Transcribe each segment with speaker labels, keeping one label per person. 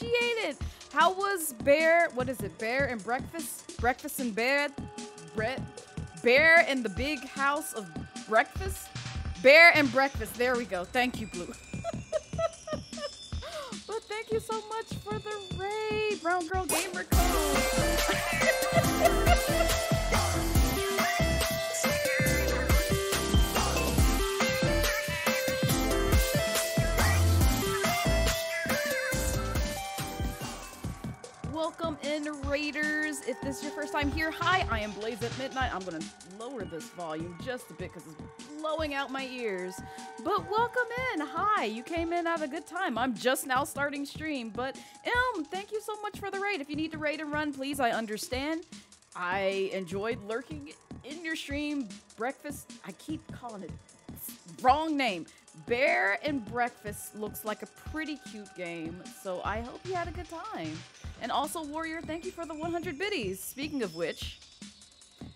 Speaker 1: appreciate it. How was Bear? What is it? Bear and Breakfast? Breakfast in Bed? Bear in the Big House of Breakfast? Bear and Breakfast. There we go. Thank you, Blue. But thank you so much for the raid, Brown Girl Gamer Code. Welcome in, Raiders. If this is your first time here, hi, I am Blazette Midnight. I'm going to lower this volume just a bit because it's blowing out my ears. But welcome in. Hi, you came in at a good time. I'm just now starting stream. But, thank you so much for the raid. If you need to raid and run, please, I understand. I enjoyed lurking in your stream. Breakfast, I keep calling it wrong name. Bear and Breakfast looks like a pretty cute game. So I hope you had a good time. And also, Warrior, thank you for the 100 biddies. Speaking of which,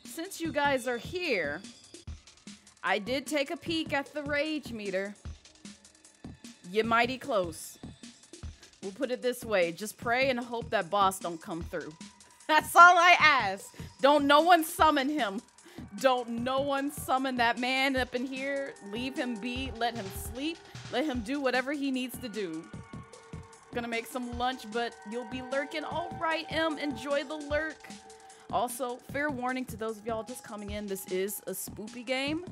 Speaker 1: since you guys are here, I did take a peek at the rage meter. You're mighty close. We'll put it this way. Just pray and hope that boss don't come through. That's all I ask. Don't no one summon him. Don't no one summon that man up in here. Leave him be. Let him sleep. Let him do whatever he needs to do. Gonna make some lunch, but you'll be lurking. All right, enjoy the lurk. Also, fair warning to those of y'all just coming in, this is a spoopy game.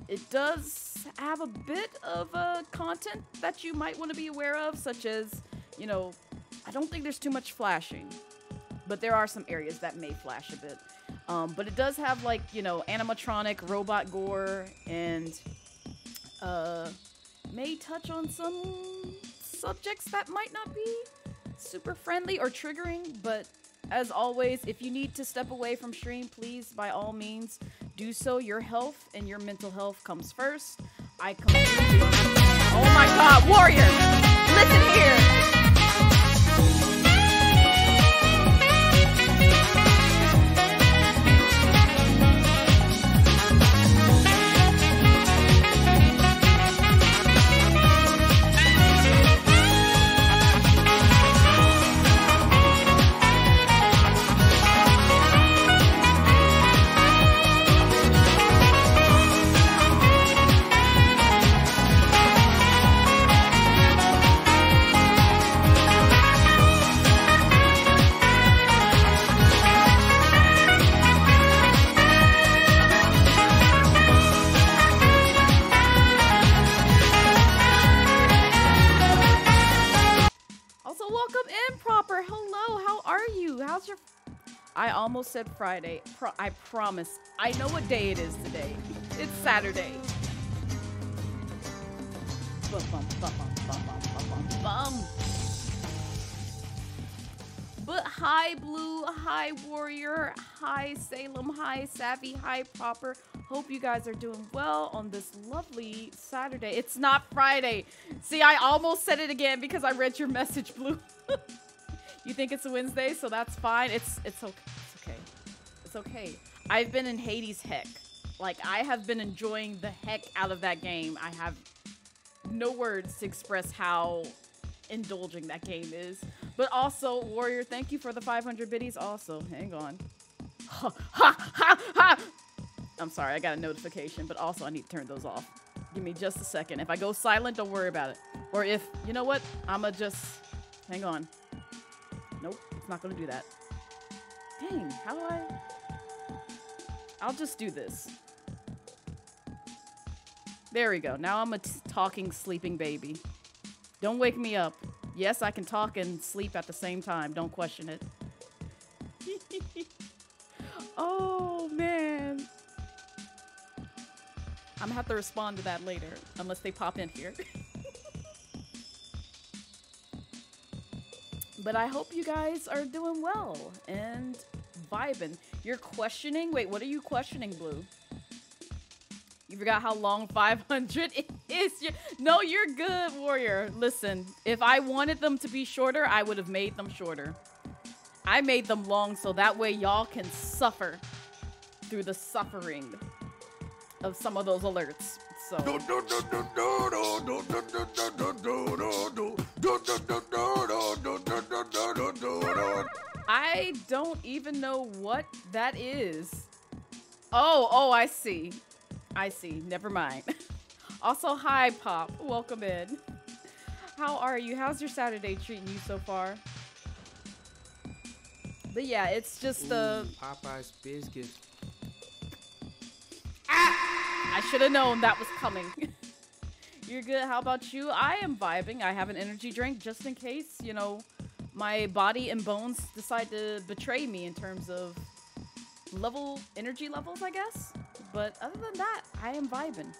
Speaker 1: It does have a bit of content that you might want to be aware of, such as, you know, I don't think there's too much flashing, but there are some areas that may flash a bit. But it does have, like, you know, animatronic, robot gore, and may touch on some subjects that might not be super friendly or triggering, but as always, if you need to step away from stream, please, by all means, do so. Your health and your mental health comes first. I completely... Oh my god, Warrior! Listen here! I almost said Friday. I promise. I know what day it is today. It's Saturday. Bum, bum, bum, bum, bum, bum, bum, bum. But hi, Blue. Hi, Warrior. Hi, Salem. Hi, Savvy. Hi, Proper. Hope you guys are doing well on this lovely Saturday. It's not Friday. See, I almost said it again because I read your message, Blue. You think it's a Wednesday, so that's fine. It's okay. It's okay. It's okay. I've been in Hades heck. Like, I have been enjoying the heck out of that game. I have no words to express how indulging that game is. But also, Warrior, thank you for the 500 biddies also. Hang on. Ha, ha, ha, ha. I'm sorry, I got a notification, but also I need to turn those off. Give me just a second. If I go silent, don't worry about it. Or if, you know what? I'ma just, hang on. Nope, it's not gonna do that. Dang, how do I'll just do this. There we go. Now I'm a talking, sleeping baby. Don't wake me up. Yes, I can talk and sleep at the same time. Don't question it. Oh, man. I'm gonna have to respond to that later, unless they pop in here. But I hope you guys are doing well and vibing. You're questioning? Wait, what are you questioning, Blue? You forgot how long 500 is? No, you're good, Warrior. Listen, if I wanted them to be shorter, I would have made them shorter. I made them long so that way y'all can suffer through the suffering of some of those alerts. So I don't even know what that is. Oh, I see. I see. Never mind. Also, hi, Pop. Welcome in. How are you? How's your Saturday treating you so far? But yeah, it's just
Speaker 2: Popeye's biscuits.
Speaker 1: I should have known that was coming. You're good. How about you? I am vibing. I have an energy drink just in case, you know, my body and bones decide to betray me in terms of energy levels, I guess. But other than that, I am vibing.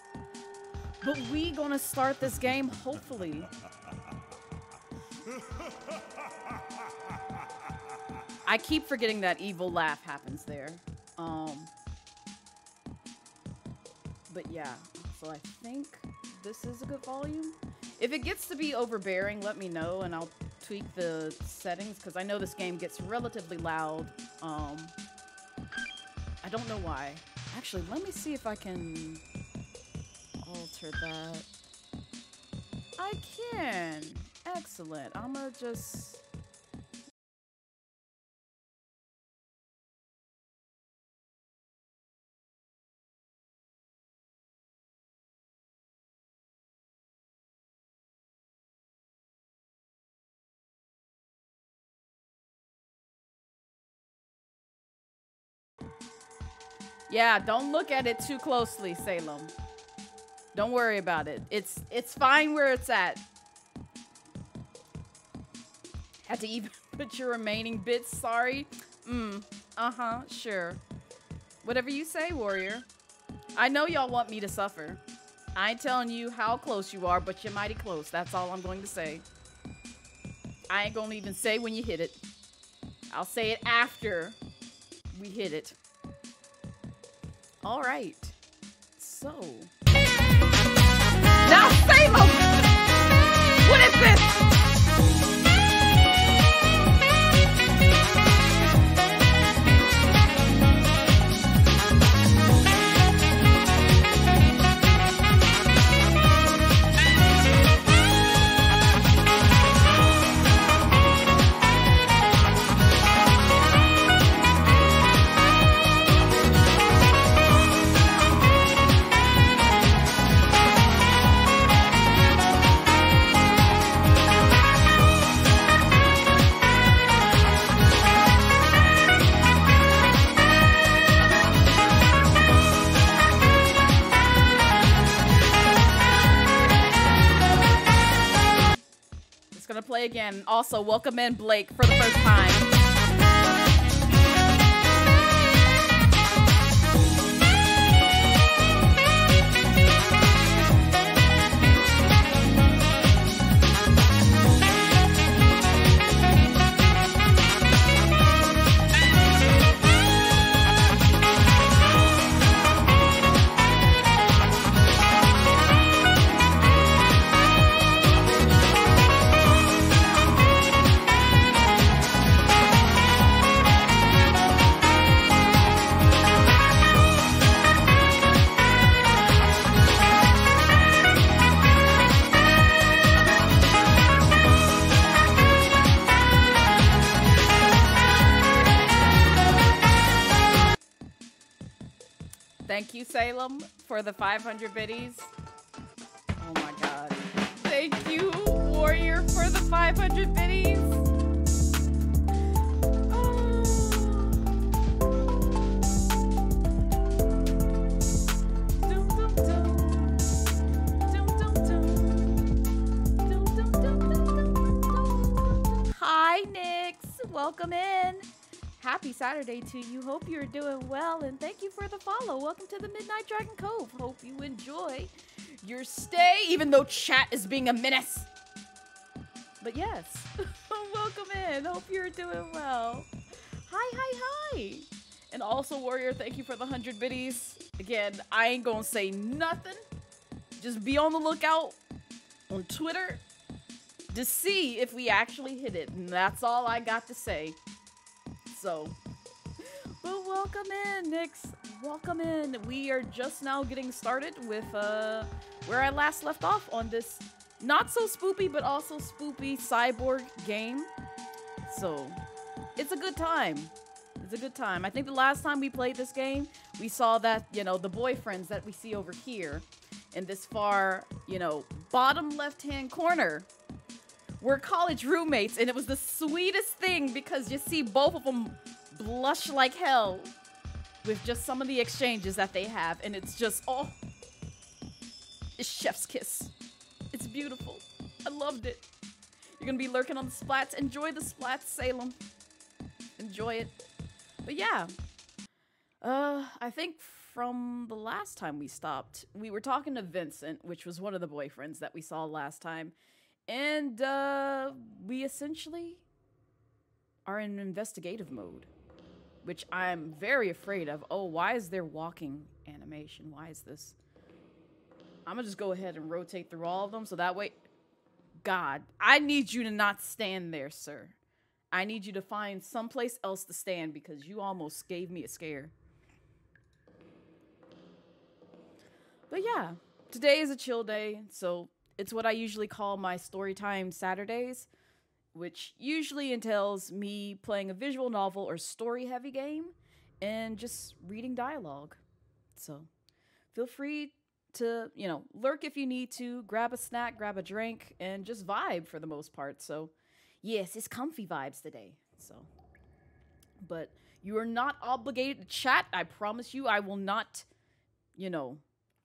Speaker 1: But we gonna start this game, hopefully. I keep forgetting that evil laugh happens there. But yeah, so I think this is a good volume. If it gets to be overbearing, let me know and I'll tweak the settings because I know this game gets relatively loud. I don't know why. Actually, let me see if I can alter that. I can. Excellent. I'm gonna just... Yeah, don't look at it too closely, Salem. Don't worry about it. It's fine where it's at. Had to even put your remaining bits, sorry. Sure. Whatever you say, warrior. I know y'all want me to suffer. I ain't telling you how close you are, but you're mighty close. That's all I'm going to say. I ain't gonna even say when you hit it. I'll say it after we hit it. All right. So. Now, Salem! What is this? Play again. Also, welcome in Blake for the first time. Thank you, Salem, for the 500 biddies. Oh my god. Thank you, Warrior, for the 500 biddies. Hi, Nix. Welcome in. Happy Saturday to you. Hope you're doing well, and thank you for the follow. Welcome to the Midnight Dragon Cove. Hope you enjoy your stay, even though chat is being a menace. But yes, welcome in. Hope you're doing well. Hi. And also, Warrior, thank you for the 100 biddies. Again, I ain't gonna say nothing. Just be on the lookout on Twitter to see if we actually hit it. And that's all I got to say. So, But welcome in, Nix. Welcome in. We are just now getting started with where I last left off on this not so spoopy but also spoopy cyborg game. So it's a good time. It's a good time. I think the last time we played this game, we saw that, you know, the boyfriends that we see over here in this far, you know, bottom left-hand corner were college roommates, and it was the sweetest thing because you see both of them blush like hell with just some of the exchanges that they have, and it's just, oh, it's chef's kiss. It's beautiful. I loved it. You're gonna be lurking on the splats. Enjoy the splats, Salem. Enjoy it. But yeah, I think from the last time we stopped, we were talking to Vincent, which was one of the boyfriends that we saw last time, and we essentially are in investigative mode, which I'm very afraid of. Oh, why is there walking animation? Why is this? I'm gonna just go ahead and rotate through all of them so that way... God, I need you to not stand there, sir. I need you to find someplace else to stand because you almost gave me a scare. But yeah, today is a chill day, so it's what I usually call my storytime Saturdays, which usually entails me playing a visual novel or story-heavy game and just reading dialogue. So feel free to, you know, lurk if you need to, grab a snack, grab a drink, and just vibe for the most part. So yes, it's comfy vibes today. So, but you are not obligated to chat. I promise you, I will not, you know,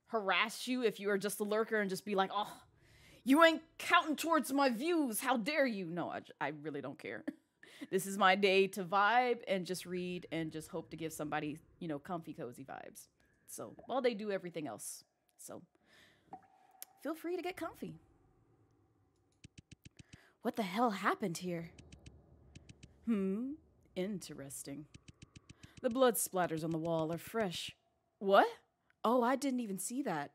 Speaker 1: harass you if you are just a lurker and just be like, oh, you ain't counting towards my views. How dare you? No, I really don't care. This is my day to vibe and just read and just hope to give somebody, you know, comfy, cozy vibes. So while they do everything else. So feel free to get comfy. What the hell happened here? Interesting. The blood splatters on the wall are fresh. What? Oh, I didn't even see that.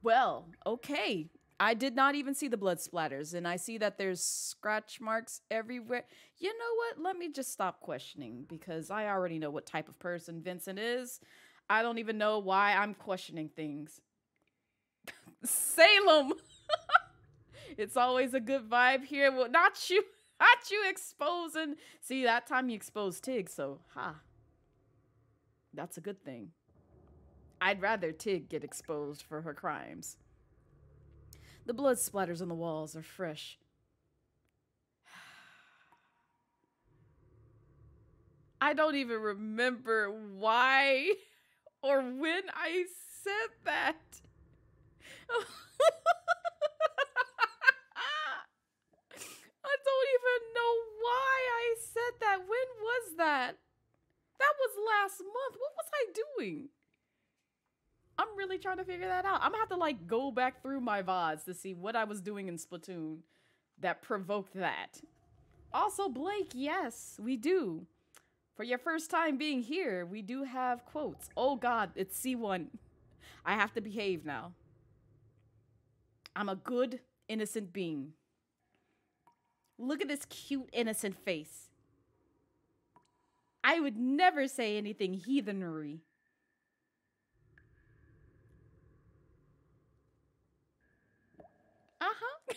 Speaker 1: Well, okay. I did not even see the blood splatters, and I see that there's scratch marks everywhere. You know what? Let me just stop questioning, because I already know what type of person Vincent is. I don't even know why I'm questioning things. Salem! It's always a good vibe here. Well, not you exposing. See, that time you exposed Tig, so, that's a good thing. I'd rather Tig get exposed for her crimes. The blood splatters on the walls are fresh. I don't even remember why or when I said that. I don't even know why I said that. When was that? That was last month. What was I doing? I'm really trying to figure that out. I'm gonna have to like go back through my VODs to see what I was doing in Splatoon that provoked that. Also, Blake, yes, we do. For your first time being here, we do have quotes. Oh God, it's C1. I have to behave now. I'm a good, innocent being. Look at this cute, innocent face. I would never say anything heathenry. Uh-huh.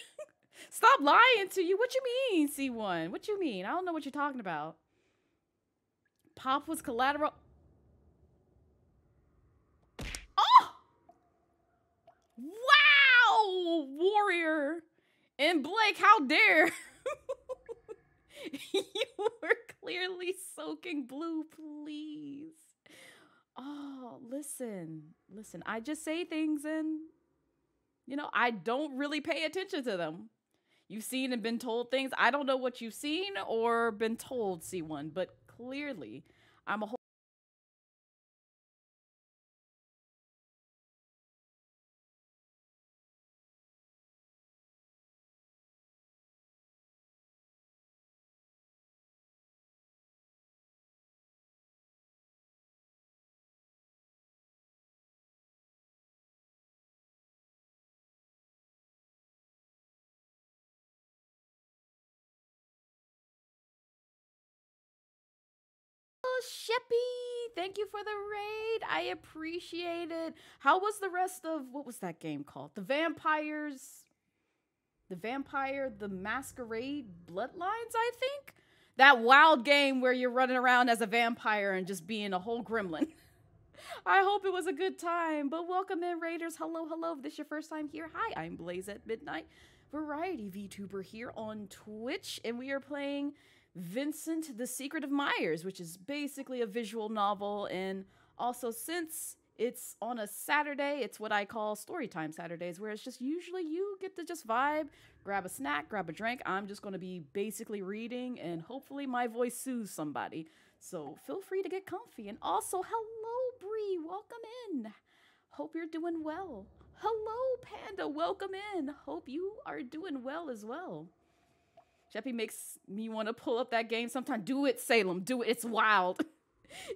Speaker 1: Stop lying to you. What you mean, C1? What you mean? I don't know what you're talking about. Pop was collateral. Oh! Wow! Warrior! And Blake, how dare! You were clearly soaking blue, please. Oh, listen. Listen, I just say things and, you know, I don't really pay attention to them. You've seen and been told things. I don't know what you've seen or been told, C1, but clearly I'm a whole... Sheppy. Thank you for the raid. I appreciate it. How was the rest of, what was that game called? The Vampire, the Masquerade Bloodlines, I think? That wild game where you're running around as a vampire and just being a whole gremlin. I hope it was a good time. But welcome in, Raiders. Hello, hello. If this is your first time here, hi, I'm Blazette Midnight, variety VTuber here on Twitch. And we are playing Vincent, The Secret of Myers, which is basically a visual novel. And also, since it's on a Saturday, it's what I call Storytime Saturdays, where it's just usually you get to just vibe, grab a snack, grab a drink. I'm just going to be basically reading, and hopefully my voice soothes somebody. So feel free to get comfy. And also, hello, Bree. Welcome in. Hope you're doing well. Hello, Panda. Welcome in. Hope you are doing well as well. Sheppy makes me want to pull up that game sometime. Do it, Salem. Do it. It's wild.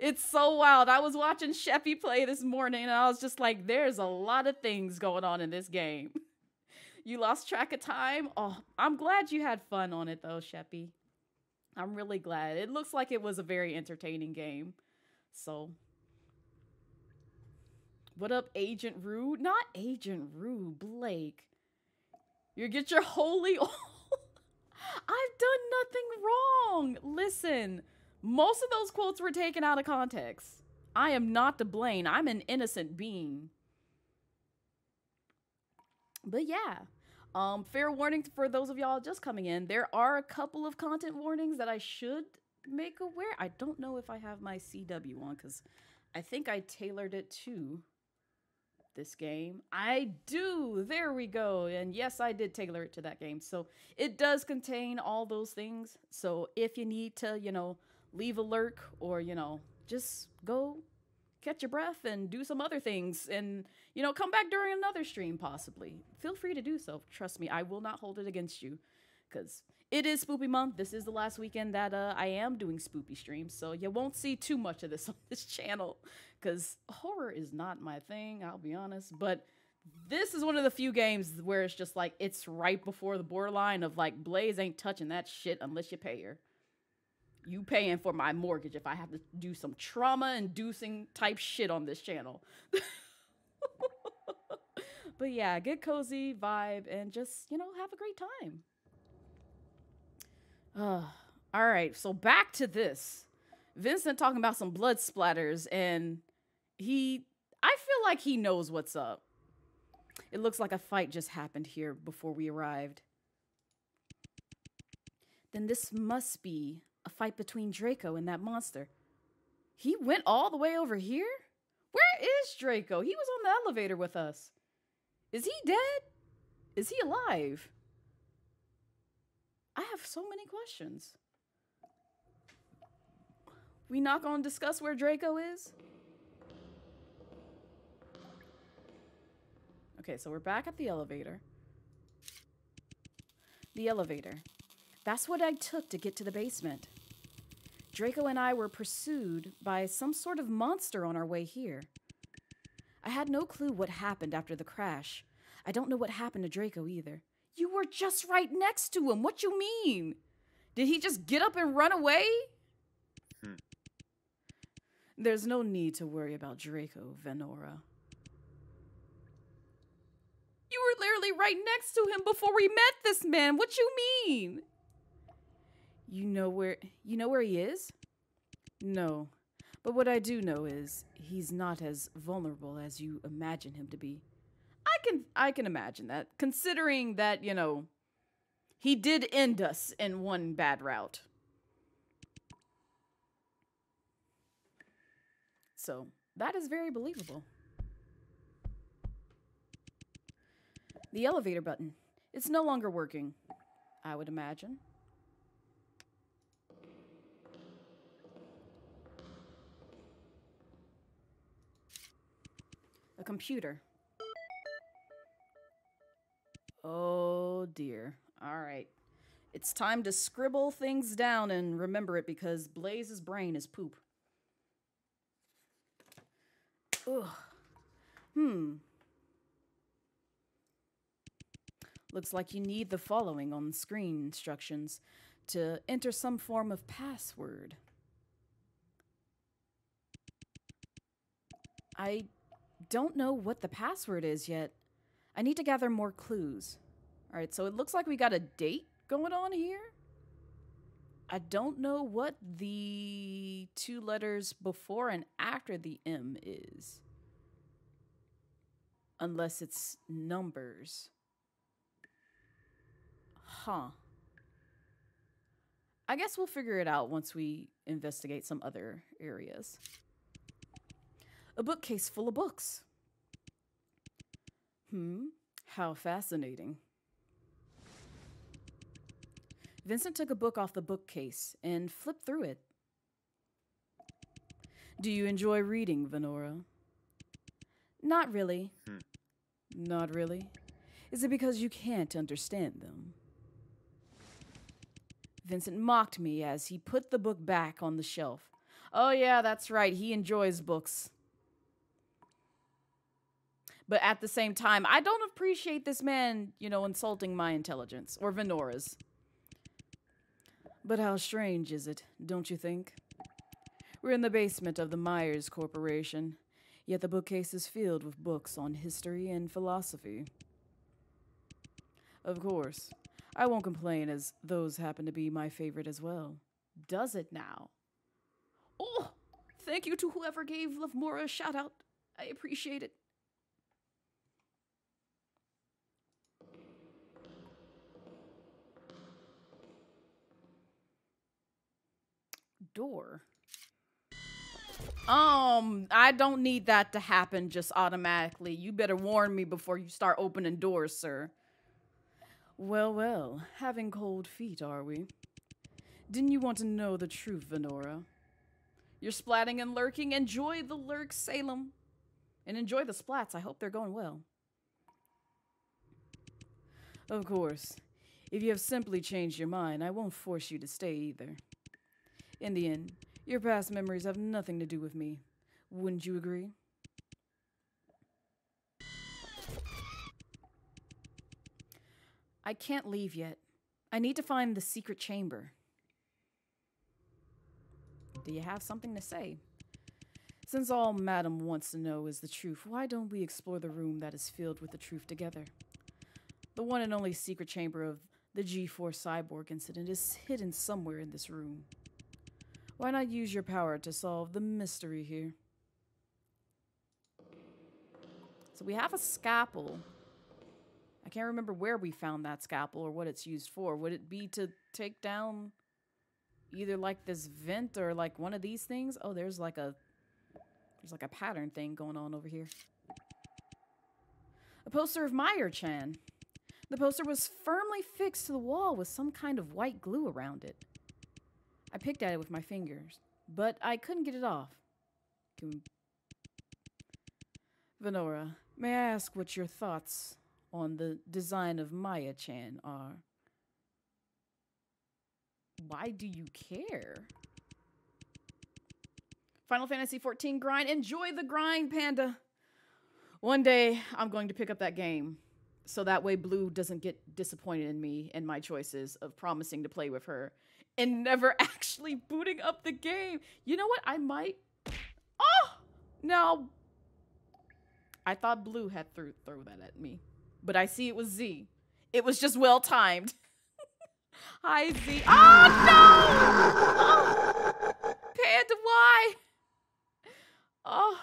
Speaker 1: It's so wild. I was watching Sheppy play this morning, and I was just like, there's a lot of things going on in this game. You lost track of time? Oh, I'm glad you had fun on it, though, Sheppy. I'm really glad. It looks like it was a very entertaining game. So, what up, Agent Rue? Not Agent Rue, Blake. You get your holy oil. I've done nothing wrong. Listen, most of those quotes were taken out of context. I am not to blame. I'm an innocent being. But yeah, fair warning for those of y'all just coming in. There are a couple of content warnings that I should make aware. I don't know if I have my CW on because I think I tailored it to this game. I do. There we go. And yes, I did tailor it to that game. So it does contain all those things. So if you need to, you know, leave a lurk or, you know, just go catch your breath and do some other things and, you know, come back during another stream possibly. Feel free to do so. Trust me, I will not hold it against you because it is Spoopy month. This is the last weekend that I am doing Spoopy streams. So you won't see too much of this on this channel because horror is not my thing, I'll be honest. But this is one of the few games where it's just like, it's right before the borderline of like, Blaze ain't touching that shit unless you pay her. You paying for my mortgage if I have to do some trauma-inducing type shit on this channel. But yeah, get cozy, vibe, and just, you know, have a great time. All right, so back to this. Vincent talking about some blood splatters, and I feel like he knows what's up. It looks like a fight just happened here before we arrived. Then this must be a fight between Draco and that monster. He went all the way over here? Where is Draco? He was on the elevator with us. Is he dead? Is he alive? I have so many questions. We not gonna discuss where Draco is? Okay, so we're back at the elevator. The elevator. That's what I took to get to the basement. Draco and I were pursued by some sort of monster on our way here. I had no clue what happened after the crash. I don't know what happened to Draco either. You were just right next to him. What you mean? Did he just get up and run away? There's no need to worry about Draco, Venora. You were literally right next to him before we met this man. What you mean? You know where he is? No. But what I do know is he's not as vulnerable as you imagine him to be. I can imagine that, considering that, you know, he did end us in one bad route. So, that is very believable. The elevator button. It's no longer working, I would imagine. A computer. Oh dear. All right. It's time to scribble things down and remember it because Blaze's brain is poop. Ugh. Looks like you need the following on screen instructions to enter some form of password. I don't know what the password is yet. I need to gather more clues. Alright, so it looks like we got a date going on here. I don't know what the 2 letters before and after the M is. Unless it's numbers. Huh. I guess we'll figure it out once we investigate some other areas. A bookcase full of books. How fascinating. Vincent took a book off the bookcase and flipped through it. Do you enjoy reading, Venora? Not really. Not really? Is it because you can't understand them? Vincent mocked me as he put the book back on the shelf. Oh yeah, that's right, he enjoys books. But at the same time, I don't appreciate this man, insulting my intelligence, or Venora's. But how strange is it, don't you think? We're in the basement of the Myers Corporation, yet the bookcase is filled with books on history and philosophy. Of course, I won't complain as those happen to be my favorite as well. Does it now? Oh, thank you to whoever gave Lovemora a shout out. I appreciate it. Door. I don't need that to happen just automatically. You better warn me before you start opening doors, sir. Well, well, having cold feet, are we? Didn't you want to know the truth, Venora? You're splatting and lurking. Enjoy the lurk, Salem. And enjoy the splats. I hope they're going well. Of course. If you have simply changed your mind, I won't force you to stay either. In the end, your past memories have nothing to do with me. Wouldn't you agree? I can't leave yet. I need to find the secret chamber. Do you have something to say? Since all Madam wants to know is the truth, why don't we explore the room that is filled with the truth together? The one and only secret chamber of the G4 cyborg incident is hidden somewhere in this room. Why not use your power to solve the mystery here? So we have a scalpel. I can't remember where we found that scalpel or what it's used for. Would it be to take down either like this vent or like one of these things? Oh, there's like a pattern thing going on over here. A poster of Meyer-chan. The poster was firmly fixed to the wall with some kind of white glue around it. I picked at it with my fingers, but I couldn't get it off. Venora, may I ask what your thoughts on the design of Maya-chan are? Why do you care? Final Fantasy XIV grind. Enjoy the grind, Panda. One day, I'm going to pick up that game. So that way Blue doesn't get disappointed in me and my choices of promising to play with her and never actually booting up the game. You know what? I might. Oh! No. I thought Blue had throw that at me. But I see it was Z. It was just well timed. Hi, Z. Oh, no! Oh. Panda, why? Oh.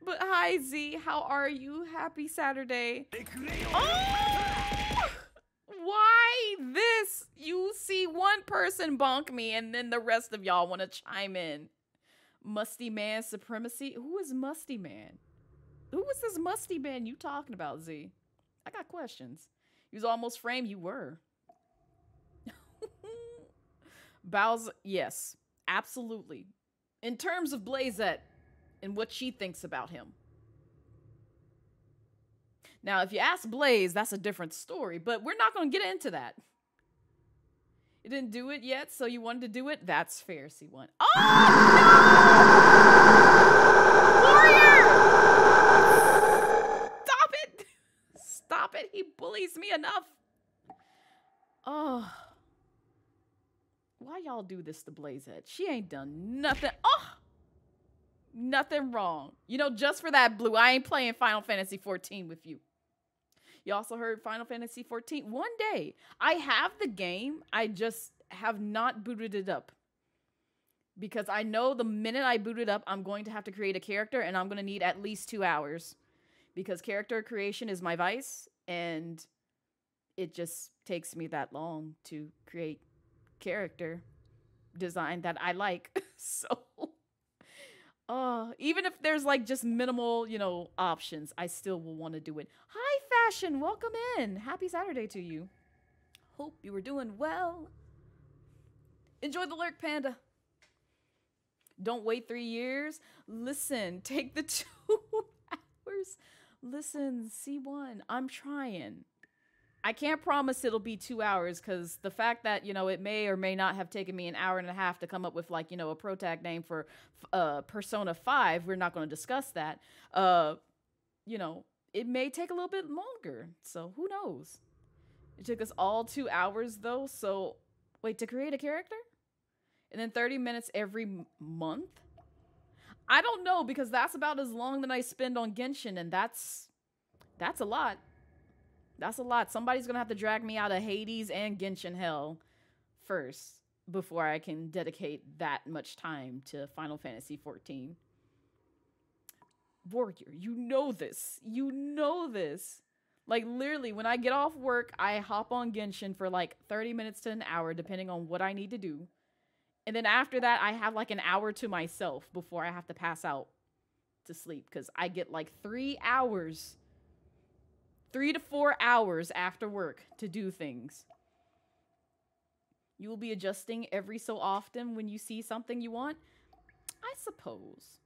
Speaker 1: But hi, Z. How are you? Happy Saturday. Oh! Why this? You see one person bonk me and then the rest of y'all want to chime in. Musty Man supremacy? Who is Musty Man? Who was this Musty Man you talking about, Z? I got questions. You was almost framed. You were. Bowser, yes, absolutely. In terms of Blazette and what she thinks about him. Now, if you ask Blaze, that's a different story, but we're not going to get into that. You didn't do it yet, so you wanted to do it? That's fair, C1. Oh, no! Warrior! Stop it! Stop it. He bullies me enough. Oh. Why y'all do this to Blazette? She ain't done nothing. Oh! Nothing wrong. You know, just for that, Blue, I ain't playing Final Fantasy 14 with you. You also heard Final Fantasy 14. One day. I have the game. I just have not booted it up. Because I know the minute I boot it up, I'm going to have to create a character, and I'm going to need at least 2 hours. Because character creation is my vice, and it just takes me that long to create character design that I like. So, even if there's like just minimal, you know, options, I still will want to do it. Hi, Fashion. Welcome in. Happy Saturday to you. Hope you were doing well. Enjoy the lurk, Panda. Don't wait 3 years. Listen, take the 2 hours. Listen, C1, I'm trying. I can't promise it'll be 2 hours because the fact that, you know, it may or may not have taken me an hour and a half to come up with, like, you know, a pro tag name for Persona 5. We're not going to discuss that. You know, it may take a little bit longer. So who knows? It took us all 2 hours, though. So, wait, to create a character? And then 30 minutes every month? I don't know, because that's about as long that I spend on Genshin, and that's a lot. That's a lot. Somebody's gonna have to drag me out of Hades and Genshin Hell first before I can dedicate that much time to Final Fantasy 14. Warrior, you know this. You know this. Like, literally, when I get off work, I hop on Genshin for like 30 minutes to an hour, depending on what I need to do. And then after that, I have like an hour to myself before I have to pass out to sleep. Because I get like 3 hours, 3 to 4 hours after work to do things. You will be adjusting every so often when you see something you want? I suppose.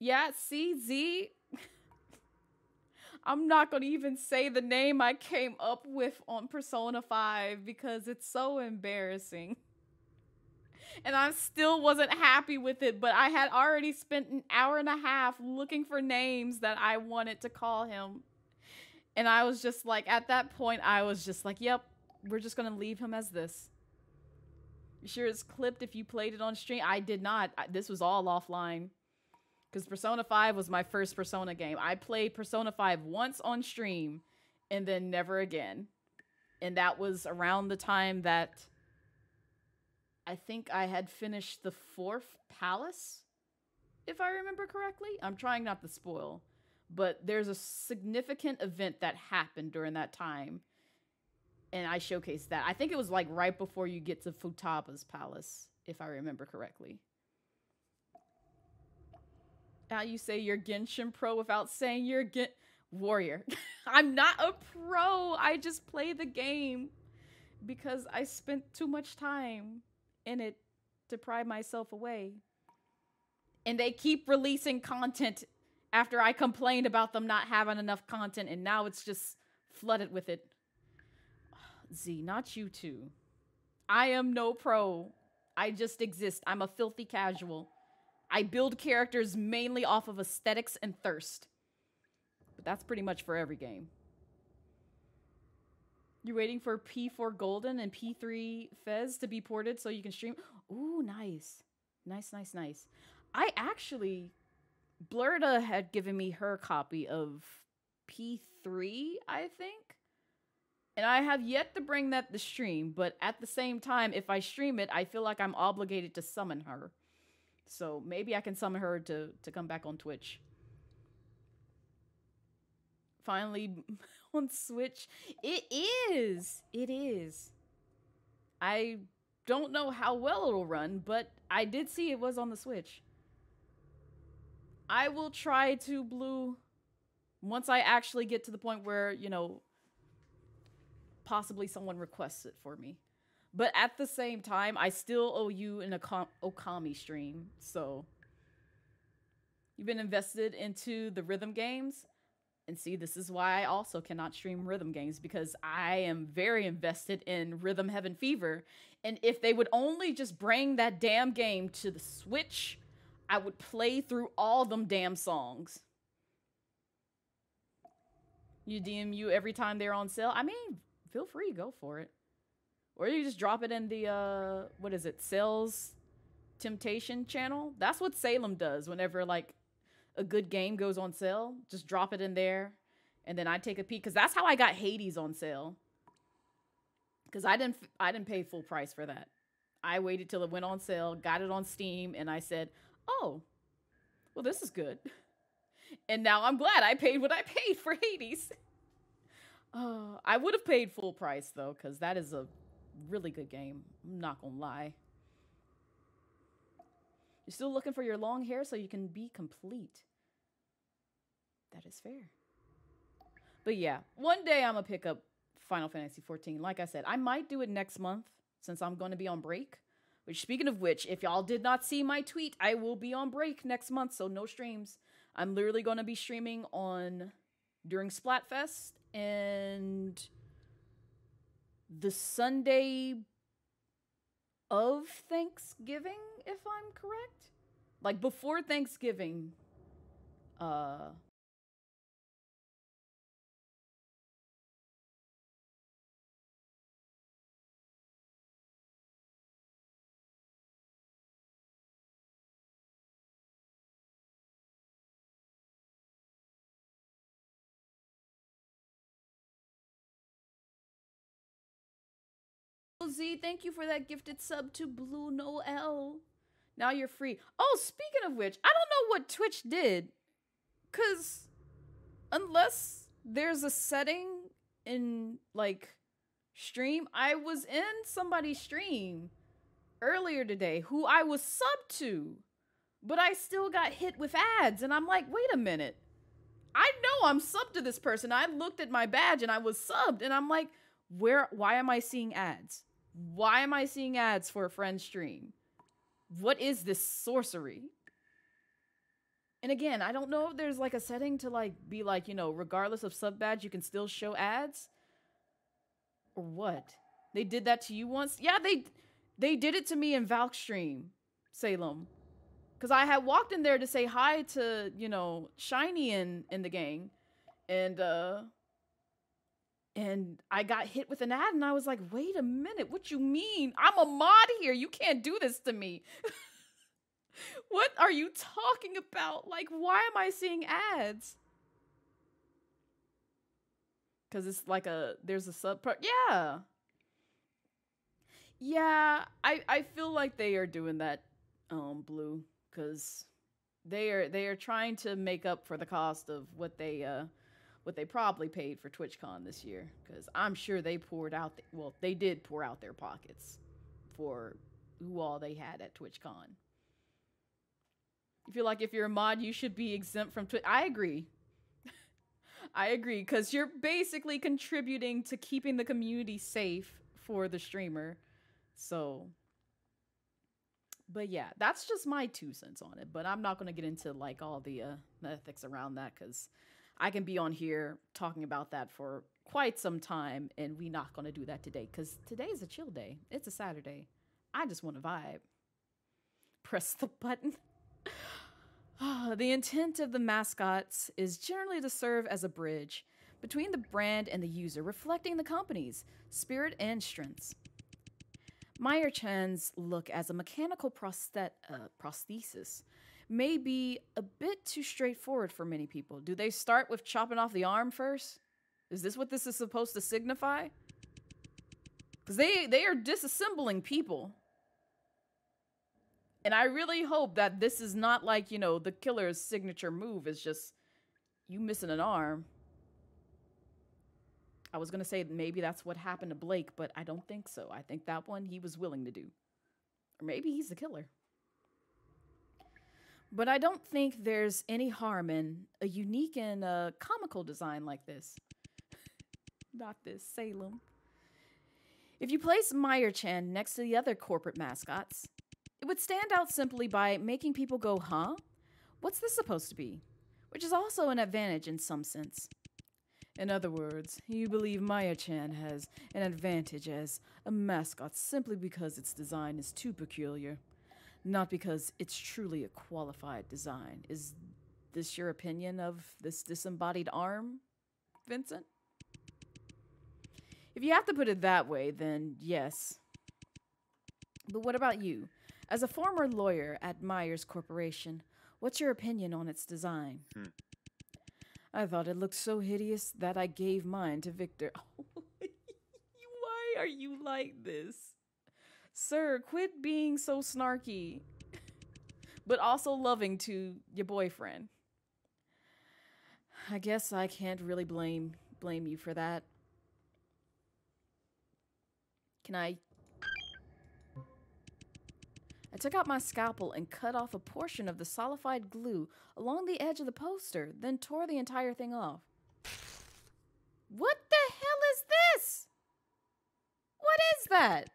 Speaker 1: Yeah, CZ. I'm not going to even say the name I came up with on Persona 5 because it's so embarrassing. And I still wasn't happy with it, but I had already spent an hour and a half looking for names that I wanted to call him. And I was just like, at that point, I was just like, yep, we're just going to leave him as this. You sure it's clipped if you played it on stream? I did not. This was all offline. Because Persona 5 was my first Persona game. I played Persona 5 once on stream and then never again. And that was around the time that I think I had finished the 4th palace, if I remember correctly. I'm trying not to spoil. But there's a significant event that happened during that time. And I showcased that. I think it was like right before you get to Futaba's palace, if I remember correctly. How you say you're Genshin Pro without saying you're Warrior. I'm not a pro. I just play the game because I spent too much time in it to pry myself away. And they keep releasing content after I complained about them not having enough content, and now it's just flooded with it. Z, not you too. I am no pro. I just exist. I'm a filthy casual. I build characters mainly off of aesthetics and thirst. But that's pretty much for every game. You're waiting for P4 Golden and P3 Fez to be ported so you can stream? Ooh, nice. Nice, nice, nice. I actually... Blurda had given me her copy of P3, I think. And I have yet to bring that to stream. But at the same time, if I stream it, I feel like I'm obligated to summon her. So maybe I can summon her to come back on Twitch. Finally on Switch. It is. It is. I don't know how well it'll run, but I did see it was on the Switch. I will try to, Blue, once I actually get to the point where, you know, possibly someone requests it for me. But at the same time, I still owe you an Okami stream, so. You've been invested into the rhythm games. And see, this is why I also cannot stream rhythm games, because I am very invested in Rhythm Heaven Fever. And if they would only just bring that damn game to the Switch, I would play through all them damn songs. You DM you every time they're on sale? I mean, feel free, go for it. Or you just drop it in the, what is it, Sales Temptation channel. That's what Salem does whenever, like, a good game goes on sale. Just drop it in there, and then I take a peek. Because that's how I got Hades on sale. Because I didn't pay full price for that. I waited till it went on sale, got it on Steam, and I said, oh, well, this is good. And now I'm glad I paid what I paid for Hades. I would have paid full price, though, because that is a really good game. I'm not going to lie. You're still looking for your long hair so you can be complete. That is fair. But yeah, one day I'm going to pick up Final Fantasy XIV. Like I said, I might do it next month since I'm going to be on break. Which, speaking of which, if y'all did not see my tweet, I will be on break next month, so no streams. I'm literally going to be streaming during Splatfest and the Sunday of Thanksgiving, if I'm correct. Like, before Thanksgiving, Z, thank you for that gifted sub to Blue Noel. Now you're free. Oh, speaking of which, I don't know what Twitch did. Because unless there's a setting in, like, stream, I was in somebody's stream earlier today who I was subbed to. But I still got hit with ads. And I'm like, wait a minute. I know I'm subbed to this person. I looked at my badge and I was subbed. And I'm like, why am I seeing ads? Why am I seeing ads for a friend's stream? What is this sorcery? And again, I don't know if there's like a setting to like be like, you know, regardless of sub badge, you can still show ads. Or what? They did that to you once? Yeah, they did it to me in Valk's stream, Salem. Because I had walked in there to say hi to, you know, Shiny in the gang. And I got hit with an ad, and I was like, wait a minute, what you mean? I'm a mod here. You can't do this to me. What are you talking about? Like, why am I seeing ads? Because it's like there's a sub part. Yeah. Yeah, I feel like they are doing that, Blue, because they are trying to make up for the cost of what they probably paid for TwitchCon this year, because I'm sure they poured out, they did pour out their pockets for who all they had at TwitchCon. You feel like if you're a mod, you should be exempt from Twitch. I agree. I agree, because you're basically contributing to keeping the community safe for the streamer. So, but yeah, that's just my 2 cents on it. But I'm not going to get into like all the ethics around that, because I can be on here talking about that for quite some time, and we're not going to do that today, because today is a chill day. It's a Saturday. I just want to vibe. Press the button. The intent of the mascots is generally to serve as a bridge between the brand and the user, reflecting the company's spirit and strengths. Meyer-chan's look as a mechanical prosthesis may be a bit too straightforward for many people. Do they start with chopping off the arm first? Is this what this is supposed to signify? Because they are disassembling people. And I really hope that this is not like, you know, the killer's signature move is just you missing an arm. I was going to say maybe that's what happened to Blake, but I don't think so. I think that one he was willing to do. Or maybe he's the killer. But I don't think there's any harm in a unique and comical design like this. Not this, Salem. If you place Meyer-chan next to the other corporate mascots, it would stand out simply by making people go, huh? What's this supposed to be? Which is also an advantage in some sense. In other words, you believe Meyer-chan has an advantage as a mascot simply because its design is too peculiar, not because it's truly a qualified design. Is this your opinion of this disembodied arm, Vincent? If you have to put it that way, then yes. But what about you? As a former lawyer at Myers Corporation, what's your opinion on its design? I thought it looked so hideous that I gave mine to Victor. Why are you like this? Sir, quit being so snarky, but also loving to your boyfriend. I guess I can't really blame you for that. I took out my scalpel and cut off a portion of the solidified glue along the edge of the poster, then tore the entire thing off. What the hell is this? What is that?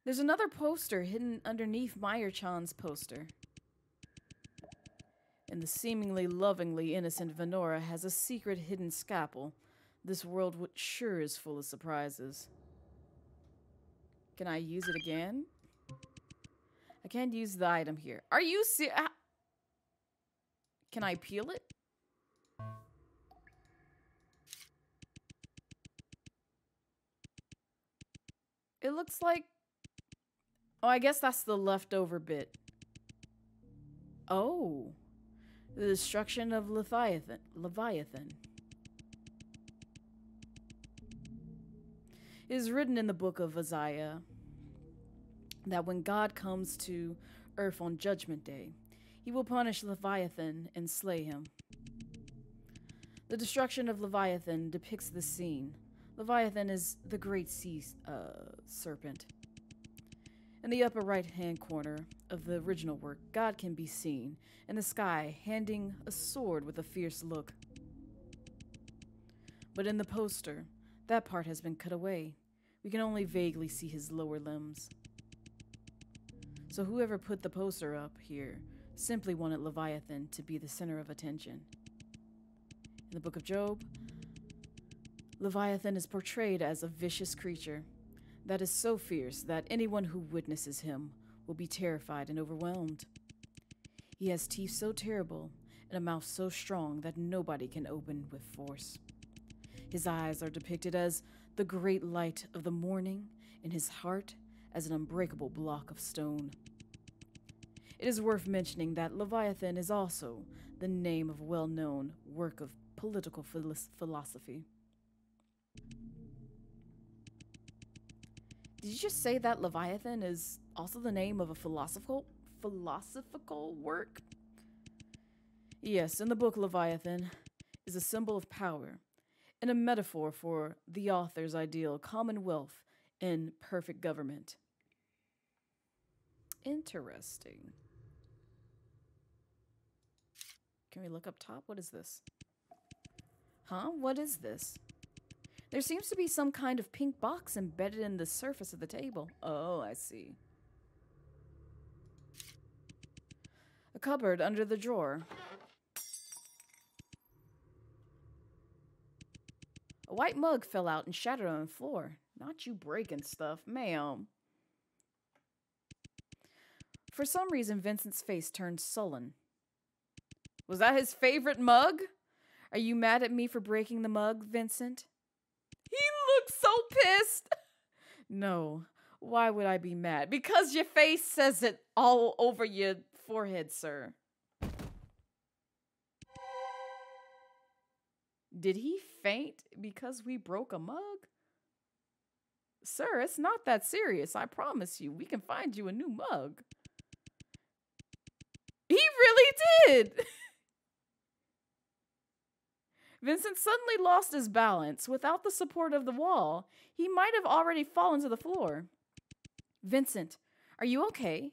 Speaker 1: There's another poster hidden underneath Meyer-chan's poster. And the seemingly lovingly innocent Venora has a secret hidden scalpel. This world sure is full of surprises. Can I use it again? I can't use the item here. Are you Can I peel it? It looks like... Oh, I guess that's the leftover bit. Oh. The destruction of Leviathan. It is written in the book of Isaiah that when God comes to earth on Judgment Day, he will punish Leviathan and slay him. The destruction of Leviathan depicts this scene. Leviathan is the great sea serpent. In the upper right-hand corner of the original work, God can be seen in the sky handing a sword with a fierce look. But in the poster, that part has been cut away. We can only vaguely see his lower limbs. So whoever put the poster up here simply wanted Leviathan to be the center of attention. In the book of Job, Leviathan is portrayed as a vicious creature that is so fierce that anyone who witnesses him will be terrified and overwhelmed. He has teeth so terrible and a mouth so strong that nobody can open with force. His eyes are depicted as the great light of the morning, and his heart as an unbreakable block of stone. It is worth mentioning that Leviathan is also the name of a well-known work of political philosophy. Did you just say that Leviathan is also the name of a philosophical work? Yes, in the book Leviathan is a symbol of power and a metaphor for the author's ideal commonwealth and perfect government. Interesting. Can we look up top? What is this? Huh? What is this? There seems to be some kind of pink box embedded in the surface of the table. Oh, I see. A cupboard under the drawer. A white mug fell out and shattered on the floor. Not you breaking stuff, ma'am. For some reason, Vincent's face turned sullen. Was that his favorite mug? Are you mad at me for breaking the mug, Vincent? He looks so pissed. No, why would I be mad? Because your face says it all over your forehead, sir. Did he faint because we broke a mug? Sir, it's not that serious, I promise you. We can find you a new mug. He really did! Vincent suddenly lost his balance. Without the support of the wall, he might have already fallen to the floor. Vincent, are you okay?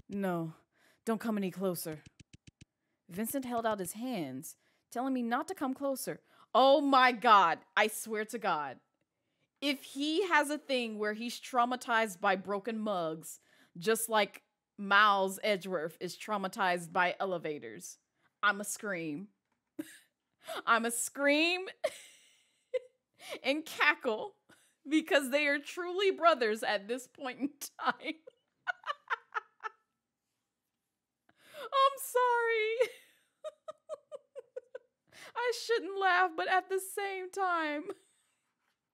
Speaker 1: No, don't come any closer. Vincent held out his hands, telling me not to come closer. Oh my God, I swear to God. If he has a thing where he's traumatized by broken mugs, just like Miles Edgeworth is traumatized by elevators, I'ma scream. I'ma scream and cackle because they are truly brothers at this point in time. I'm sorry. I shouldn't laugh, but at the same time,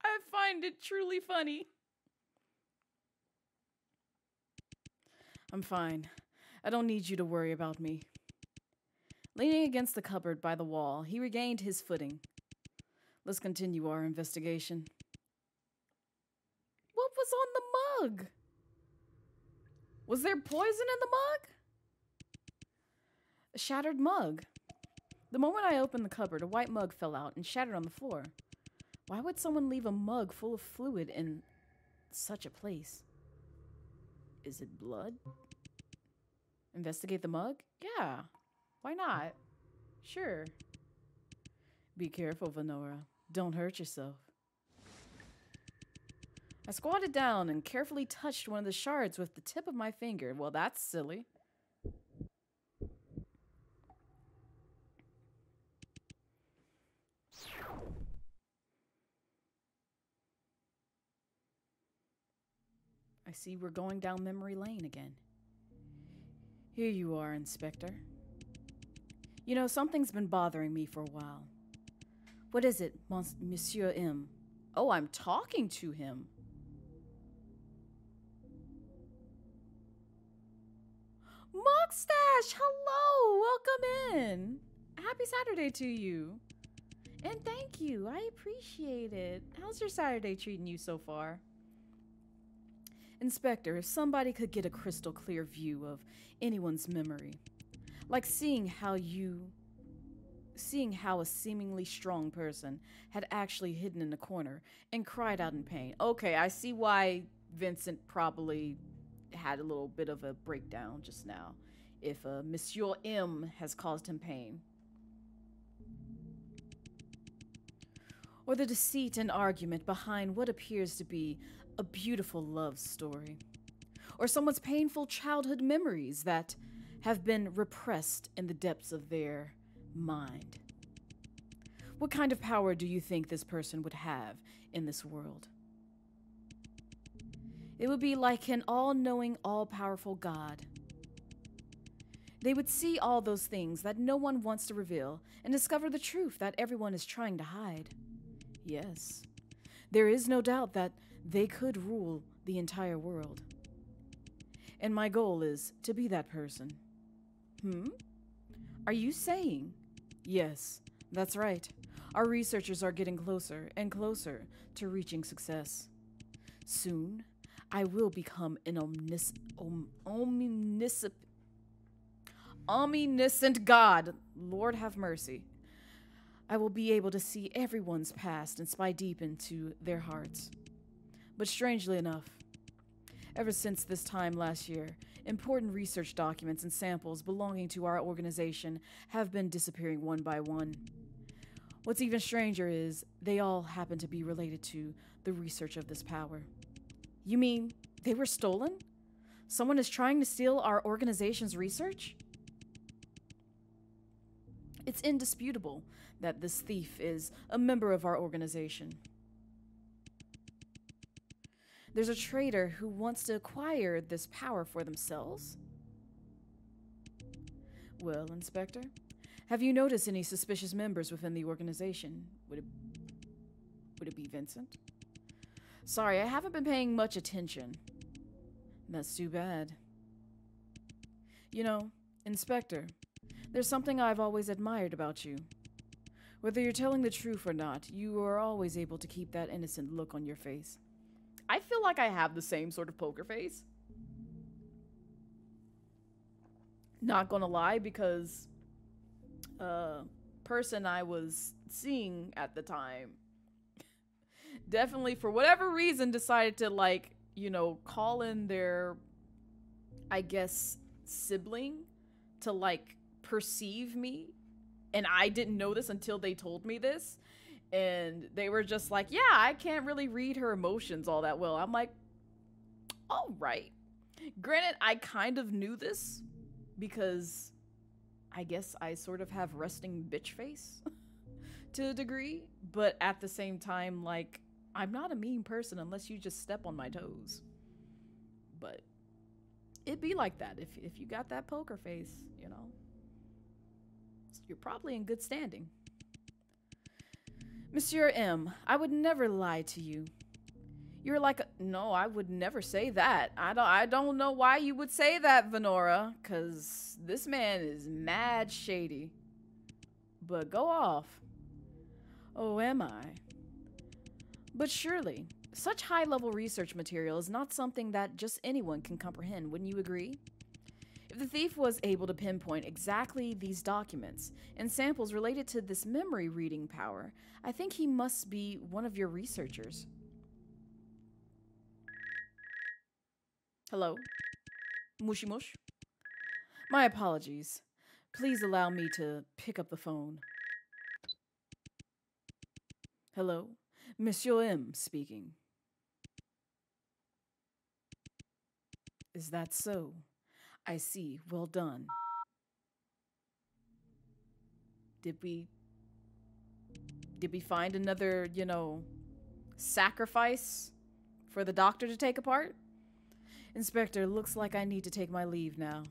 Speaker 1: I find it truly funny. I'm fine. I don't need you to worry about me. Leaning against the cupboard by the wall, he regained his footing. Let's continue our investigation. What was on the mug? Was there poison in the mug? A shattered mug. The moment I opened the cupboard, a white mug fell out and shattered on the floor. Why would someone leave a mug full of fluid in such a place? Is it blood? Investigate the mug? Yeah. Why not? Sure. Be careful, Venora. Don't hurt yourself. I squatted down and carefully touched one of the shards with the tip of my finger. Well, that's silly. I see we're going down memory lane again. Here you are, Inspector. You know, something's been bothering me for a while. What is it, Monsieur M? Oh, I'm talking to him. Mustache, hello, welcome in. Happy Saturday to you. And thank you, I appreciate it. How's your Saturday treating you so far? Inspector, if somebody could get a crystal clear view of anyone's memory, like seeing how a seemingly strong person had actually hidden in a corner and cried out in pain. Okay, I see why Vincent probably had a little bit of a breakdown just now, if Monsieur M has caused him pain. Or the deceit and argument behind what appears to be a beautiful love story. Or someone's painful childhood memories that have been repressed in the depths of their mind. What kind of power do you think this person would have in this world? It would be like an all-knowing, all-powerful God. They would see all those things that no one wants to reveal and discover the truth that everyone is trying to hide. Yes, there is no doubt that they could rule the entire world. And my goal is to be that person. Are you saying? Yes, that's right. Our researchers are getting closer and closer to reaching success. Soon, I will become an omniscient God. Lord have mercy. I will be able to see everyone's past and spy deep into their hearts. But strangely enough, ever since this time last year, important research documents and samples belonging to our organization have been disappearing one by one. What's even stranger is they all happen to be related to the research of this power. You mean they were stolen? Someone is trying to steal our organization's research? It's indisputable that this thief is a member of our organization. There's a traitor who wants to acquire this power for themselves? Well, Inspector, have you noticed any suspicious members within the organization? Would it be Vincent? Sorry, I haven't been paying much attention. That's too bad. You know, Inspector, there's something I've always admired about you. Whether you're telling the truth or not, you are always able to keep that innocent look on your face. I feel like I have the same sort of poker face. Not gonna lie, because person I was seeing at the time definitely, for whatever reason, decided to, like, you know, call in their, I guess, sibling to, like, perceive me. And I didn't know this until they told me this. And they were just like, yeah, I can't really read her emotions all that well. I'm like, all right. Granted, I kind of knew this because I guess I sort of have resting bitch face to a degree. But at the same time, like, I'm not a mean person unless you just step on my toes. But it'd be like that if you got that poker face, you know. You're probably in good standing. Monsieur M, I would never lie to you. You're like a— No, I would never say that. I don't know why you would say that, Venora, cause this man is mad shady. But go off. Oh, am I? But surely, such high-level research material is not something that just anyone can comprehend, wouldn't you agree? If the thief was able to pinpoint exactly these documents and samples related to this memory reading power, I think he must be one of your researchers. Hello? Mushy mush? My apologies. Please allow me to pick up the phone. Hello? Monsieur M speaking. Is that so? I see. Well done. Did we find another, sacrifice for the doctor to take apart? Inspector, looks like I need to take my leave now.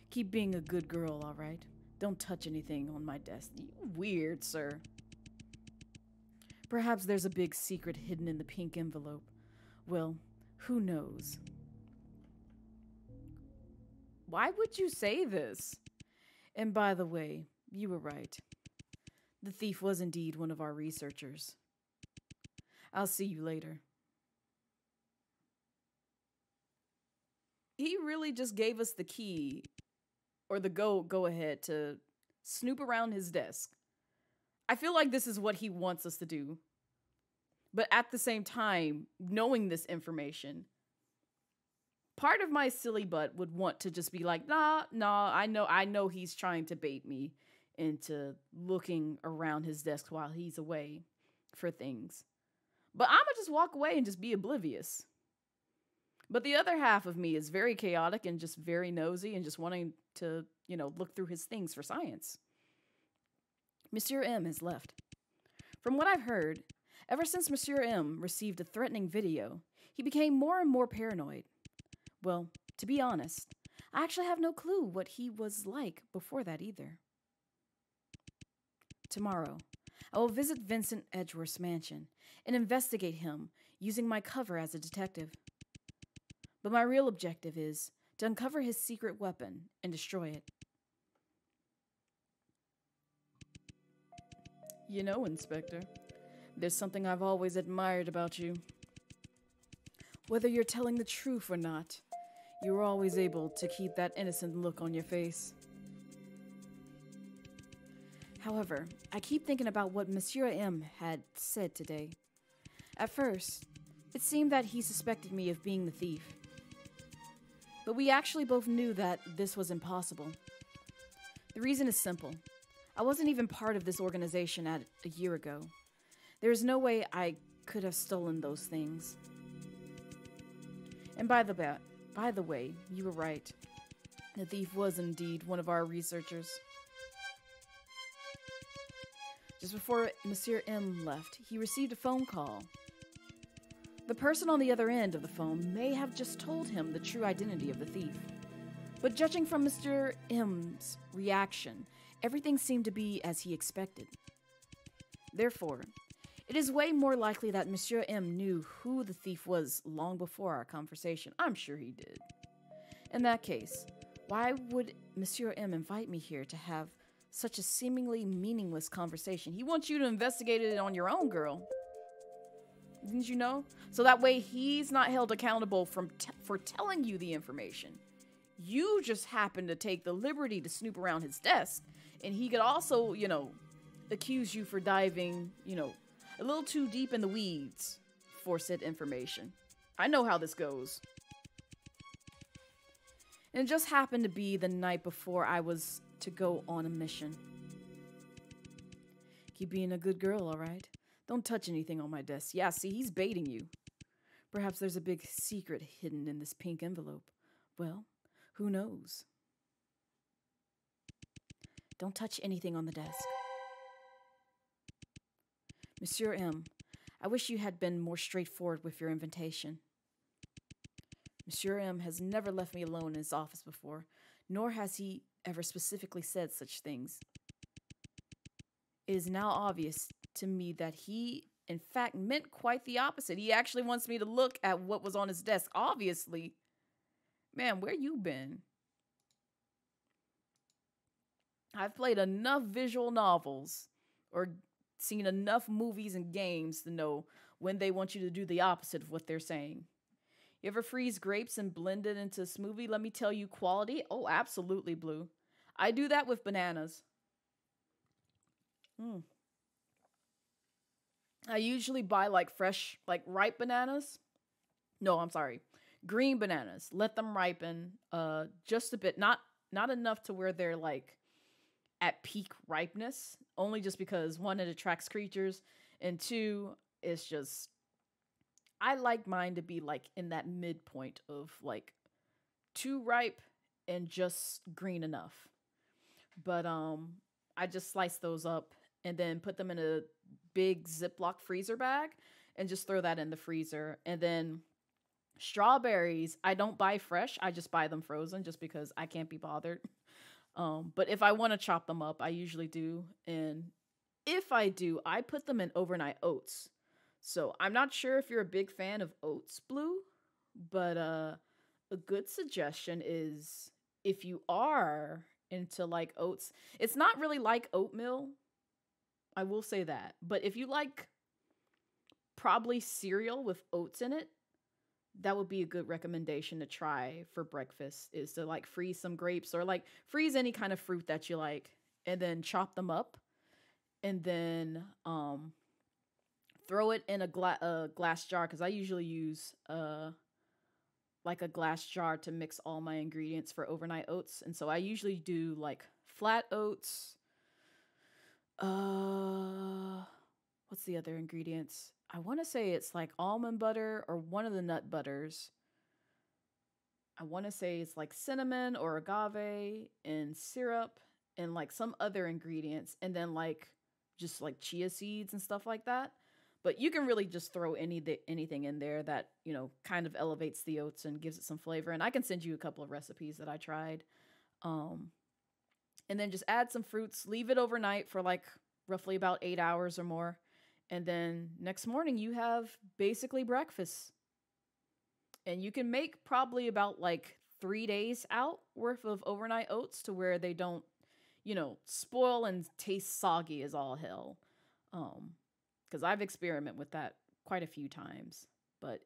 Speaker 1: Keep being a good girl, all right? Don't touch anything on my desk. Weird, sir. Perhaps there's a big secret hidden in the pink envelope. Well, who knows? Why would you say this? And by the way, you were right. The thief was indeed one of our researchers. I'll see you later. He really just gave us the key, or the go ahead to snoop around his desk. I feel like this is what he wants us to do. But at the same time, knowing this information, part of my silly butt would want to just be like, nah, I know he's trying to bait me into looking around his desk while he's away for things. But I'm gonna just walk away and just be oblivious. But the other half of me is very chaotic and just very nosy and just wanting to, look through his things for science. Monsieur M has left. From what I've heard, ever since Monsieur M received a threatening video, he became more and more paranoid. Well, to be honest, I actually have no clue what he was like before that either. Tomorrow, I will visit Vincent Edgeworth's mansion and investigate him using my cover as a detective. But my real objective is to uncover his secret weapon and destroy it. You know, Inspector, there's something I've always admired about you. Whether you're telling the truth or not, you're always able to keep that innocent look on your face. However, I keep thinking about what Monsieur M had said today. At first, it seemed that he suspected me of being the thief. But we actually both knew that this was impossible. The reason is simple. I wasn't even part of this organization a year ago. There is no way I could have stolen those things. And by the way, you were right. The thief was indeed one of our researchers. Just before Monsieur M left, he received a phone call. The person on the other end of the phone may have just told him the true identity of the thief. But judging from Mr. M's reaction, everything seemed to be as he expected. Therefore, it is way more likely that Monsieur M knew who the thief was long before our conversation. I'm sure he did. In that case, why would Monsieur M invite me here to have such a seemingly meaningless conversation? He wants you to investigate it on your own, girl. Didn't you know? So that way he's not held accountable for telling you the information. You just happen to take the liberty to snoop around his desk, and he could also, accuse you for diving, a little too deep in the weeds for said information. I know how this goes. And it just happened to be the night before I was to go on a mission. Keep being a good girl, all right? Don't touch anything on my desk. Yeah, see, he's baiting you. Perhaps there's a big secret hidden in this pink envelope. Well, who knows? Don't touch anything on the desk. Monsieur M, I wish you had been more straightforward with your invitation. Monsieur M has never left me alone in his office before, nor has he ever specifically said such things. It is now obvious to me that he, in fact, meant quite the opposite. He actually wants me to look at what was on his desk. Obviously. Man, where you been? I've played enough visual novels or seen enough movies and games to know when they want you to do the opposite of what they're saying. You ever freeze grapes and blend it into a smoothie? Let me tell you, quality. Oh, absolutely, Blue. I do that with bananas. I usually buy like fresh, like ripe bananas. No, I'm sorry. Green bananas. Let them ripen just a bit. Not enough to where they're like at peak ripeness. Only just because one, it attracts creatures, and two, it's just I like mine to be like in that midpoint of like too ripe and just green enough. But I just slice those up and then put them in a big Ziploc freezer bag and just throw that in the freezer. And then strawberries, I don't buy fresh. I just buy them frozen just because I can't be bothered. But if I want to chop them up, I usually do. And if I do, I put them in overnight oats. So I'm not sure if you're a big fan of oats, Blue, but a good suggestion is if you are into like oats, it's not really like oatmeal. I will say that. But if you like probably cereal with oats in it, that would be a good recommendation to try for breakfast, is to like freeze some grapes or like freeze any kind of fruit that you like and then chop them up and then throw it in a glass jar, because I usually use like a glass jar to mix all my ingredients for overnight oats. And so I usually do like flat oats. What's the other ingredients? I want to say it's like almond butter or one of the nut butters. I want to say it's like cinnamon or agave and syrup and like some other ingredients, and then like just like chia seeds and stuff like that. But you can really just throw anything in there that, you know, kind of elevates the oats and gives it some flavor. And I can send you a couple of recipes that I tried. And then just add some fruits, leave it overnight for like roughly about 8 hours or more. And then next morning you have basically breakfast. And you can make probably about like 3 days out worth of overnight oats to where they don't, you know, spoil and taste soggy as all hell. Because I've experimented with that quite a few times. But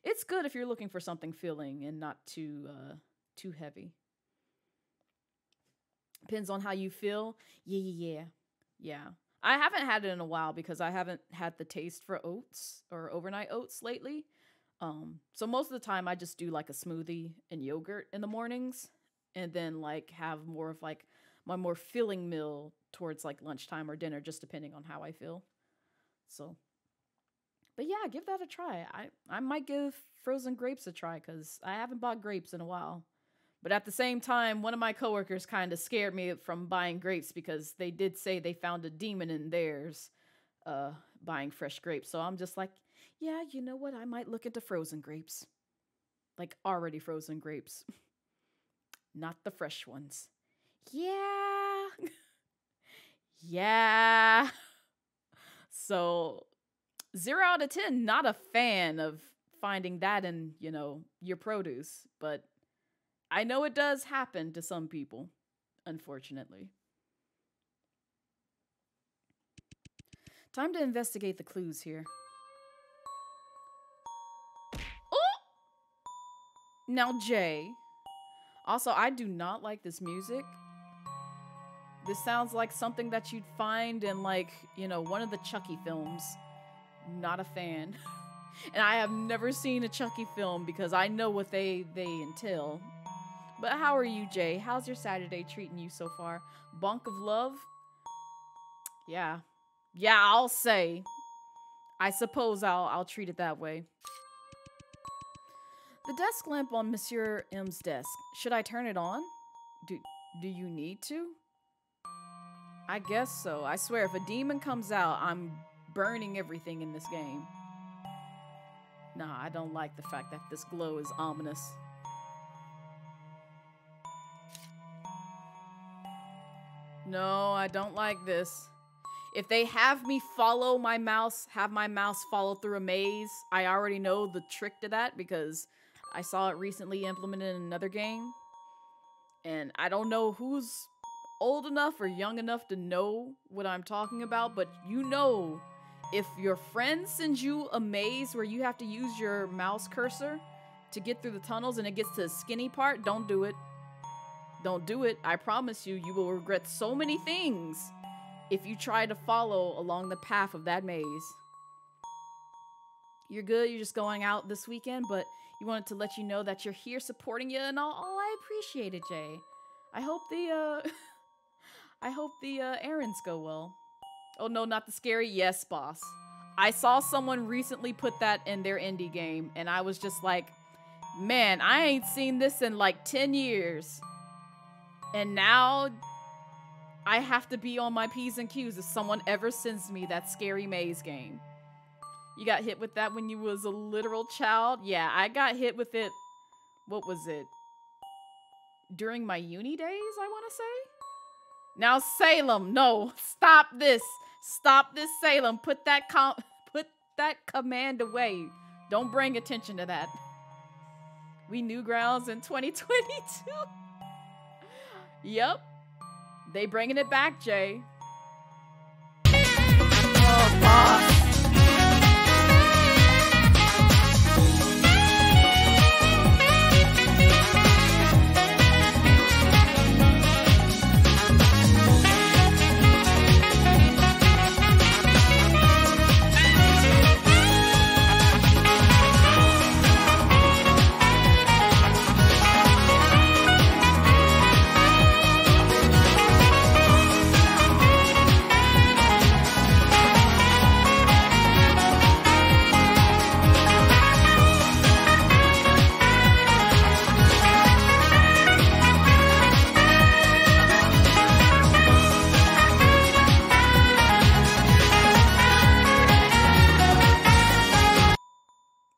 Speaker 1: it's good if you're looking for something filling and not too heavy. Depends on how you feel. Yeah. I haven't had it in a while because I haven't had the taste for oats or overnight oats lately. So most of the time I just do like a smoothie and yogurt in the mornings, and then like have more of like my more filling meal towards like lunchtime or dinner, just depending on how I feel. So, but yeah, give that a try. I might give frozen grapes a try because I haven't bought grapes in a while. But at the same time, one of my coworkers kind of scared me from buying grapes because they did say they found a demon in theirs buying fresh grapes. So I'm just like, yeah, you know what? I might look into frozen grapes. Like already frozen grapes. Not the fresh ones. Yeah. Yeah. So 0 out of 10, not a fan of finding that in, you know, your produce. But I know it does happen to some people, unfortunately. Time to investigate the clues here. Oh! Now, Jay. Also, I do not like this music. This sounds like something that you'd find in, like, you know, one of the Chucky films. Not a fan. And I have never seen a Chucky film because I know what they entail. But how are you, Jay? How's your Saturday treating you so far? Bonk of love? Yeah. Yeah, I'll say. I suppose I'll treat it that way. The desk lamp on Monsieur M's desk. Should I turn it on? Do you need to? I guess so. I swear, if a demon comes out, I'm burning everything in this game. Nah, I don't like the fact that this glow is ominous. No, I don't like this. If they have me follow my mouse, have my mouse follow through a maze, I already know the trick to that because I saw it recently implemented in another game. And I don't know who's old enough or young enough to know what I'm talking about, but you know, if your friend sends you a maze where you have to use your mouse cursor to get through the tunnels and it gets to the skinny part, don't do it. Don't do it. I promise you, you will regret so many things if you try to follow along the path of that maze. You're good, you're just going out this weekend, but you wanted to let you know that you're here supporting you and all. Oh, I appreciate it, Jay. I hope the, errands go well. Oh no, not the scary? Yes, boss. I saw someone recently put that in their indie game, and I was just like, man, I ain't seen this in like 10 years. And now I have to be on my P's and Q's if someone ever sends me that scary maze game. You got hit with that when you was a literal child? Yeah, I got hit with it, what was it? During my uni days, I want to say? Now, Salem, no, stop this. Stop this, Salem. Put that command away. Don't bring attention to that. We Newgrounds in 2022. Yep. They bringing it back, Jay. Oh, boss.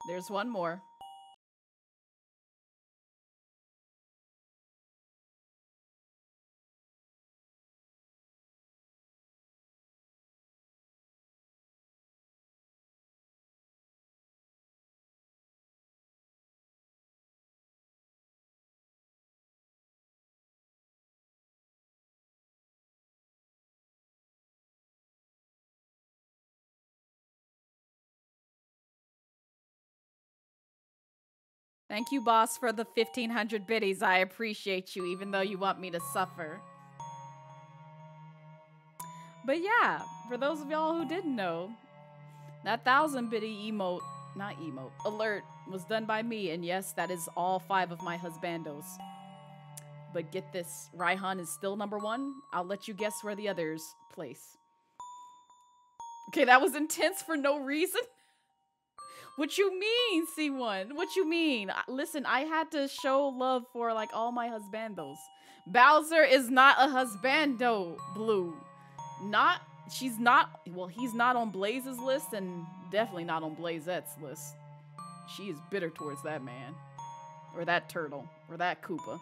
Speaker 1: There's one more. Thank you, boss, for the 1,500 biddies. I appreciate you, even though you want me to suffer. But yeah, for those of y'all who didn't know, that 1,000 biddy alert was done by me. And yes, that is all 5 of my husbandos. But get this, Raihan is still #1. I'll let you guess where the others place. Okay, that was intense for no reason. What you mean, C1? What you mean? Listen, I had to show love for like all my husbandos. Bowser is not a husbando, Blue. He's not on Blaze's list and definitely not on Blazette's list. She is bitter towards that man. Or that turtle. Or that Koopa.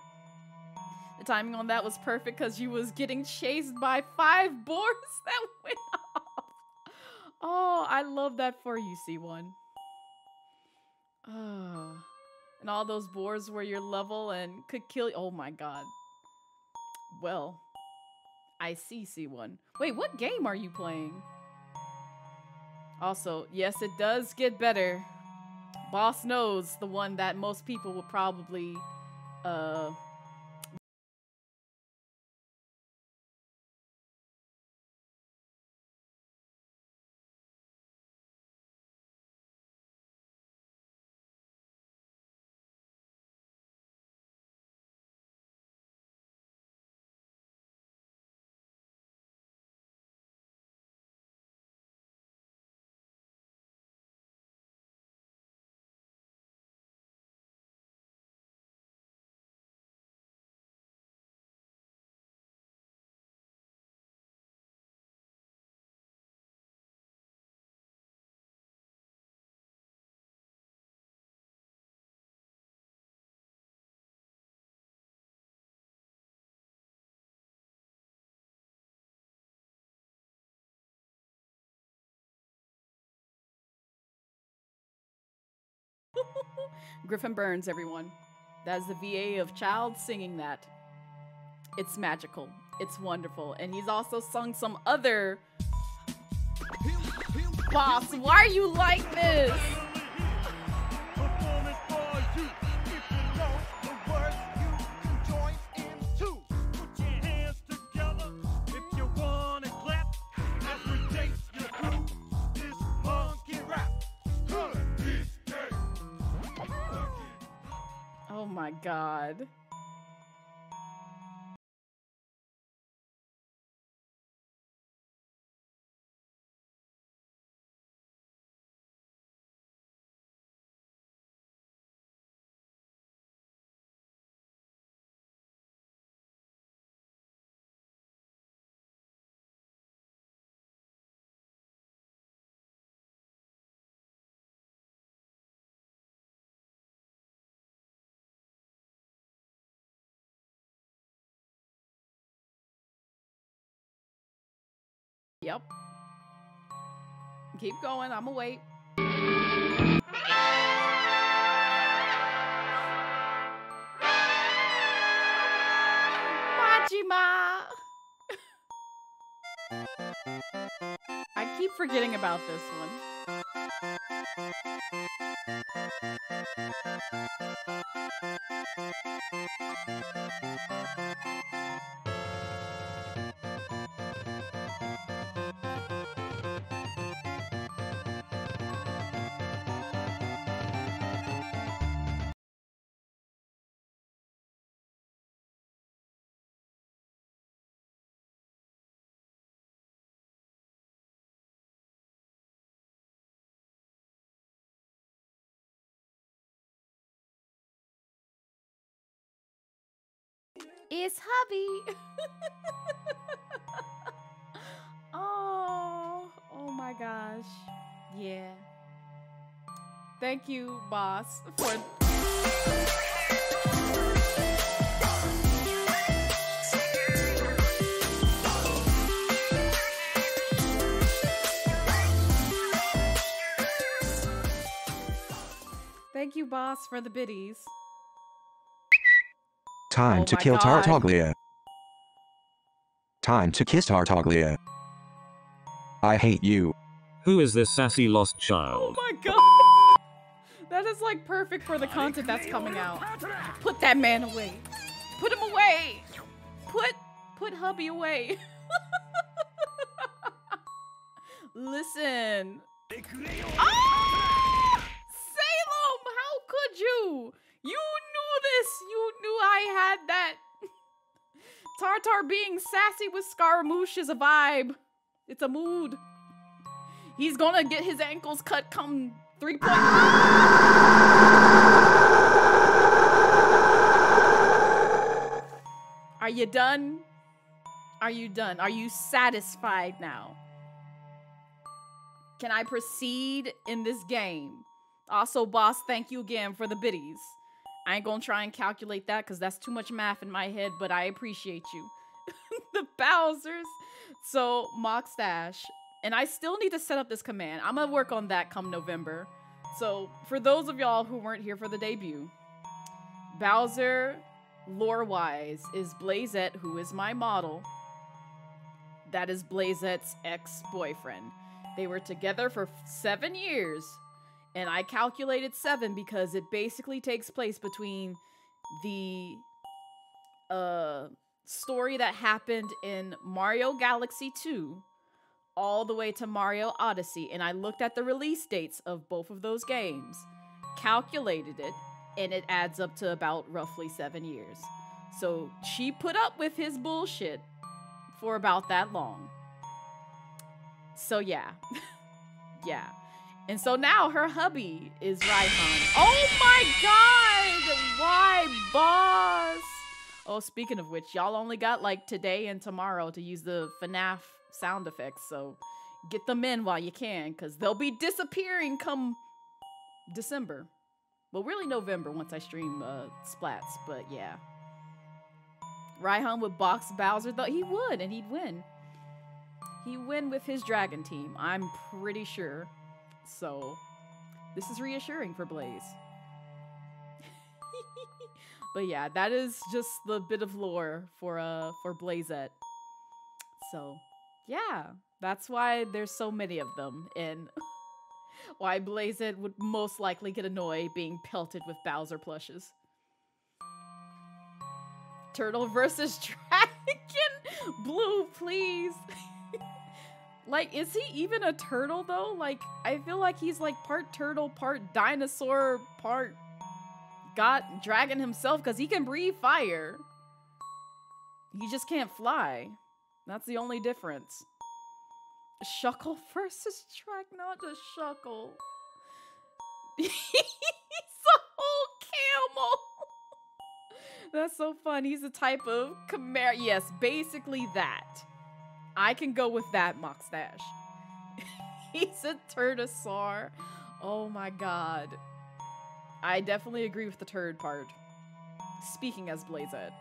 Speaker 1: The timing on that was perfect because you was getting chased by 5 boars that went off. Oh, I love that for you, C1. Oh, and all those boars were your level and could kill you. Oh my god. Well, I see C1. Wait, what game are you playing? Also, yes, it does get better. Boss knows the one that most people would probably Griffin Burns, everyone. That is the VA of Child singing that. It's magical. It's wonderful. And he's also sung some other... Boss, why are you like this? Oh my God. Yep. Keep going. I'ma wait. Majima! I keep forgetting about this one. It's hubby. Oh my gosh. Yeah. Thank you, boss, for... Thank you, boss, for the biddies.
Speaker 3: Time to kill
Speaker 1: God.
Speaker 3: Tartaglia. Time to kiss Tartaglia. I hate you.
Speaker 4: Who is this sassy lost
Speaker 1: Oh
Speaker 4: child?
Speaker 1: my God. That is like perfect for the content that's coming out. Put that man away. Put him away. Put hubby away. Listen. Ah! Salem, how could you? You knew this. You knew I had that. Tartar being sassy with Scaramouche is a vibe. It's a mood. He's gonna get his ankles cut come 3 point. Are you done? Are you done? Are you satisfied now? Can I proceed in this game? Also, boss, thank you again for the biddies. I ain't gonna try and calculate that because that's too much math in my head, but I appreciate you. The Bowsers. So, mock stash. And I still need to set up this command. I'm gonna work on that come November. So, for those of y'all who weren't here for the debut, Bowser, lore-wise, is Blazette, who is my model. That is Blazette's ex-boyfriend. They were together for 7 years. And I calculated 7 because it basically takes place between the story that happened in Mario Galaxy 2 all the way to Mario Odyssey. And I looked at the release dates of both of those games, calculated it, and it adds up to about roughly 7 years. So she put up with his bullshit for about that long. So yeah. Yeah. And so now her hubby is Raihan. Oh my God! Why, boss? Oh, speaking of which, y'all only got like today and tomorrow to use the FNAF sound effects. So get them in while you can, because they'll be disappearing come December. Well, really November once I stream Splats, but yeah. Raihan would box Bowser, though. He would, and he'd win. He'd win with his dragon team, I'm pretty sure. So, this is reassuring for Blaze. But yeah, that is just the bit of lore for Blazette. So, yeah, that's why there's so many of them, and why Blazette would most likely get annoyed being pelted with Bowser plushes. Turtle versus Dragon? Blue, please. Like, is he even a turtle, though? Like, I feel like he's, like, part turtle, part dinosaur, part dragon himself, because he can breathe fire. He just can't fly. That's the only difference. Shuckle versus Dragon, not a Shuckle. He's a whole camel. That's so fun. He's a type of chimera. Yes, basically that. I can go with that, Mockstache. He's a turdosaur. Oh my god. I definitely agree with the turd part. Speaking as Blazette.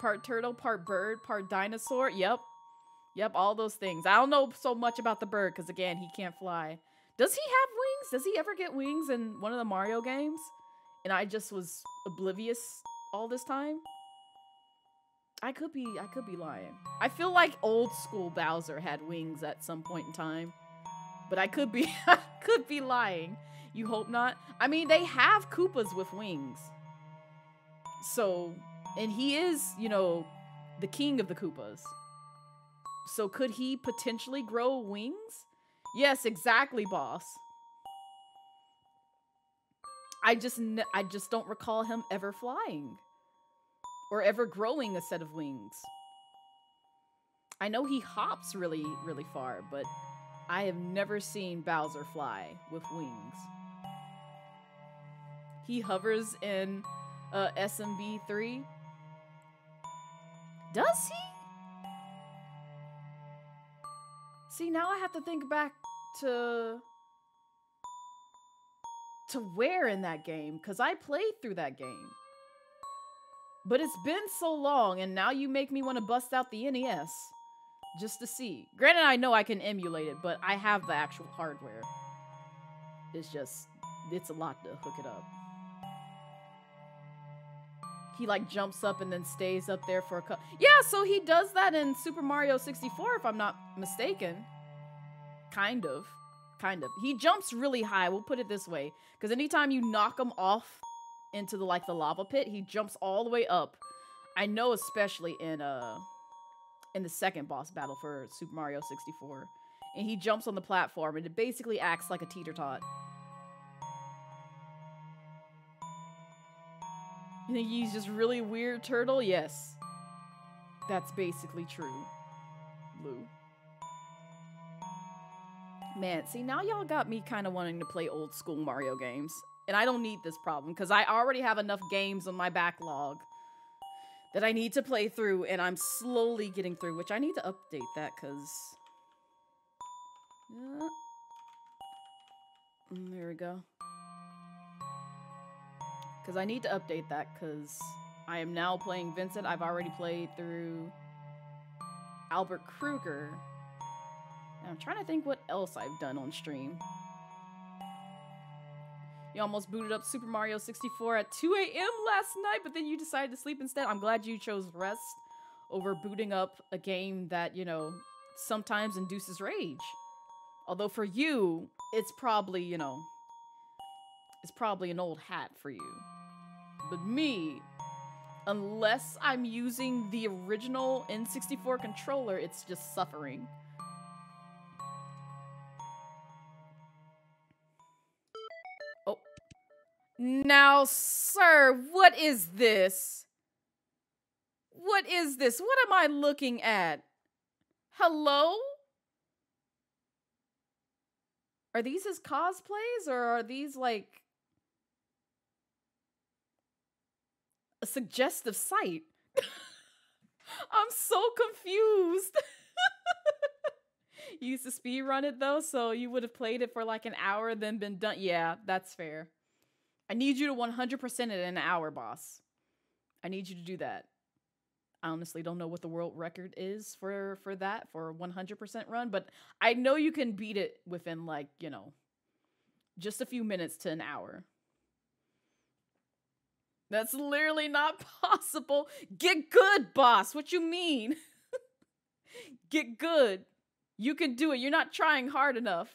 Speaker 1: Part turtle, part bird, part dinosaur. Yep. Yep, all those things. I don't know so much about the bird because, again, he can't fly. Does he have wings? Does he ever get wings in one of the Mario games? And I just was oblivious all this time? I could be lying. I feel like old school Bowser had wings at some point in time. But I could be lying. You hope not. I mean, they have Koopas with wings. So, and he is, you know, the king of the Koopas. So could he potentially grow wings? Yes, exactly, boss. I just don't recall him ever flying. Or ever growing a set of wings. I know he hops really, really far, but I have never seen Bowser fly with wings. He hovers in SMB 3. Does he? See, now I have to think back to where in that game, because I played through that game. But it's been so long, and now you make me want to bust out the NES just to see. Granted, I know I can emulate it, but I have the actual hardware. It's a lot to hook it up. He, like, jumps up and then stays up there for a couple. Yeah, so he does that in Super Mario 64, if I'm not mistaken. Kind of. He jumps really high, we'll put it this way. Because anytime you knock him off into the lava pit, he jumps all the way up. I know, especially in the second boss battle for Super Mario 64. And he jumps on the platform, and it basically acts like a teeter-tot. You think he's just really weird turtle? Yes. That's basically true. Lou. Man, see, now y'all got me kind of wanting to play old school Mario games. And I don't need this problem, because I already have enough games on my backlog that I need to play through, and I'm slowly getting through, which I need to update that, because... there we go. Because I need to update that, because I am now playing Vincent. I've already played through Albert Kruger. And I'm trying to think what else I've done on stream. You almost booted up Super Mario 64 at 2 a.m. last night, but then you decided to sleep instead. I'm glad you chose rest over booting up a game that, you know, sometimes induces rage. Although for you, it's probably, you know, it's probably an old hat for you. But me, unless I'm using the original N64 controller, it's just suffering. Oh. Now, sir, what is this? What is this? What am I looking at? Hello? Are these his cosplays, or are these, like, a suggestive sight? I'm so confused. You used to speedrun it, though, so you would have played it for, like, an hour, then been done. Yeah, that's fair. I need you to 100% it in an hour, boss. I need you to do that. I honestly don't know what the world record is for that, for 100% run, but I know you can beat it within, like, you know, just a few minutes to an hour. That's literally not possible. Get good, boss. What you mean? Get good. You can do it. You're not trying hard enough.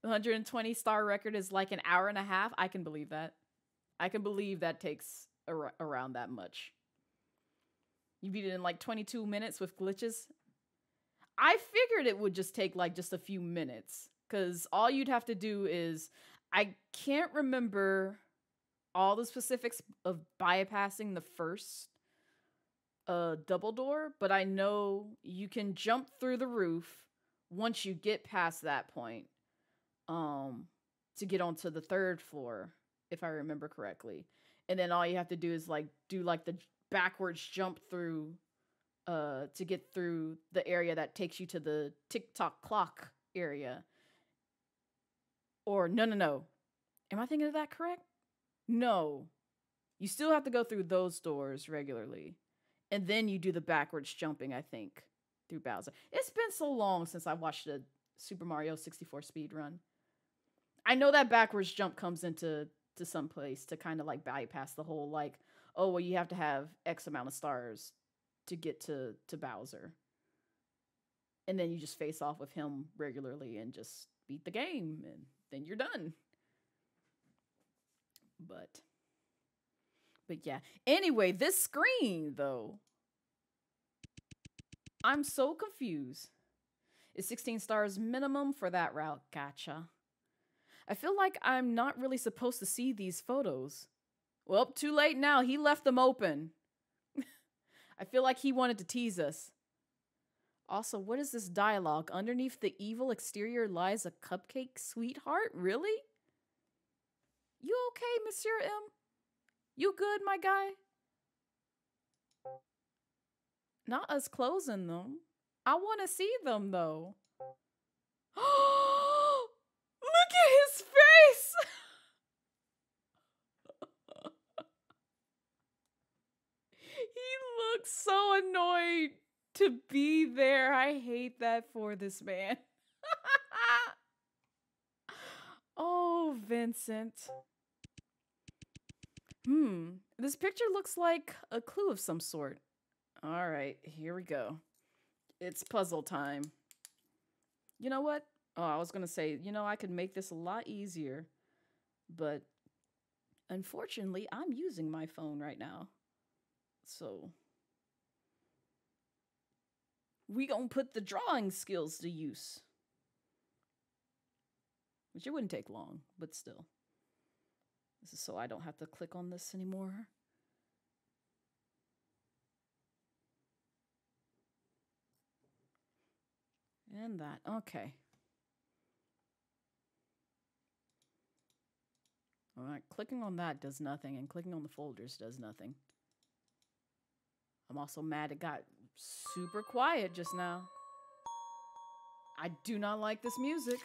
Speaker 1: The 120-star record is like an hour and a half. I can believe that. I can believe that takes around that much. You beat it in like 22 minutes with glitches. I figured it would just take like just a few minutes. Because all you'd have to do is... I can't remember all the specifics of bypassing the first double door, but I know you can jump through the roof once you get past that point to get onto the third floor, if I remember correctly. And then all you have to do is like do like the backwards jump through to get through the area that takes you to the tick-tock clock area. Or no. Am I thinking of that correct? No. You still have to go through those doors regularly. And then you do the backwards jumping, I think, through Bowser. It's been so long since I watched a Super Mario 64 speedrun. I know that backwards jump comes into some place to kind of like bypass the whole like, oh, well, you have to have X amount of stars to get to Bowser. And then you just face off with him regularly and just beat the game, and then you're done. But yeah. Anyway, this screen, though. I'm so confused. Is 16 stars minimum for that route? Gotcha. I feel like I'm not really supposed to see these photos. Well, too late now. He left them open. I feel like he wanted to tease us. Also, what is this dialogue? Underneath the evil exterior lies a cupcake sweetheart? Really? You okay, Monsieur M? You good, my guy? Not us closing them. I want to see them, though. Look at his face! He looks so annoyed to be there. I hate that for this man. Oh, Vincent. This picture looks like a clue of some sort. All right, here we go. It's puzzle time. You know what? Oh, I was going to say, I could make this a lot easier. But unfortunately, I'm using my phone right now. So we gonna put the drawing skills to use. Which it wouldn't take long, but still. This is so I don't have to click on this anymore. And that, okay. All right, clicking on that does nothing, and clicking on the folders does nothing. I'm also mad it got super quiet just now. I do not like this music.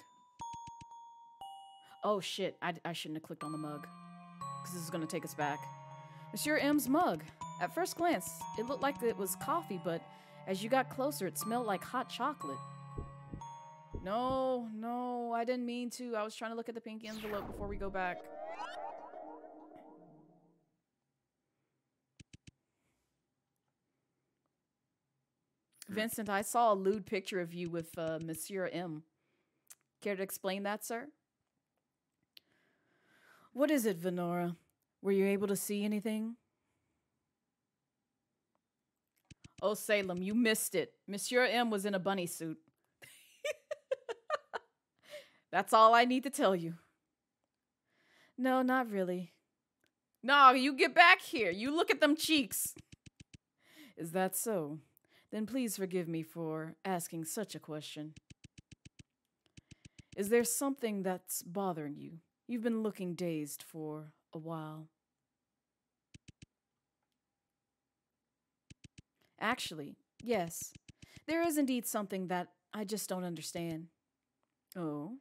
Speaker 1: Oh shit, I shouldn't have clicked on the mug. Because this is going to take us back. Monsieur M's mug. At first glance, it looked like it was coffee, but as you got closer, it smelled like hot chocolate. No, I didn't mean to. I was trying to look at the pink envelope before we go back. Vincent, I saw a lewd picture of you with Monsieur M. Care to explain that, sir? What is it, Venora? Were you able to see anything? Oh, Salem, you missed it. Monsieur M was in a bunny suit. That's all I need to tell you. No, not really. No, you get back here. You look at them cheeks. Is that so? Then please forgive me for asking such a question. Is there something that's bothering you? You've been looking dazed for a while. Actually, yes. There is indeed something that I just don't understand. Oh?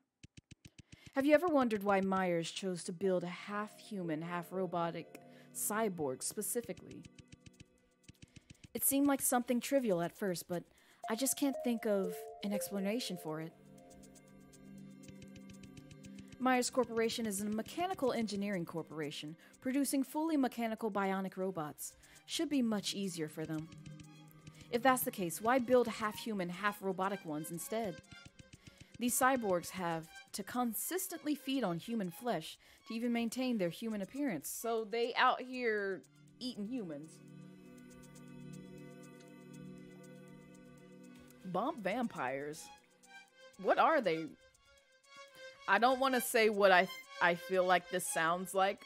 Speaker 1: Have you ever wondered why Myers chose to build a half-human, half-robotic cyborg specifically? It seemed like something trivial at first, but I just can't think of an explanation for it. Myers Corporation is a mechanical engineering corporation producing fully mechanical bionic robots. Should be much easier for them. If that's the case, why build half-human, half-robotic ones instead? These cyborgs have to consistently feed on human flesh to even maintain their human appearance, so they out here eating humans. Bump vampires. What are they? I don't want to say what I feel like this sounds like,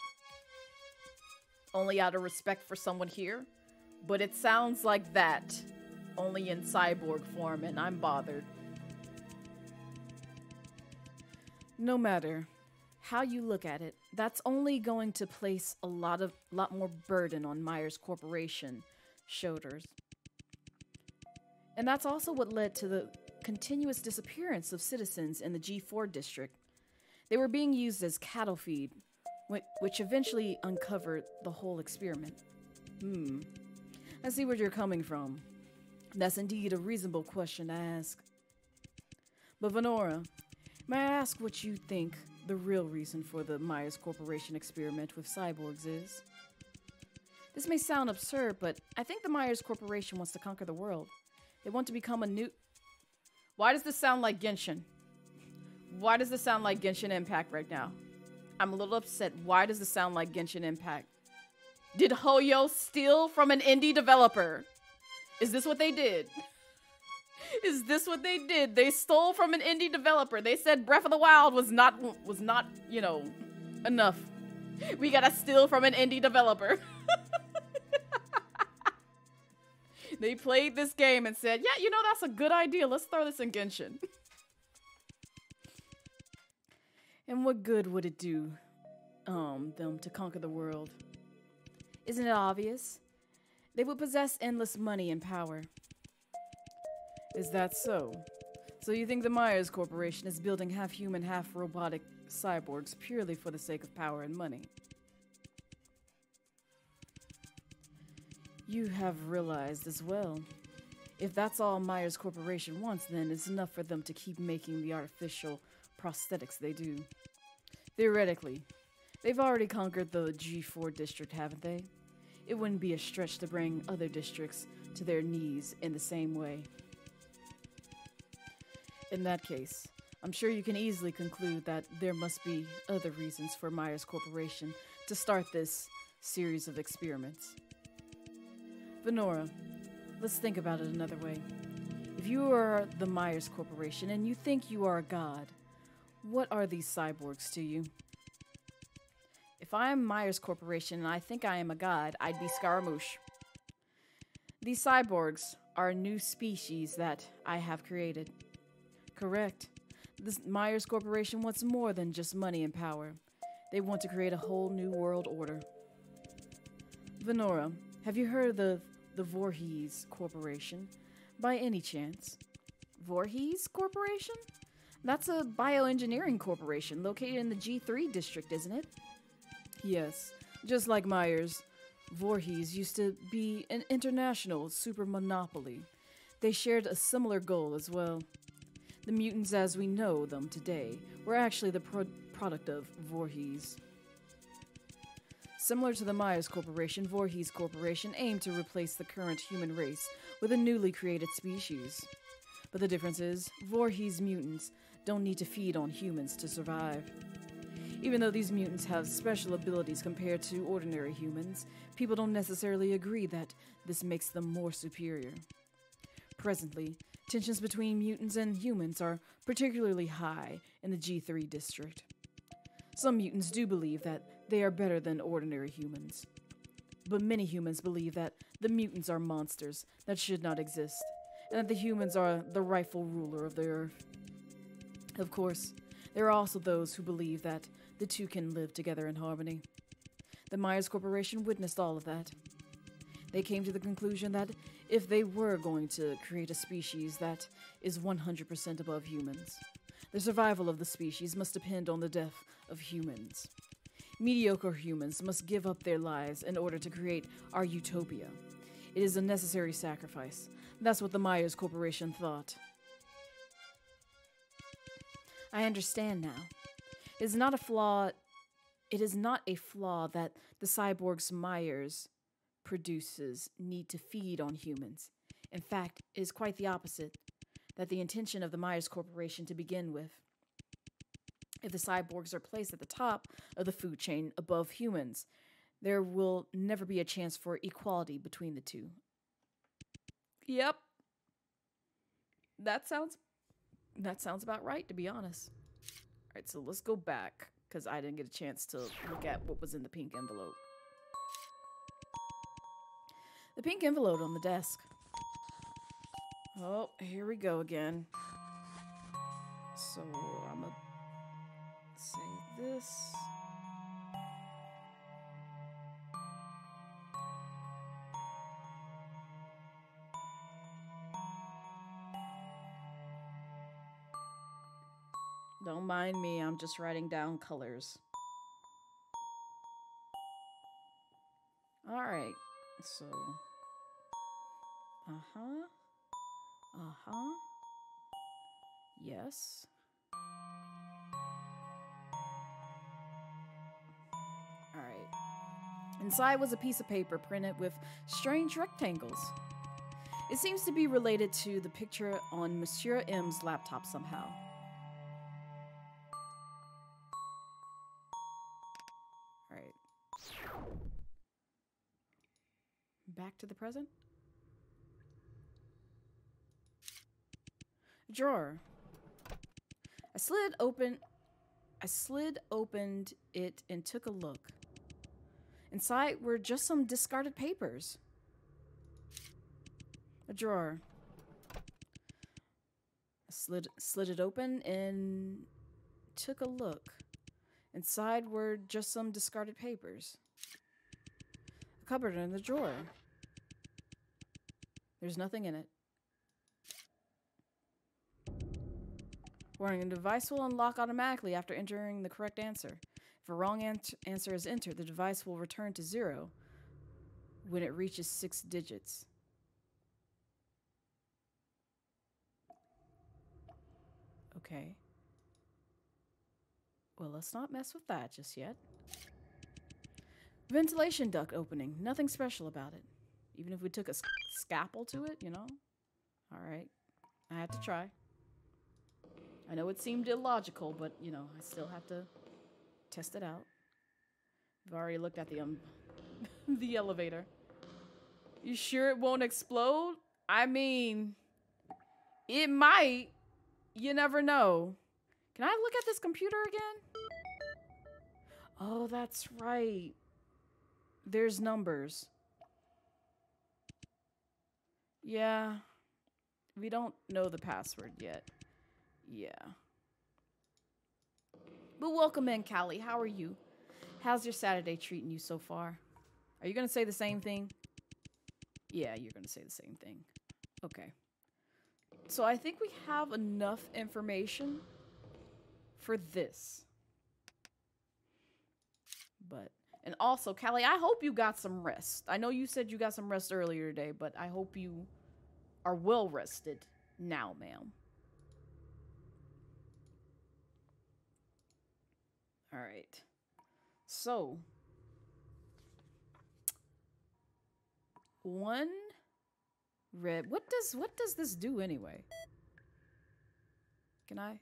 Speaker 1: only out of respect for someone here, but it sounds like that, only in cyborg form, and I'm bothered. No matter how you look at it, that's only going to place a lot more burden on Myers Corporation shoulders. And that's also what led to the continuous disappearance of citizens in the G4 district. They were being used as cattle feed, which eventually uncovered the whole experiment. I see where you're coming from. That's indeed a reasonable question to ask. But Venora, may I ask what you think the real reason for the Myers Corporation experiment with cyborgs is? This may sound absurd, but I think the Myers Corporation wants to conquer the world. They want to become a new... Why does this sound like Genshin? Why does this sound like Genshin Impact right now? I'm a little upset. Why does this sound like Genshin Impact? Did Hoyo steal from an indie developer? Is this what they did? Is this what they did? They stole from an indie developer. They said Breath of the Wild was not, you know, enough. We gotta steal from an indie developer. They played this game and said, yeah, you know, that's a good idea. Let's throw this in Genshin. And what good would it do them to conquer the world? Isn't it obvious? They would possess endless money and power. Is that so? So you think the Myers Corporation is building half-human, half-robotic cyborgs purely for the sake of power and money? You have realized as well. If that's all Myers Corporation wants, then it's enough for them to keep making the artificial prosthetics they do. Theoretically, they've already conquered the G4 district, haven't they? It wouldn't be a stretch to bring other districts to their knees in the same way. In that case, I'm sure you can easily conclude that there must be other reasons for Myers Corporation to start this series of experiments. Venora, let's think about it another way. If you are the Myers Corporation and you think you are a god, what are these cyborgs to you? If I am Myers Corporation and I think I am a god, I'd be Scaramouche. These cyborgs are a new species that I have created. Correct. This Myers Corporation wants more than just money and power. They want to create a whole new world order. Venora, have you heard of the Voorhees Corporation by any chance? Voorhees Corporation? That's a bioengineering corporation located in the G3 district, isn't it? Yes, just like Myers, Voorhees used to be an international super monopoly. They shared a similar goal as well. The mutants as we know them today were actually the product of Voorhees. Similar to the Myers Corporation, Voorhees Corporation aimed to replace the current human race with a newly created species. But the difference is, Voorhees mutants don't need to feed on humans to survive. Even though these mutants have special abilities compared to ordinary humans, people don't necessarily agree that this makes them more superior. Presently, tensions between mutants and humans are particularly high in the G3 district. Some mutants do believe that they are better than ordinary humans. But many humans believe that the mutants are monsters that should not exist, and that the humans are the rightful ruler of the earth. Of course, there are also those who believe that the two can live together in harmony. The Myers Corporation witnessed all of that. They came to the conclusion that if they were going to create a species that is 100% above humans, the survival of the species must depend on the death of humans. Mediocre humans must give up their lives in order to create our utopia. It is a necessary sacrifice. That's what the Myers Corporation thought. I understand now. It is not a flaw. It is not a flaw that the cyborgs Myers produces need to feed on humans. In fact, it is quite the opposite. That the intention of the Myers Corporation to begin with. If the cyborgs are placed at the top of the food chain above humans, there will never be a chance for equality between the two. Yep. That sounds about right, to be honest. All right, so let's go back, because I didn't get a chance to look at what was in the pink envelope. The pink envelope on the desk. Oh, here we go again. So, I'm gonna say this. Don't mind me, I'm just writing down colors. Alright, so... Yes. Alright. Inside was a piece of paper printed with strange rectangles. It seems to be related to the picture on Monsieur M's laptop somehow. Alright. Back to the present. Drawer. I slid opened it and took a look. Inside were just some discarded papers. A drawer. I slid it open and took a look. Inside were just some discarded papers. A cupboard in the drawer. There's nothing in it. Warning, the device will unlock automatically after entering the correct answer. If a wrong answer is entered, the device will return to 0 when it reaches 6 digits. Okay. Well, let's not mess with that just yet. Ventilation duct opening. Nothing special about it. Even if we took a scalpel to it, you know? Alright. I had to try. I know it seemed illogical, but, you know, I still have to test it out. I've already looked at the the elevator. You sure it won't explode? I mean, it might. You never know. Can I look at this computer again? Oh, that's right. There's numbers. Yeah. We don't know the password yet. Yeah. But welcome in, Callie. How are you? How's your Saturday treating you so far? Are you going to say the same thing? Yeah, you're going to say the same thing. Okay. So I think we have enough information for this. But, and also, Callie, I hope you got some rest. I know you said you got some rest earlier today, but I hope you are well rested now, ma'am. All right. So, one red. What does this do anyway? Can I?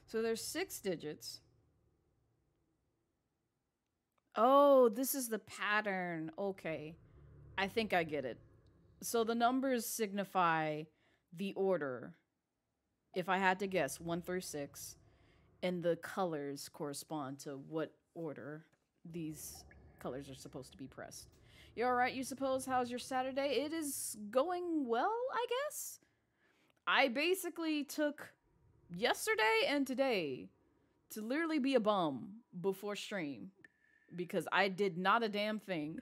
Speaker 1: So there's 6 digits. Oh, this is the pattern. Okay. I think I get it. So the numbers signify the order. If I had to guess, 1 through 6, and the colors correspond to what order these colors are supposed to be pressed. You all right, you suppose? How's your Saturday? It is going well, I guess? I basically took yesterday and today to literally be a bum before stream because I did not a damn thing.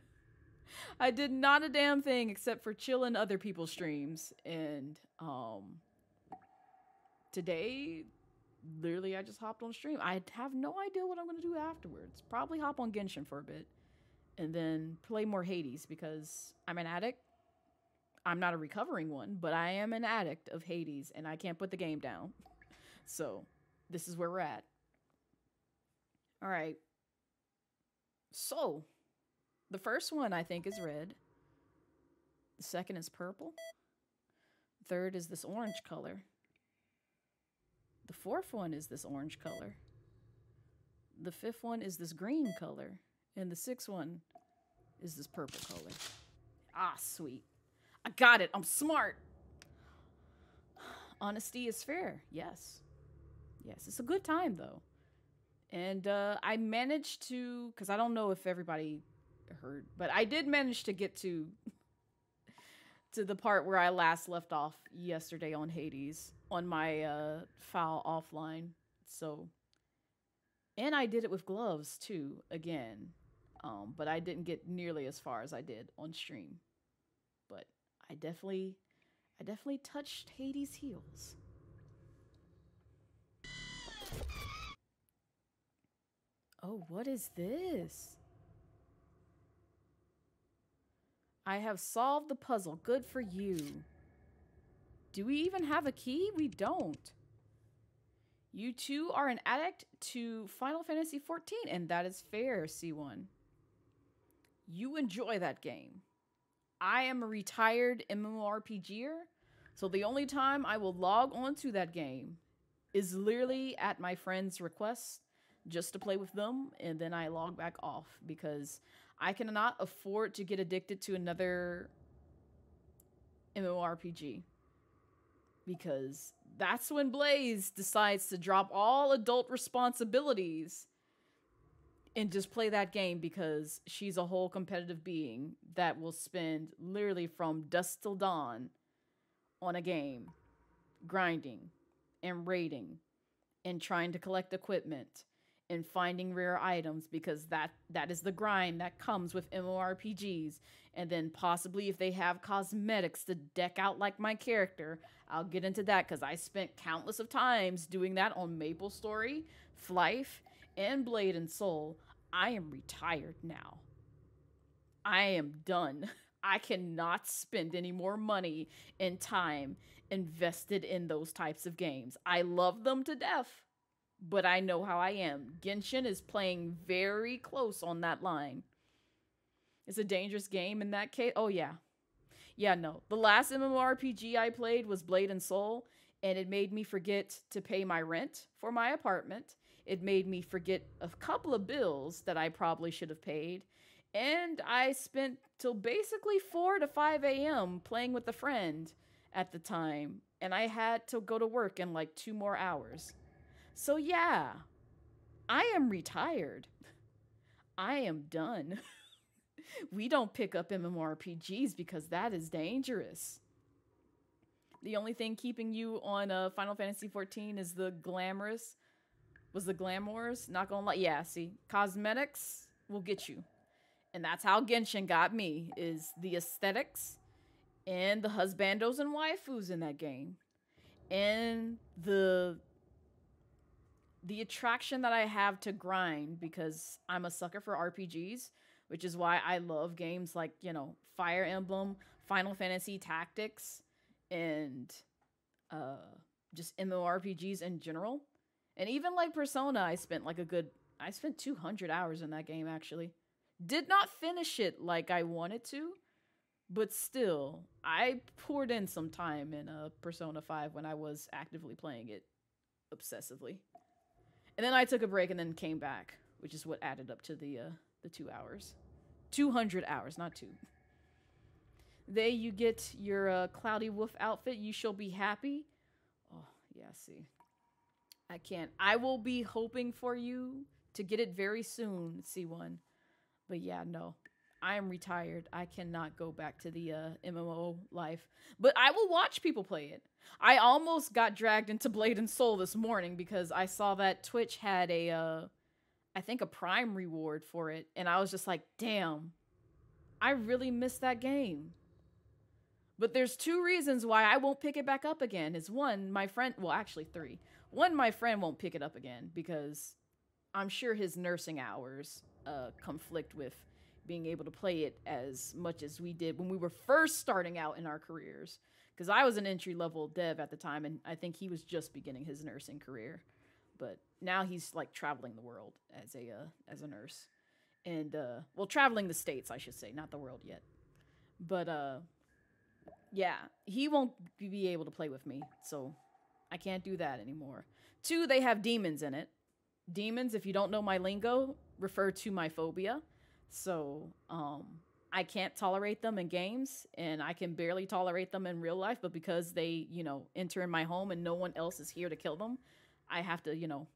Speaker 1: I did not a damn thing except for chilling other people's streams, and today, literally, I just hopped on stream. I have no idea what I'm going to do afterwards. Probably hop on Genshin for a bit. And then play more Hades because I'm an addict. I'm not a recovering one, but I am an addict of Hades, and I can't put the game down. So, this is where we're at. All right. So, the first one I think is red. The second is purple. Third is this orange color. The fourth one is this orange color. The fifth one is this green color. And the sixth one is this purple color. Ah, sweet. I got it. I'm smart. Honesty is fair. Yes. Yes, it's a good time, though. And I managed to, because I don't know if everybody heard, but I did manage to get to the part where I last left off yesterday on Hades on my file offline. So, and I did it with gloves too, again. But I didn't get nearly as far as I did on stream. But I definitely touched Hades' heels. Oh, what is this? I have solved the puzzle. Good for you. Do we even have a key? We don't. You two are an addict to Final Fantasy XIV, and that is fair, C1. You enjoy that game. I am a retired MMORPGer, so the only time I will log on to that game is literally at my friend's request just to play with them, and then I log back off because I cannot afford to get addicted to another MMORPG. Because that's when Blaze decides to drop all adult responsibilities and just play that game because she's a whole competitive being that will spend literally from dusk till dawn on a game, grinding and raiding and trying to collect equipment and finding rare items, because that is the grind that comes with MMORPGs. And then possibly if they have cosmetics to deck out like my character, I'll get into that because I spent countless of times doing that on MapleStory, Flife, and Blade and Soul. I am retired now. I am done. I cannot spend any more money and time invested in those types of games. I love them to death, but I know how I am. Genshin is playing very close on that line. It's a dangerous game in that case. Oh, yeah. Yeah, no. The last MMORPG I played was Blade and Soul, and it made me forget to pay my rent for my apartment. It made me forget a couple of bills that I probably should have paid. And I spent till basically 4 to 5 a.m. playing with a friend at the time. And I had to go to work in like 2 more hours. So yeah, I am retired. I am done. We don't pick up MMORPGs because that is dangerous. The only thing keeping you on Final Fantasy XIV is the glamorous. Was the glamours? Not gonna lie. Yeah, see, cosmetics will get you. And that's how Genshin got me, is the aesthetics and the husbandos and waifus in that game. And the attraction that I have to grind, because I'm a sucker for RPGs, which is why I love games like, you know, Fire Emblem, Final Fantasy Tactics, and just MMORPGs in general. And even like Persona, I spent 200 hours in that game, actually. Did not finish it like I wanted to, but still, I poured in some time in Persona 5 when I was actively playing it obsessively. And then I took a break and then came back, which is what added up to the 2 hours. 200 hours, not 2. There you get your Cloudy Wolf outfit. You shall be happy. Oh, yeah, see. I can't. I will be hoping for you to get it very soon, C1. But yeah, no. I am retired. I cannot go back to the MMO life. But I will watch people play it. I almost got dragged into Blade and Soul this morning because I saw that Twitch had I think a Prime reward for it. And I was just like, damn, I really missed that game. But there's 2 reasons why I won't pick it back up again. Is 1, my friend, well, actually 3. 1, my friend won't pick it up again because I'm sure his nursing hours conflict with being able to play it as much as we did when we were first starting out in our careers. Because I was an entry-level dev at the time, and I think he was just beginning his nursing career. But now he's like traveling the world as a nurse. And well, traveling the States, I should say, not the world yet. But yeah, he won't be able to play with me, so I can't do that anymore. 2, they have demons in it. Demons, if you don't know my lingo, refer to my phobia. So I can't tolerate them in games, and I can barely tolerate them in real life, but because they, you know, enter in my home and no one else is here to kill them, I have to, you know,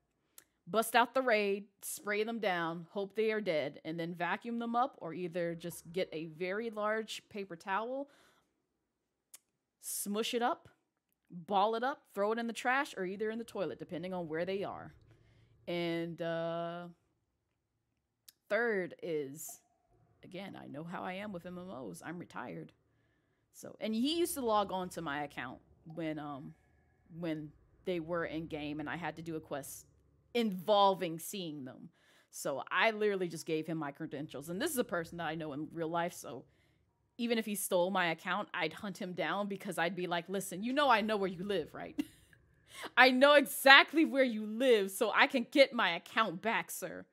Speaker 1: bust out the raid, spray them down, hope they are dead, and then vacuum them up, or either just get a very large paper towel, smush it up, ball it up, throw it in the trash, or either in the toilet, depending on where they are. And 3rd is, again, I know how I am with MMOs. I'm retired. So, and he used to log on to my account when they were in game and I had to do a quest involving seeing them. So I literally just gave him my credentials. And this is a person that I know in real life, so even if he stole my account, I'd hunt him down because I'd be like, listen, you know I know where you live, right? I know exactly where you live, so I can get my account back, sir.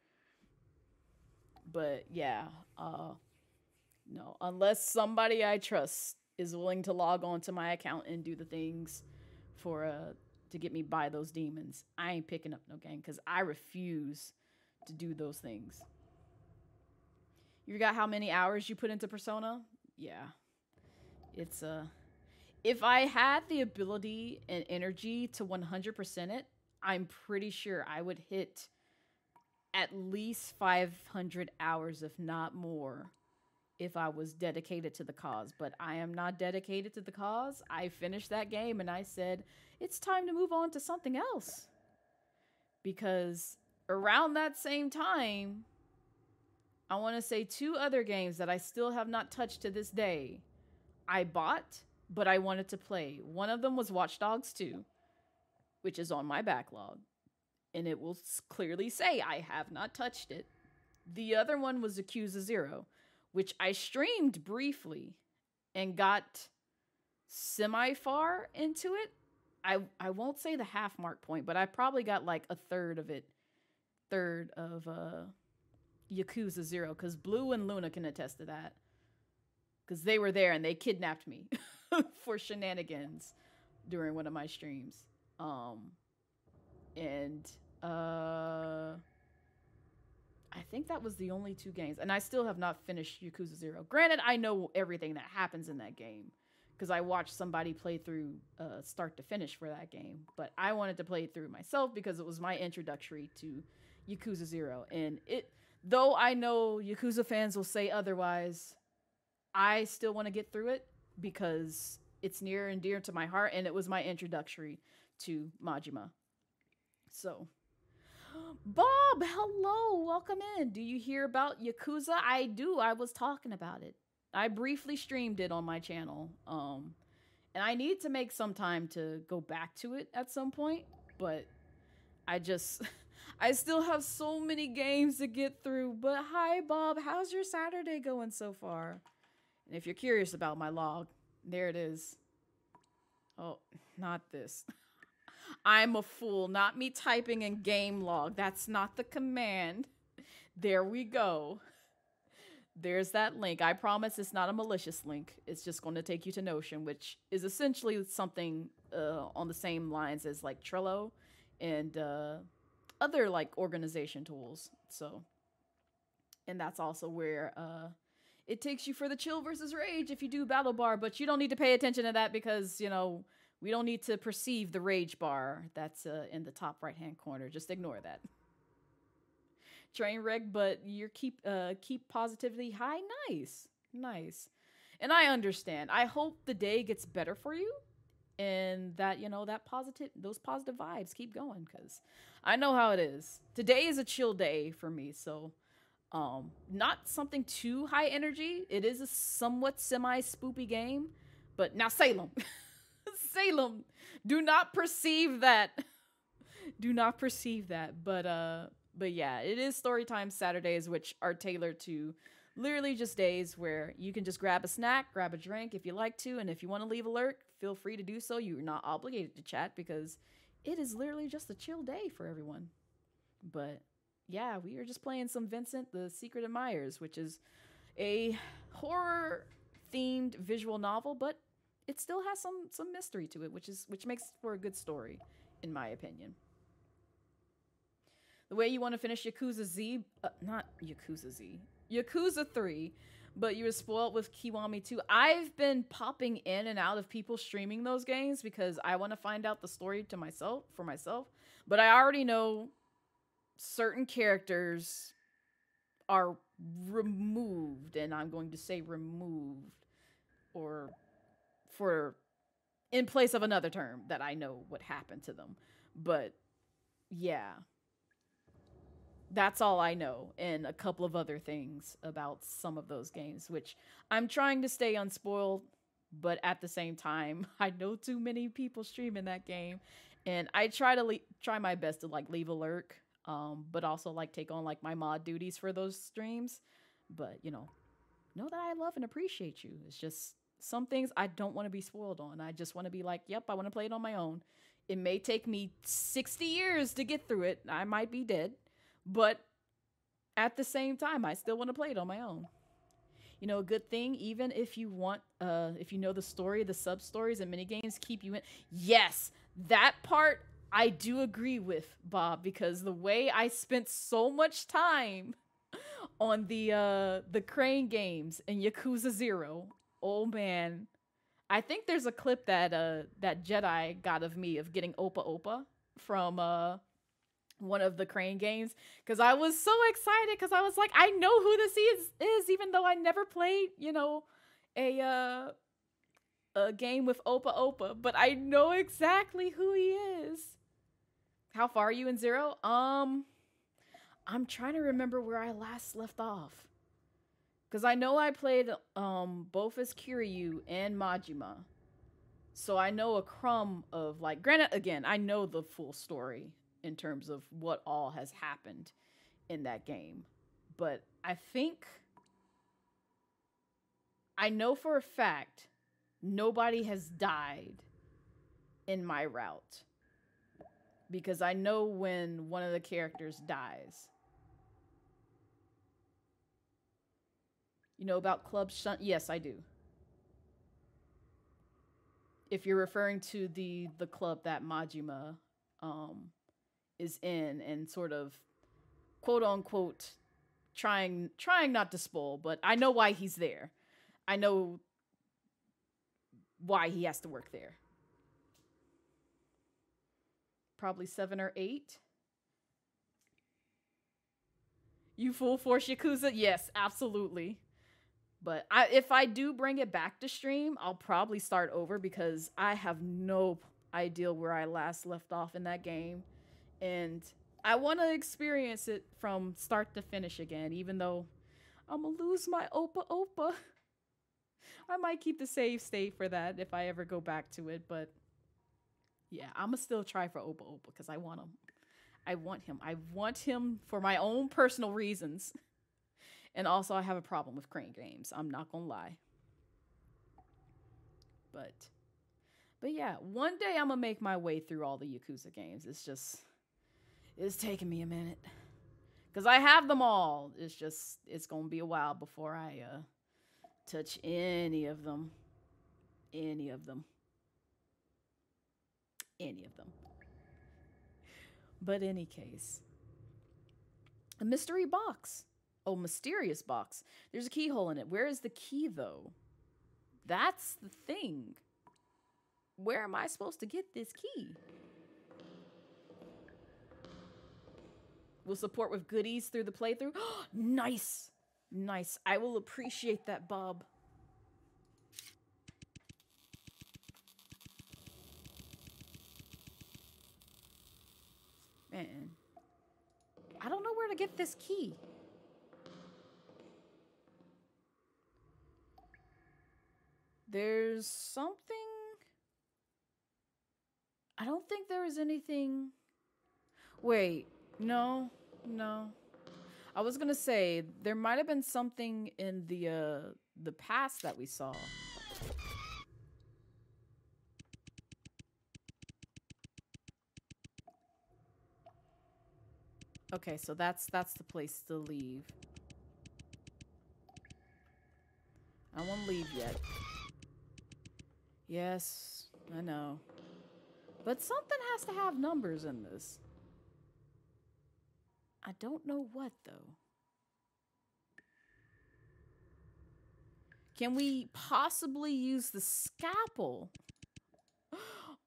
Speaker 1: But yeah, no, unless somebody I trust is willing to log on to my account and do the things for to get me by those demons, I ain't picking up no game because I refuse to do those things. You forgot how many hours you put into Persona? Yeah, it's if I had the ability and energy to 100% it, I'm pretty sure I would hit at least 500 hours, if not more, if I was dedicated to the cause. But I am not dedicated to the cause. I finished that game and I said, it's time to move on to something else. Because around that same time, I want to say 2 other games that I still have not touched to this day, I bought, but I wanted to play. One of them was Watch Dogs 2, which is on my backlog. And it will clearly say I have not touched it. The other one was Yakuza 0, which I streamed briefly and got semi-far into it. I won't say the half mark point, but I probably got like a third of Yakuza 0, because Blue and Luna can attest to that. Because they were there and they kidnapped me for shenanigans during one of my streams. I think that was the only 2 games. And I still have not finished Yakuza 0. Granted, I know everything that happens in that game, because I watched somebody play through start to finish for that game. But I wanted to play it through myself because it was my introductory to Yakuza 0. And though I know Yakuza fans will say otherwise, I still want to get through it because it's near and dear to my heart, and it was my introductory to Majima. So, Bob, hello, welcome in. Do you hear about Yakuza? I do. I was talking about it. I briefly streamed it on my channel. And I need to make some time to go back to it at some point, but I still have so many games to get through. But hi, Bob, how's your Saturday going so far? And if you're curious about my log, there it is. Oh, not this. I'm a fool. Not me typing in game log. That's not the command. There we go. There's that link. I promise it's not a malicious link. It's just going to take you to Notion, which is essentially something on the same lines as like Trello and other like organization tools. So, and that's also where it takes you for the chill versus rage if you do battle bar, but you don't need to pay attention to that because, you know, we don't need to perceive the rage bar that's in the top right-hand corner. Just ignore that. Train wreck, but you keep positivity high. Nice. And I understand. I hope the day gets better for you and that, you know, those positive vibes keep going, because I know how it is. Today is a chill day for me, so not something too high energy. It is a somewhat semi-spoopy game, but now Salem. Salem, do not perceive that. But yeah, it is Storytime Saturdays, which are tailored to literally just days where you can just grab a snack, grab a drink if you like to, and if you want to leave alert, feel free to do so. You're not obligated to chat because it is literally just a chill day for everyone. But yeah, we are just playing some Vincent, The Secret Admirers, which is a horror-themed visual novel, but it still has some mystery to it, which makes for a good story, in my opinion. The way you want to finish Yakuza Z, not Yakuza Z, Yakuza 3, but you were spoiled with Kiwami 2. I've been popping in and out of people streaming those games because I want to find out the story for myself, but I already know certain characters are removed, and I'm going to say removed, or in place of another term that I know what happened to them. But yeah, that's all I know, and a couple of other things about some of those games, which I'm trying to stay unspoiled, but at the same time, I know too many people streaming that game, and I try my best to like leave a lurk, but also like take on like my mod duties for those streams. But know that I love and appreciate you. It's just some things I don't want to be spoiled on. I just want to be like, yep, I want to play it on my own. It may take me 60 years to get through it. I might be dead. But at the same time, I still want to play it on my own. A good thing, even if you want, if you know the story, the sub-stories and minigames keep you in. Yes, that part I do agree with, Bob, because the way I spent so much time on the crane games in Yakuza 0, oh man. I think there's a clip that that Jedi got of me of getting Opa Opa from one of the crane games, because I was so excited, because I was like, I know who this is even though I never played, a game with Opa Opa, but I know exactly who he is. How far are you in 0? I'm trying to remember where I last left off, because I know I played both as Kiryu and Majima, so I know a crumb of, like, granted, again, I know the full story in terms of what all has happened in that game. But I think I know for a fact nobody has died in my route, because I know when one of the characters dies. You know about Club Shunt? Yes, I do. If you're referring to the club that Majima is in, and sort of quote unquote trying not to spoil, but I know why he's there. I know why he has to work there. Probably 7 or 8. You full force Yakuza? Yes, absolutely. But if I do bring it back to stream, I'll probably start over, because I have no idea where I last left off in that game. And I want to experience it from start to finish again, even though I'm going to lose my Opa Opa. I might keep the save state for that if I ever go back to it. But yeah, I'm going to still try for Opa Opa, because I want him. I want him for my own personal reasons. And also, I have a problem with crane games. I'm not going to lie. But yeah, one day I'm going to make my way through all the Yakuza games. It's taking me a minute, because I have them all. It's going to be a while before I touch any of them. Any of them. But any case, a mystery box. Oh, mysterious box. There's a keyhole in it. Where is the key, though? That's the thing. Where am I supposed to get this key? Will support with goodies through the playthrough. Nice. Nice. I will appreciate that, Bob. Man. I don't know where to get this key. There's something. I don't think there is anything. Wait, no. I was gonna say there might have been something in the past that we saw. Okay, so that's the place to leave. I won't leave yet. Yes, I know. But something has to have numbers in this. I don't know what, though. Can we possibly use the scalpel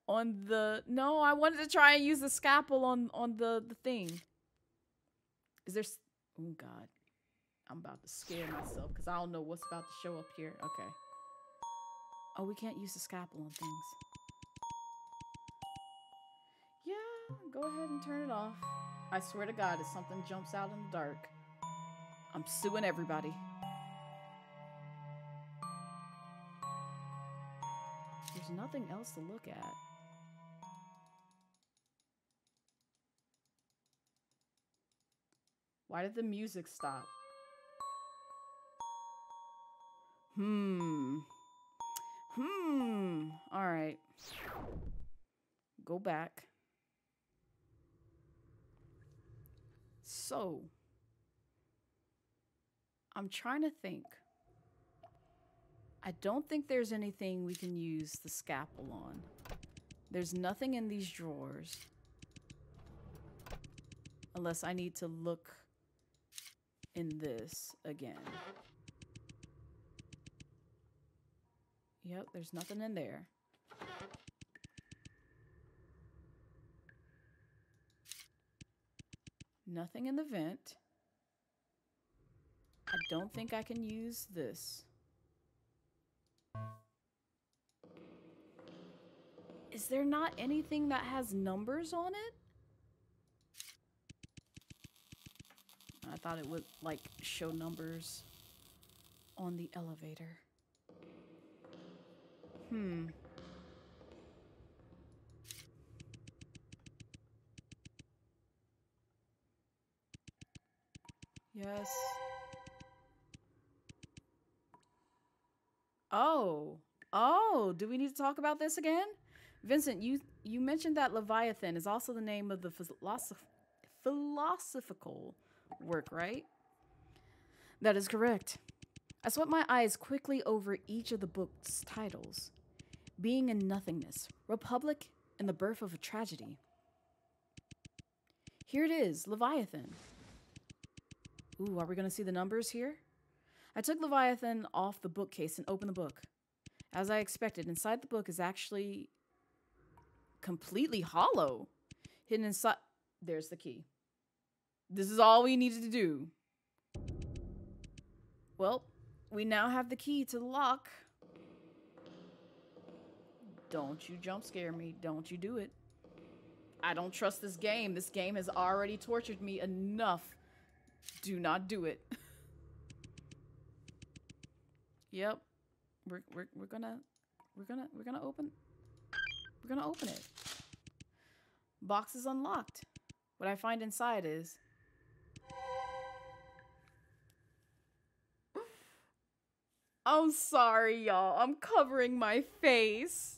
Speaker 1: on the... No, I wanted to try and use the scalpel on the thing. Is there... Oh, God. I'm about to scare myself because I don't know what's about to show up here. Okay. Oh, we can't use the scalpel on things. Yeah, go ahead and turn it off. I swear to God, if something jumps out in the dark, I'm suing everybody. There's nothing else to look at. Why did the music stop? All right. Go back. So, I'm trying to think. I don't think there's anything we can use the scalpel on. There's nothing in these drawers. Unless I need to look in this again. Yep, there's nothing in there. Nothing in the vent. I don't think I can use this. Is there not anything that has numbers on it? I thought it would, like, show numbers on the elevator. Yes. Oh, do we need to talk about this again? Vincent, you mentioned that Leviathan is also the name of the philosophical work, right? That is correct. I swept my eyes quickly over each of the book's titles. Being and Nothingness, Republic, and the Birth of a Tragedy. Here it is, Leviathan. Ooh, are we going to see the numbers here? I took Leviathan off the bookcase and opened the book. As I expected, inside the book is actually completely hollow. Hidden inside... There's the key. This is all we needed to do. Well, we now have the key to the lock. Don't you jump scare me. Don't you do it. I don't trust this game. This game has already tortured me enough. Do not do it. Yep. We're gonna open it. Box is unlocked. What I find inside is I'm sorry, y'all. I'm covering my face.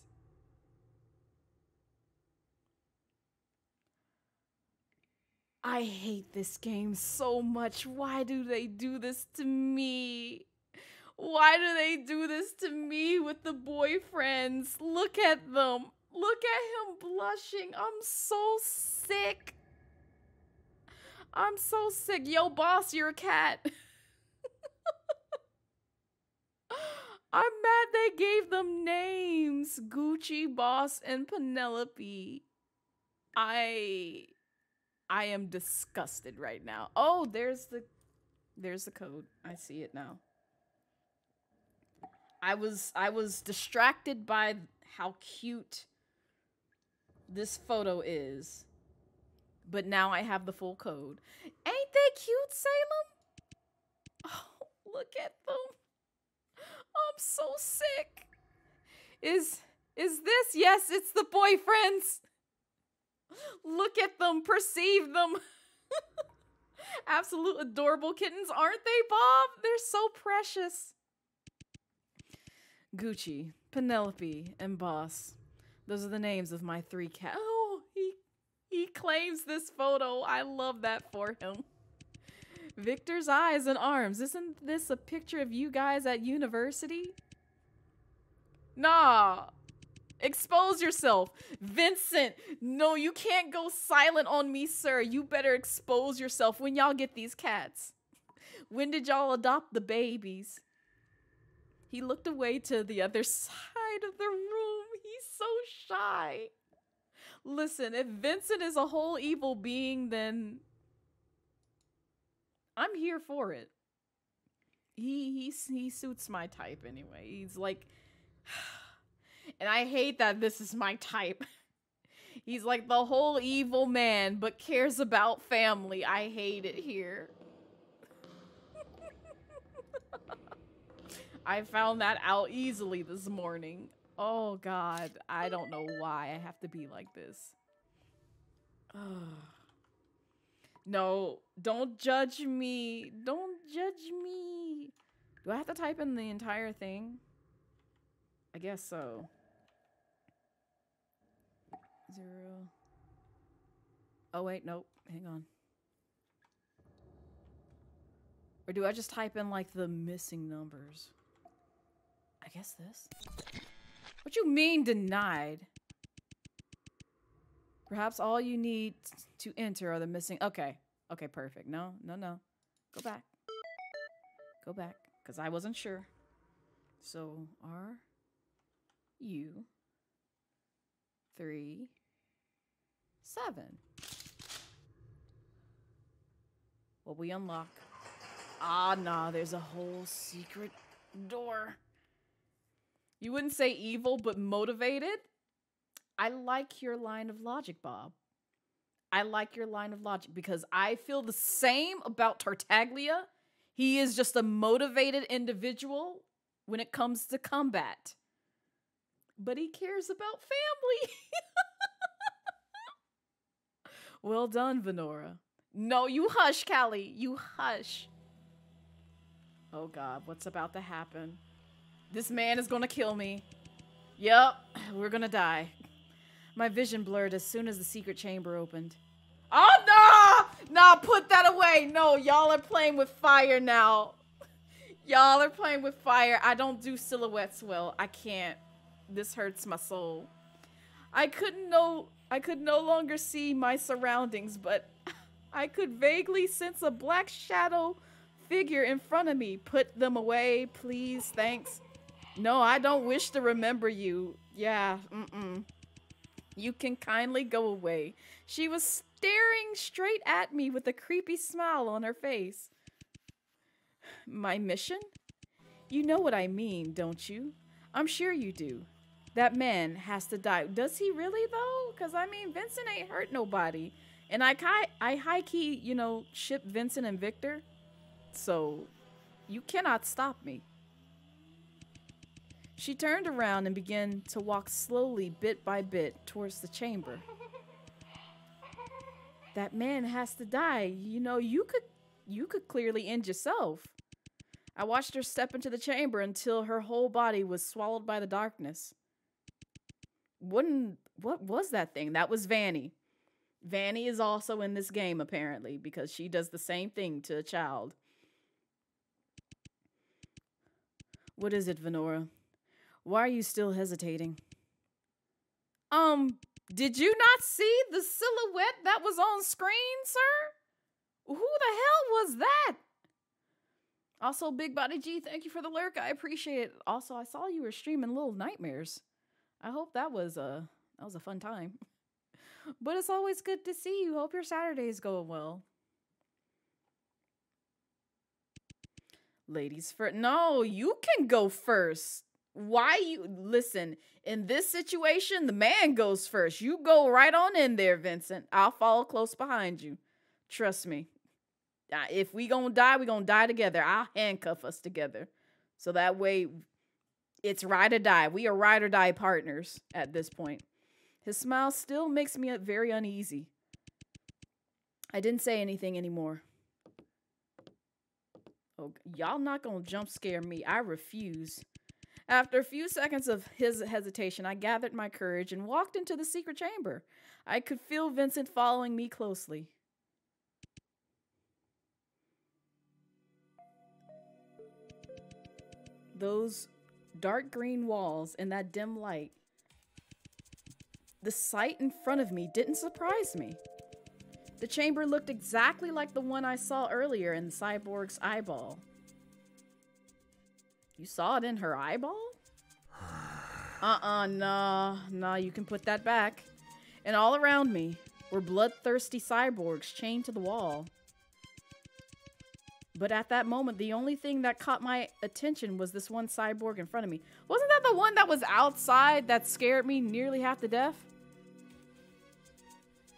Speaker 1: I hate this game so much. Why do they do this to me? Why do they do this to me with the boyfriends? Look at them. Look at him blushing. I'm so sick. I'm so sick. Yo, boss, you're a cat. I'm mad they gave them names. Gucci, Boss, and Penelope. I am disgusted right now. Oh, there's the code. I see it now. I was distracted by how cute this photo is. But now I have the full code. Ain't they cute, Salem? Oh, look at them. I'm so sick. Is this? Yes, it's the boyfriends. Look at them, perceive them. Absolute adorable kittens, aren't they, Bob? They're so precious. Gucci, Penelope, and Boss. Those are the names of my 3 cats. Oh, he claims this photo. I love that for him. Victor's eyes and arms. Isn't this a picture of you guys at university? Nah. Expose yourself. Vincent, no, you can't go silent on me, sir. You better expose yourself when y'all get these cats. When did y'all adopt the babies? He looked away to the other side of the room. He's so shy. Listen, if Vincent is a whole evil being, then I'm here for it. He suits my type anyway. He's like, and I hate that this is my type. He's like the whole evil man, but cares about family. I hate it here. I found that out easily this morning. Oh God, I don't know why I have to be like this. No, don't judge me. Don't judge me. Do I have to type in the entire thing? I guess so. 0. Oh wait, nope. Hang on. Or do I just type in like the missing numbers? I guess this. What you mean denied? Perhaps all you need to enter are the missing. Okay. Okay, perfect. No. Go back. Go back. Because I wasn't sure. So, RU 3 7. What we unlock? Ah, nah, there's a whole secret door. You wouldn't say evil, but motivated? I like your line of logic, Bob. I like your line of logic because I feel the same about Tartaglia. He is just a motivated individual when it comes to combat. But he cares about family. Well done, Venora. No, you hush, Callie. You hush. Oh God, what's about to happen? This man is gonna kill me. Yup, we're gonna die. My vision blurred as soon as the secret chamber opened. Oh no! Nah, put that away. No, y'all are playing with fire now. Y'all are playing with fire. I don't do silhouettes well. I can't. This hurts my soul. I could no longer see my surroundings, but I could vaguely sense a black shadow figure in front of me. Put them away, please. Thanks. No, I don't wish to remember you. Yeah, You can kindly go away. She was staring straight at me with a creepy smile on her face. My mission? You know what I mean, don't you? I'm sure you do. That man has to die. Does he really, though? Because, I mean, Vincent ain't hurt nobody. And I high-key, you know, ship Vincent and Victor. So, you cannot stop me. She turned around and began to walk slowly, bit by bit, towards the chamber. That man has to die. You know, you could clearly end yourself. I watched her step into the chamber until her whole body was swallowed by the darkness. What was that thing? That was Vanny. Vanny is also in this game, apparently, because she does the same thing to a child. What is it, Venora? Why are you still hesitating? Did you not see the silhouette that was on screen, sir? Who the hell was that? Also, Big Body G, thank you for the lurk. I appreciate it. Also, I saw you were streaming Little Nightmares. I hope that was a fun time. But it's always good to see you. Hope your Saturday's going well. Ladies first. No, you can go first. Why you listen? In this situation, the man goes first. You go right on in there, Vincent. I'll follow close behind you. Trust me. If we gonna die, we gonna die together. I'll handcuff us together. So that way, it's ride or die. We are ride or die partners at this point. His smile still makes me very uneasy. I didn't say anything anymore. Oh, y'all not gonna jump scare me. I refuse. After a few seconds of his hesitation, I gathered my courage and walked into the secret chamber. I could feel Vincent following me closely. Those dark green walls and that dim light. The sight in front of me didn't surprise me. The chamber looked exactly like the one I saw earlier in the cyborg's eyeball. You saw it in her eyeball? Nah, you can put that back. And all around me were bloodthirsty cyborgs chained to the wall. But at that moment, the only thing that caught my attention was this one cyborg in front of me. Wasn't that the one that was outside that scared me nearly half to death?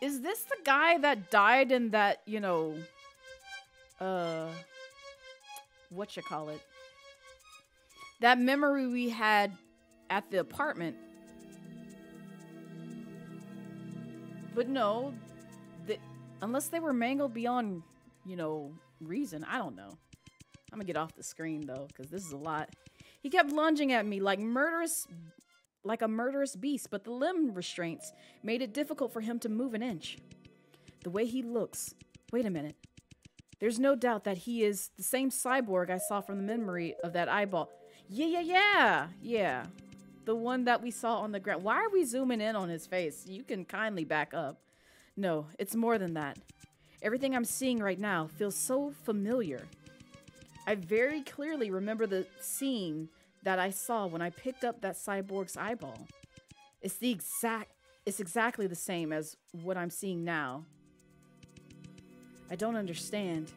Speaker 1: Is this the guy that died in that, you know, whatchamacallit? That memory we had at the apartment. But no, unless they were mangled beyond, you know, reason. I don't know. I'm gonna get off the screen though, because this is a lot. He kept lunging at me like a murderous beast, but the limb restraints made it difficult for him to move an inch. The way he looks. Wait a minute. There's no doubt that he is the same cyborg I saw from the memory of that eyeball. Yeah. The one that we saw on the ground. Why are we zooming in on his face? You can kindly back up. No, it's more than that. Everything I'm seeing right now feels so familiar. I very clearly remember the scene that I saw when I picked up that cyborg's eyeball. It's exactly the same as what I'm seeing now. I don't understand.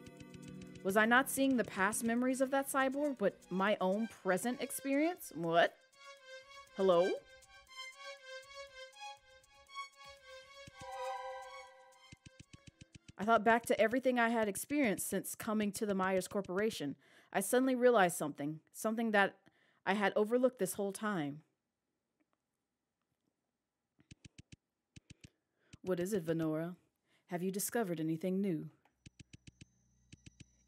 Speaker 1: Was I not seeing the past memories of that cyborg, but my own present experience? What? Hello? I thought back to everything I had experienced since coming to the Myers Corporation. I suddenly realized something that I had overlooked this whole time. What is it, Venora? Have you discovered anything new?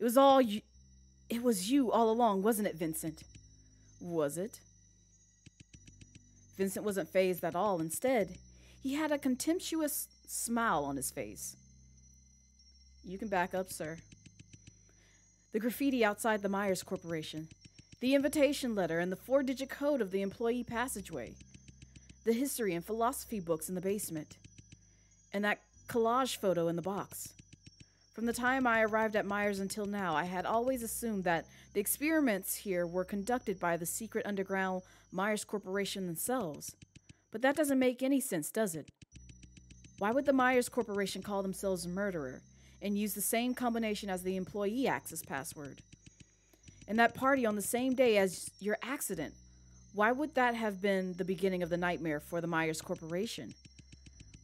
Speaker 1: It was you all along, wasn't it, Vincent? Was it? Vincent wasn't fazed at all. Instead, he had a contemptuous smile on his face. You can back up, sir. The graffiti outside the Myers Corporation. The invitation letter and the 4-digit code of the employee passageway. The history and philosophy books in the basement. And that collage photo in the box. From the time I arrived at Myers until now, I had always assumed that the experiments here were conducted by the secret underground Myers Corporation themselves. But that doesn't make any sense, does it? Why would the Myers Corporation call themselves Murderer and use the same combination as the employee access password? And that party on the same day as your accident, why would that have been the beginning of the nightmare for the Myers Corporation?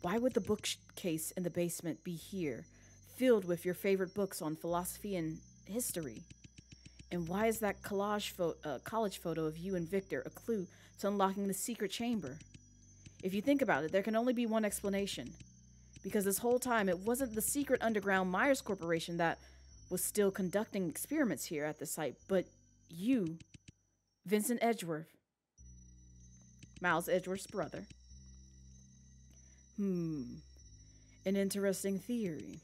Speaker 1: Why would the bookcase in the basement be here, filled with your favorite books on philosophy and history? And why is that collage college photo of you and Victor a clue to unlocking the secret chamber? If you think about it, there can only be one explanation. Because this whole time, it wasn't the secret underground Myers Corporation that was still conducting experiments here at the site, but you, Vincent Edgeworth, Miles Edgeworth's brother. An interesting theory.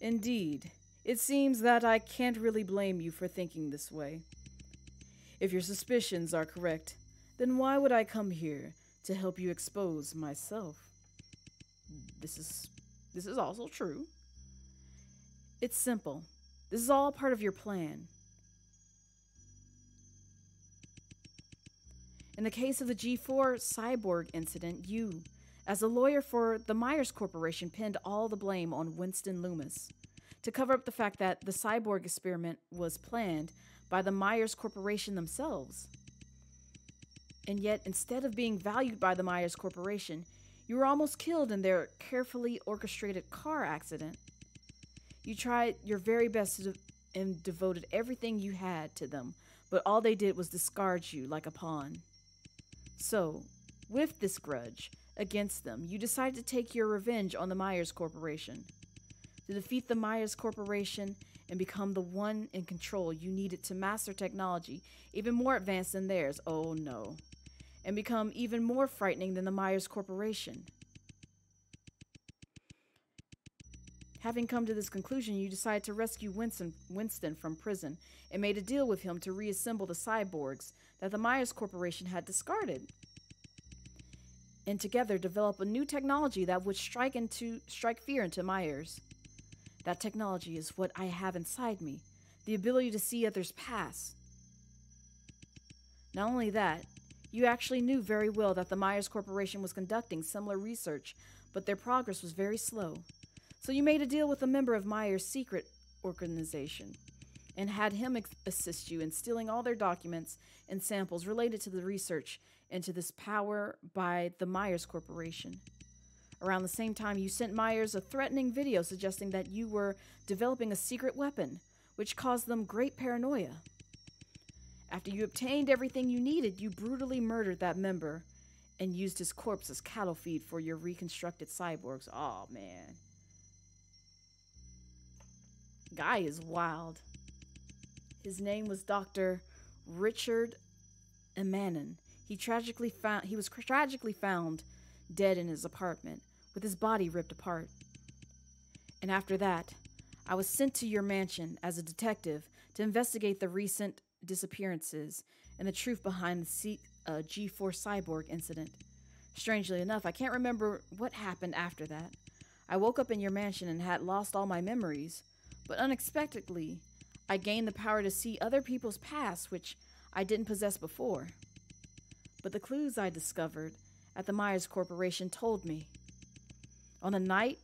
Speaker 1: Indeed, it seems that I can't really blame you for thinking this way. If your suspicions are correct, then why would I come here to help you expose myself? This is also true. It's simple. This is all part of your plan. In the case of the G4 cyborg incident, you, as a lawyer for the Myers Corporation, pinned all the blame on Winston Loomis to cover up the fact that the cyborg experiment was planned by the Myers Corporation themselves. And yet, instead of being valued by the Myers Corporation, you were almost killed in their carefully orchestrated car accident. You tried your very best and devoted everything you had to them, but all they did was discard you like a pawn. So, with this grudge against them, you decided to take your revenge on the Myers Corporation. to defeat the Myers Corporation and become the one in control you needed to master technology even more advanced than theirs. Oh no. And become even more frightening than the Myers Corporation. Having come to this conclusion, you decided to rescue Winston from prison and made a deal with him to reassemble the cyborgs that the Myers Corporation had discarded. And together develop a new technology that would strike fear into Myers. That technology is what I have inside me, the ability to see others pass. Not only that, you actually knew very well that the Myers Corporation was conducting similar research, but their progress was very slow. So you made a deal with a member of Myers' secret organization and had him assist you in stealing all their documents and samples related to the research into this power by the Myers Corporation. Around the same time, you sent Myers a threatening video suggesting that you were developing a secret weapon, which caused them great paranoia. After you obtained everything you needed, you brutally murdered that member and used his corpse as cattle feed for your reconstructed cyborgs. Oh man. Guy is wild. His name was Dr. Richard Emanon. He was tragically found dead in his apartment, with his body ripped apart. And after that, I was sent to your mansion as a detective to investigate the recent disappearances and the truth behind the G4 cyborg incident. Strangely enough, I can't remember what happened after that. I woke up in your mansion and had lost all my memories, but unexpectedly, I gained the power to see other people's past, which I didn't possess before. But the clues I discovered at the Myers Corporation told me. On the night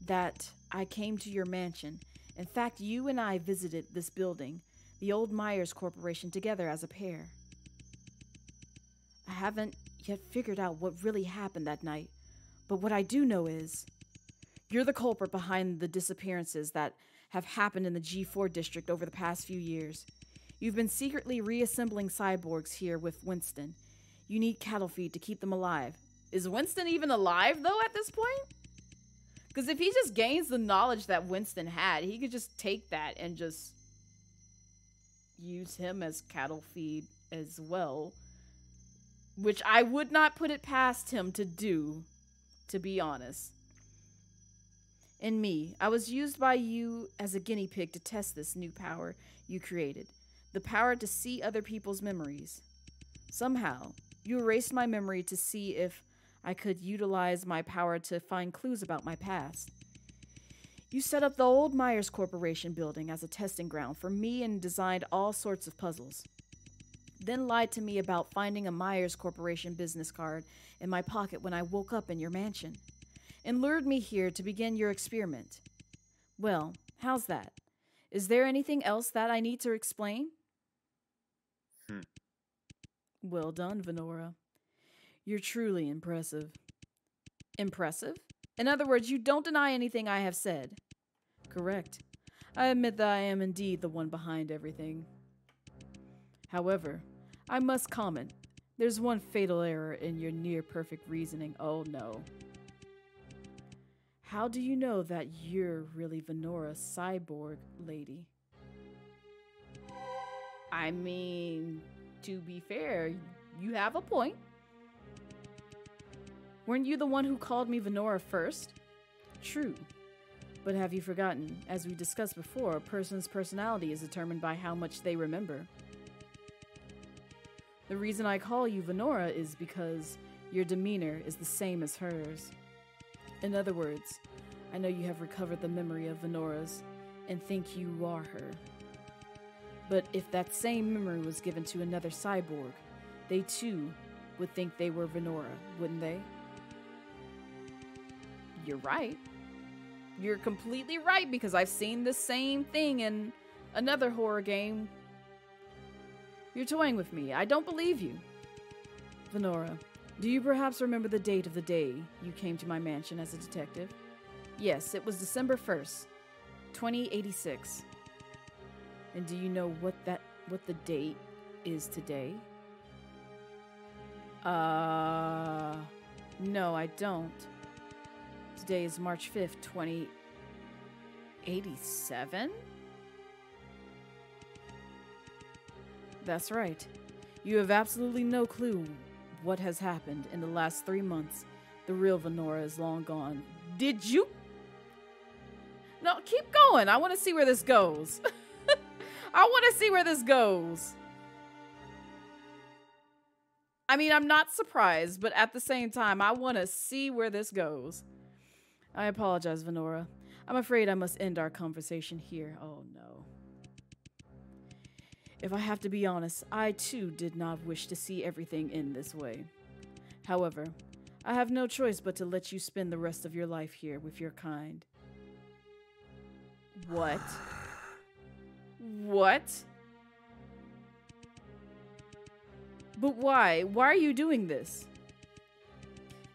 Speaker 1: that I came to your mansion, in fact, you and I visited this building, the old Myers Corporation, together as a pair. I haven't yet figured out what really happened that night, but what I do know is you're the culprit behind the disappearances that have happened in the G4 district over the past few years. You've been secretly reassembling cyborgs here with Winston. You need cattle feed to keep them alive. Is Winston even alive, though, at this point? Because if he just gains the knowledge that Winston had, he could just take that and just use him as cattle feed as well. Which I would not put it past him to do, to be honest. And me, I was used by you as a guinea pig to test this new power you created. The power to see other people's memories. Somehow, you erased my memory to see if I could utilize my power to find clues about my past. You set up the old Myers Corporation building as a testing ground for me and designed all sorts of puzzles. Then lied to me about finding a Myers Corporation business card in my pocket when I woke up in your mansion, and lured me here to begin your experiment. Well, how's that? Is there anything else that I need to explain? Well done, Venora. You're truly impressive. Impressive? In other words, you don't deny anything I have said. Correct. I admit that I am indeed the one behind everything. However, I must comment. There's one fatal error in your near-perfect reasoning. Oh no. How do you know that you're really Venora, cyborg lady? I mean, to be fair, you have a point. Weren't you the one who called me Venora first? True. But have you forgotten, as we discussed before, a person's personality is determined by how much they remember. The reason I call you Venora is because your demeanor is the same as hers. In other words, I know you have recovered the memory of Venora's and think you are her. But if that same memory was given to another cyborg, they too would think they were Venora, wouldn't they? You're right. You're completely right, because I've seen the same thing in another horror game. You're toying with me. I don't believe you. Venora, do you perhaps remember the date of the day you came to my mansion as a detective? Yes, it was December 1st, 2086. And do you know what the date is today? No, I don't. Today is March 5th, 87? That's right. You have absolutely no clue what has happened in the last 3 months. The real Venora is long gone. Did you? No, keep going. I want to see where this goes. I want to see where this goes. I mean, I'm not surprised, but at the same time, I want to see where this goes. I apologize, Venora. I'm afraid I must end our conversation here. Oh, no. If I have to be honest, I too did not wish to see everything end this way. However, I have no choice but to let you spend the rest of your life here with your kind. What? What? But why? Why are you doing this?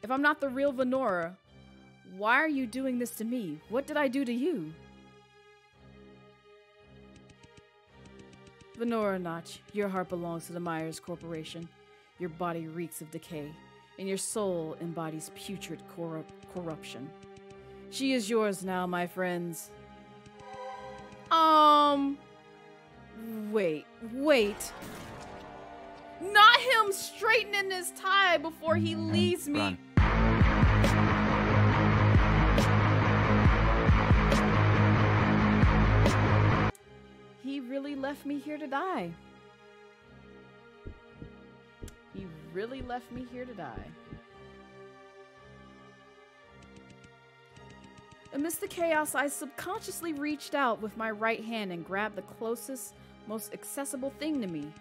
Speaker 1: If I'm not the real Venora, why are you doing this to me? What did I do to you? Venora Notch, your heart belongs to the Myers Corporation. Your body reeks of decay, and your soul embodies putrid corruption. She is yours now, my friends. Wait. Not him straightening his tie before he leaves me.
Speaker 3: Run.
Speaker 1: He really left me here to die. He really left me here to die. Amidst the chaos, I subconsciously reached out with my right hand and grabbed the closest, most accessible thing to me.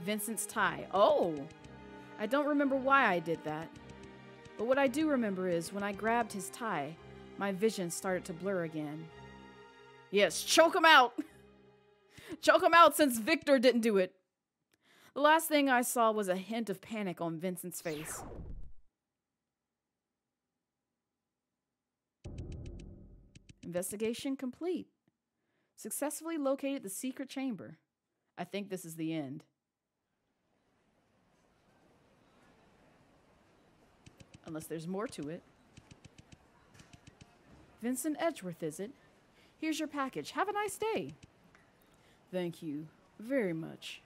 Speaker 1: Vincent's tie. Oh! I don't remember why I did that. But what I do remember is when I grabbed his tie, my vision started to blur again. Yes, choke him out! Choke him out since Victor didn't do it. The last thing I saw was a hint of panic on Vincent's face. Investigation complete. Successfully located the secret chamber. I think this is the end. Unless there's more to it. Vincent Edgeworth, is it? Here's your package. Have a nice day. Thank you very much.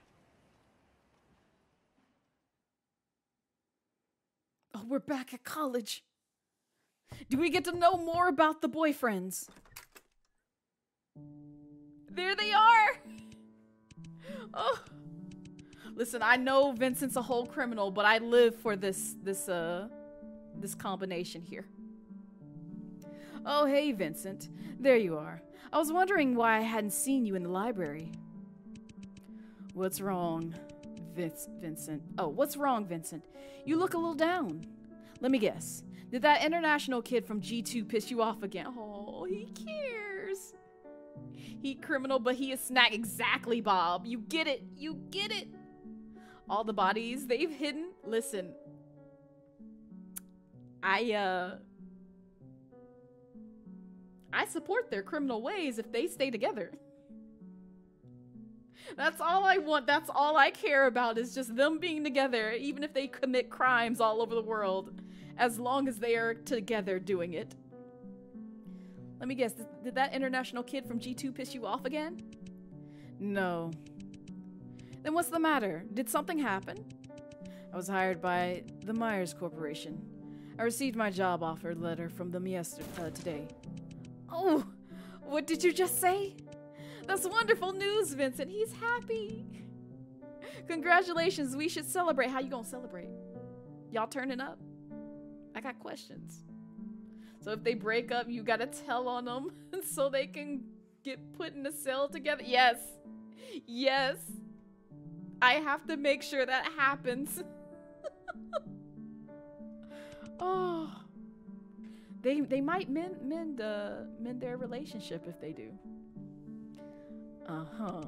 Speaker 1: Oh, we're back at college. Do we get to know more about the boyfriends? There they are! Oh. Listen, I know Vincent's a whole criminal, but I live for this combination here. Oh, hey, Vincent. There you are. I was wondering why I hadn't seen you in the library. What's wrong, Vincent? Oh, what's wrong, Vincent? You look a little down. Let me guess. Did that international kid from G2 piss you off again? Oh, he cares. He criminal, but he is snack. Exactly, Bob. You get it. You get it. All the bodies they've hidden. Listen. I support their criminal ways if they stay together. That's all I want. That's all I care about is just them being together, even if they commit crimes all over the world, as long as they are together doing it. Let me guess, did that international kid from G2 piss you off again? No. Then what's the matter? Did something happen? I was hired by the Myers Corporation. I received my job offer letter from them today. Oh, what did you just say? That's wonderful news, Vincent. He's happy. Congratulations. We should celebrate. How you gonna celebrate? Y'all turning up? I got questions. So if they break up, you gotta tell on them so they can get put in a cell together. Yes. Yes. I have to make sure that happens. Oh. They might mend their relationship if they do. Uh-huh.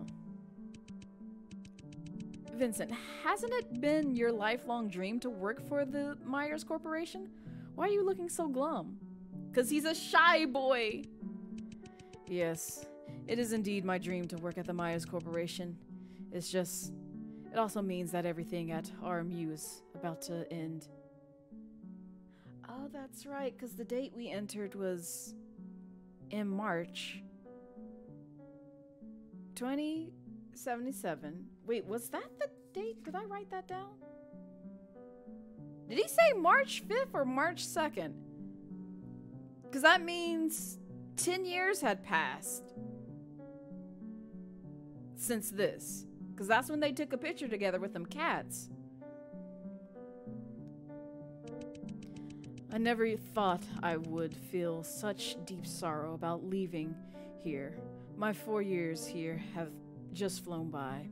Speaker 1: Vincent, hasn't it been your lifelong dream to work for the Myers Corporation? Why are you looking so glum? 'Cause he's a shy boy. Yes, it is indeed my dream to work at the Myers Corporation. It's just, it also means that everything at RMU is about to end. Oh, that's right, 'cause the date we entered was in March 2077. Wait, was that the date? Did I write that down? Did he say March 5th or March 2nd? Because that means 10 years had passed since this. Because that's when they took a picture together with them cats. I never thought I would feel such deep sorrow about leaving here. My 4 years here have just flown by.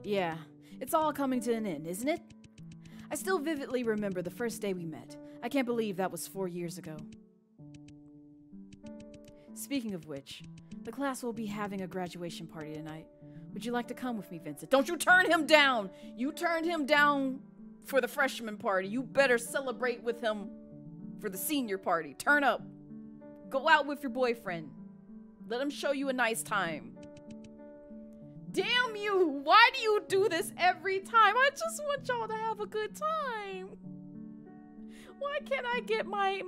Speaker 1: Yeah, it's all coming to an end, isn't it? I still vividly remember the first day we met. I can't believe that was 4 years ago. Speaking of which, the class will be having a graduation party tonight. Would you like to come with me, Vincent? Don't you turn him down! You turned him down for the freshman party. You better celebrate with him for the senior party. Turn up. Go out with your boyfriend. Let him show you a nice time. Damn you! Why do you do this every time? I just want y'all to have a good time. Why can't I get my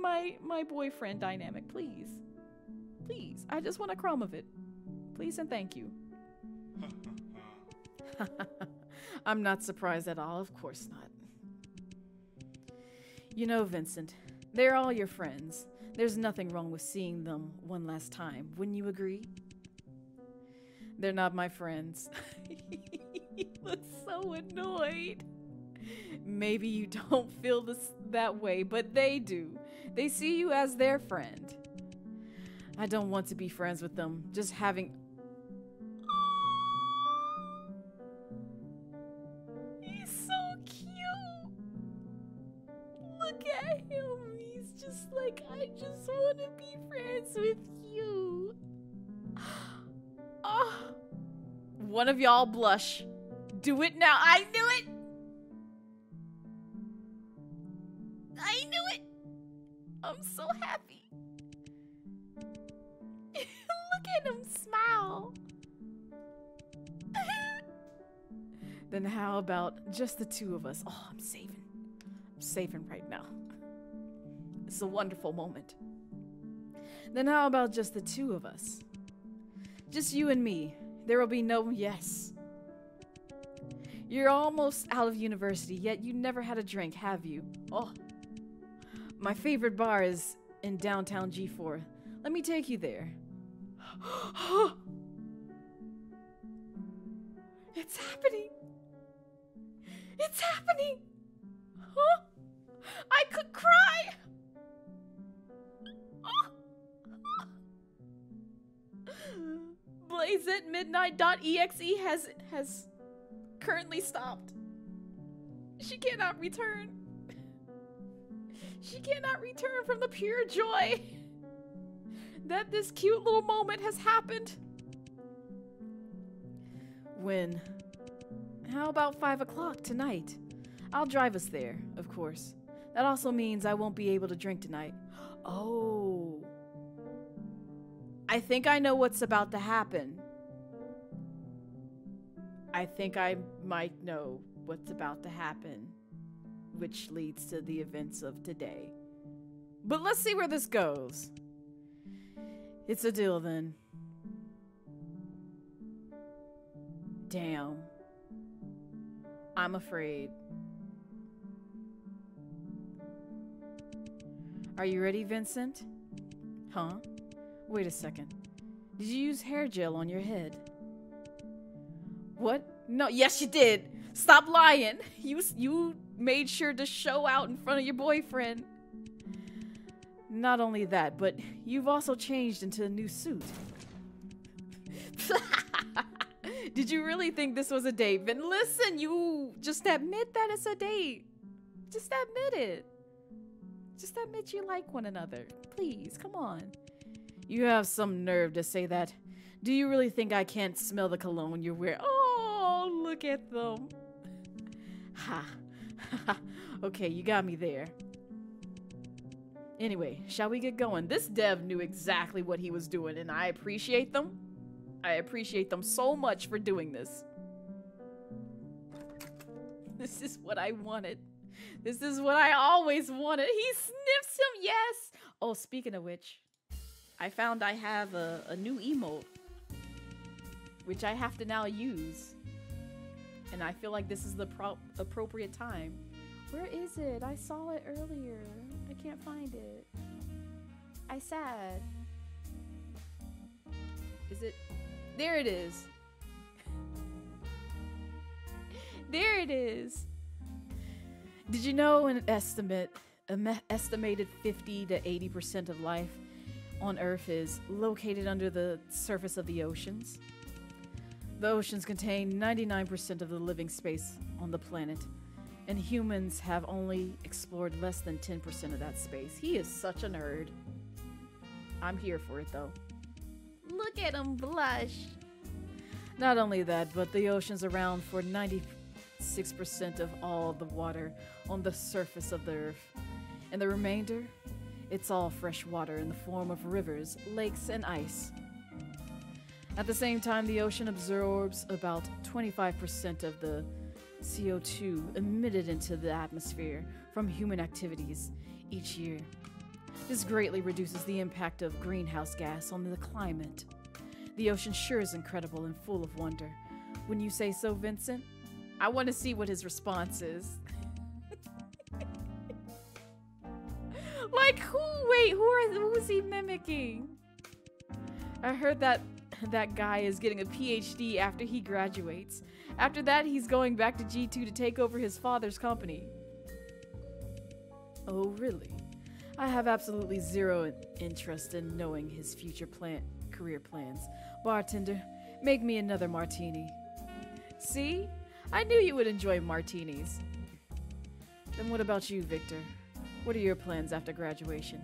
Speaker 1: boyfriend dynamic, please? Please. I just want a crumb of it. Please and thank you. I'm not surprised at all. Of course not. You know, Vincent, they're all your friends. There's nothing wrong with seeing them one last time. Wouldn't you agree? They're not my friends. He looks so annoyed. Maybe you don't feel that way, but they do. They see you as their friend. I don't want to be friends with them. Just having... He's so cute. Look at him. He's just like, I just want to be friends with you. Oh. One of y'all blush. Do it now. I knew it. I knew it. I'm so happy. Look at him smile. Then how about just the two of us? Oh, I'm saving. I'm saving right now. It's a wonderful moment. Then how about just the two of us? Just you and me. There will be no yes. You're almost out of university, yet you never had a drink, have you? Oh. My favorite bar is in downtown G4. Let me take you there. It's happening. It's happening. Huh? I could cry. Blazette Midnight.exe has currently stopped. She cannot return. She cannot return from the pure joy that this cute little moment has happened. When? How about 5 o'clock tonight? I'll drive us there, of course. That also means I won't be able to drink tonight. Oh. I think I know what's about to happen. I think I might know what's about to happen, which leads to the events of today. But let's see where this goes. It's a deal then. Damn. I'm afraid. Are you ready, Vincent? Huh? Wait a second. Did you use hair gel on your head? What? No, yes you did. Stop lying. You made sure to show out in front of your boyfriend. Not only that, but you've also changed into a new suit. Did you really think this was a date? But listen, you just admit that it's a date. Just admit it. Just admit you like one another. Please, come on. You have some nerve to say that. Do you really think I can't smell the cologne you're wearing? Oh, look at them. Ha. Okay, you got me there. Anyway, shall we get going? This dev knew exactly what he was doing, and I appreciate them. I appreciate them so much for doing this. This is what I wanted. This is what I always wanted. He sniffs him, yes! Oh, speaking of which, I found I have a new emote, which I have to now use. And I feel like this is the appropriate time. Where is it? I saw it earlier. I can't find it. I sad. Is it? There it is. There it is. Did you know an estimated 50 to 80% of life on Earth is located under the surface of the oceans? The oceans contain 99% of the living space on the planet, and humans have only explored less than 10% of that space. He is such a nerd. I'm here for it though. Look at him blush. Not only that, but the oceans around for 96% of all the water on the surface of the Earth. And the remainder, it's all fresh water in the form of rivers, lakes, and ice. At the same time, the ocean absorbs about 25% of the CO2 emitted into the atmosphere from human activities each year. This greatly reduces the impact of greenhouse gas on the climate. The ocean sure is incredible and full of wonder. Wouldn't you say so, Vincent? I want to see what his response is. Like who? Wait, who is he mimicking? I heard that guy is getting a PhD after he graduates. After that, he's going back to G2 to take over his father's company. Oh, really? I have absolutely zero interest in knowing his future career plans. Bartender, make me another martini. See? I knew you would enjoy martinis. Then what about you, Victor? What are your plans after graduation?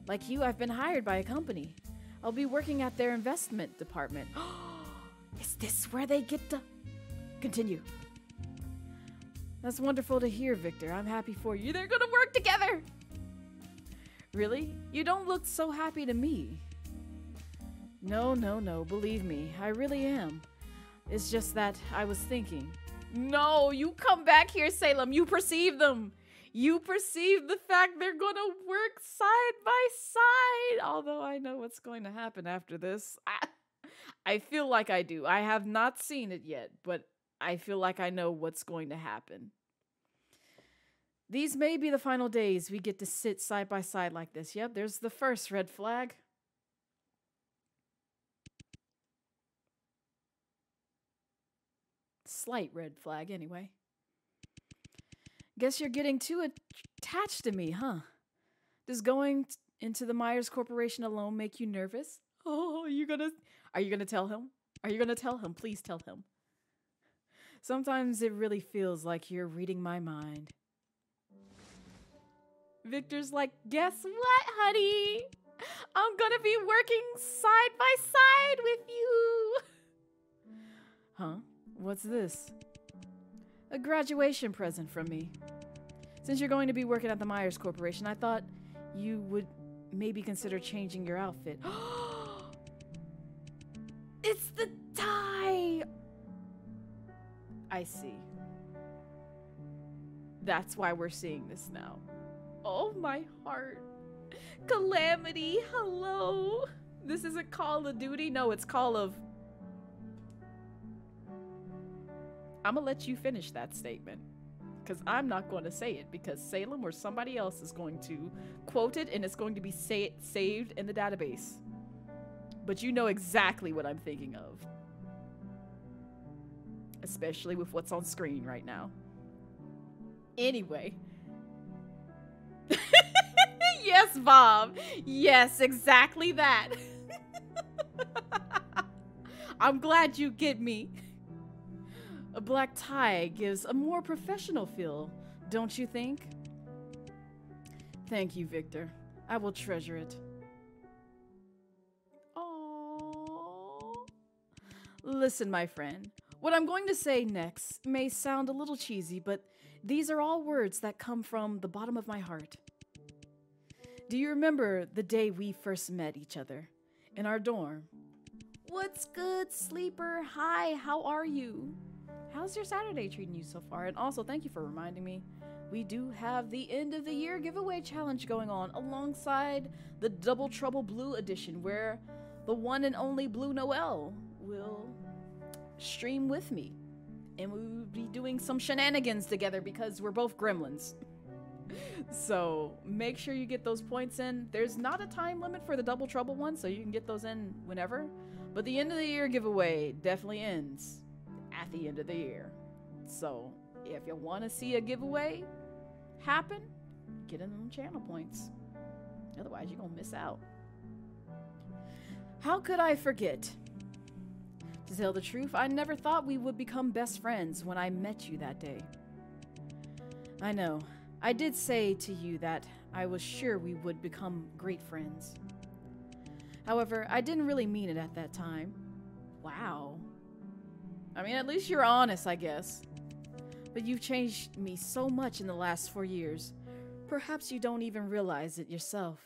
Speaker 1: Like you, I've been hired by a company. I'll be working at their investment department. Is this where they get to... Continue. That's wonderful to hear, Victor. I'm happy for you. They're gonna work together! Really? You don't look so happy to me. No. Believe me, I really am. It's just that I was thinking. No, you come back here, Salem. You perceive them. You perceive the fact they're gonna work side by side. Although I know what's going to happen after this. I feel like I do. I have not seen it yet, but I feel like I know what's going to happen. These may be the final days we get to sit side by side like this. Yep, there's the first red flag. Slight red flag, anyway. Guess you're getting too attached to me, huh? Does going into the Myers Corporation alone make you nervous? Oh, are you gonna tell him? Are you gonna tell him? Please tell him. Sometimes it really feels like you're reading my mind. Victor's like, guess what, honey? I'm gonna be working side by side with you. Huh? What's this? A graduation present from me. Since you're going to be working at the Myers Corporation, I thought you would maybe consider changing your outfit. It's the tie! I see. That's why we're seeing this now. Oh, my heart. Calamity, hello. This isn't Call of Duty. No, it's Call of... I'm gonna let you finish that statement. Because I'm not going to say it. Because Salem or somebody else is going to quote it and it's going to be saved in the database. But you know exactly what I'm thinking of. Especially with what's on screen right now. Anyway. Yes, Bob. Yes, exactly that. I'm glad you get me. A black tie gives a more professional feel, don't you think? Thank you, Victor. I will treasure it. Aww. Listen, my friend. What I'm going to say next may sound a little cheesy, but these are all words that come from the bottom of my heart. Do you remember the day we first met each other in our dorm? What's good, sleeper? Hi, how are you? How's your Saturday treating you so far? And also, thank you for reminding me we do have the end of the year giveaway challenge going on alongside the Double Trouble Blue edition, where the one and only Blue Noel will stream with me. And we will be doing some shenanigans together because we're both gremlins. So make sure you get those points in. There's not a time limit for the Double Trouble one, so you can get those in whenever. But the end of the year giveaway definitely ends at the end of the year. So if you want to see a giveaway happen, get in them channel points. Otherwise, you're going to miss out. How could I forget? To tell the truth, I never thought we would become best friends when I met you that day. I know. I did say to you that I was sure we would become great friends. However, I didn't really mean it at that time. Wow. I mean, at least you're honest, I guess. But you've changed me so much in the last 4 years. Perhaps you don't even realize it yourself.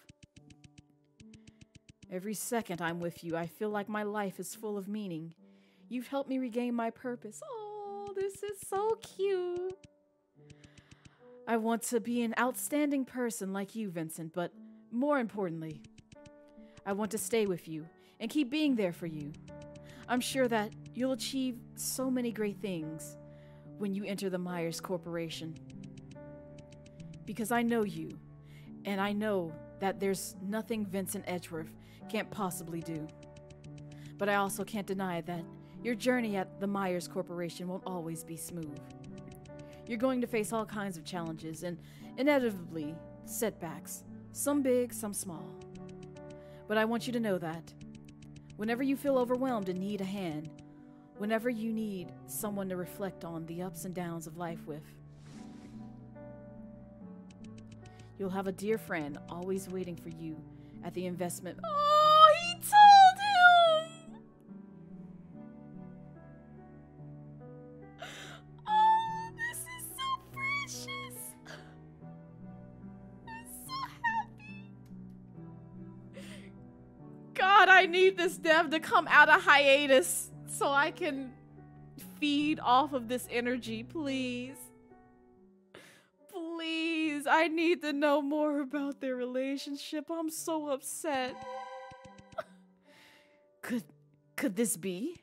Speaker 1: Every second I'm with you, I feel like my life is full of meaning. You've helped me regain my purpose. Oh, this is so cute. I want to be an outstanding person like you, Vincent, but more importantly, I want to stay with you and keep being there for you. I'm sure that you'll achieve so many great things when you enter the Myers Corporation. Because I know you, and I know that there's nothing Vincent Edgeworth can't possibly do. But I also can't deny that your journey at the Myers Corporation won't always be smooth. You're going to face all kinds of challenges and inevitably setbacks, some big, some small. But I want you to know that whenever you feel overwhelmed and need a hand, whenever you need someone to reflect on the ups and downs of life with, you'll have a dear friend always waiting for you at the investment. Oh, he told him! Oh, this is so precious. I'm so happy. God, I need this dev to come out of hiatus so I can feed off of this energy, please. Please, I need to know more about their relationship. I'm so upset. Could this be?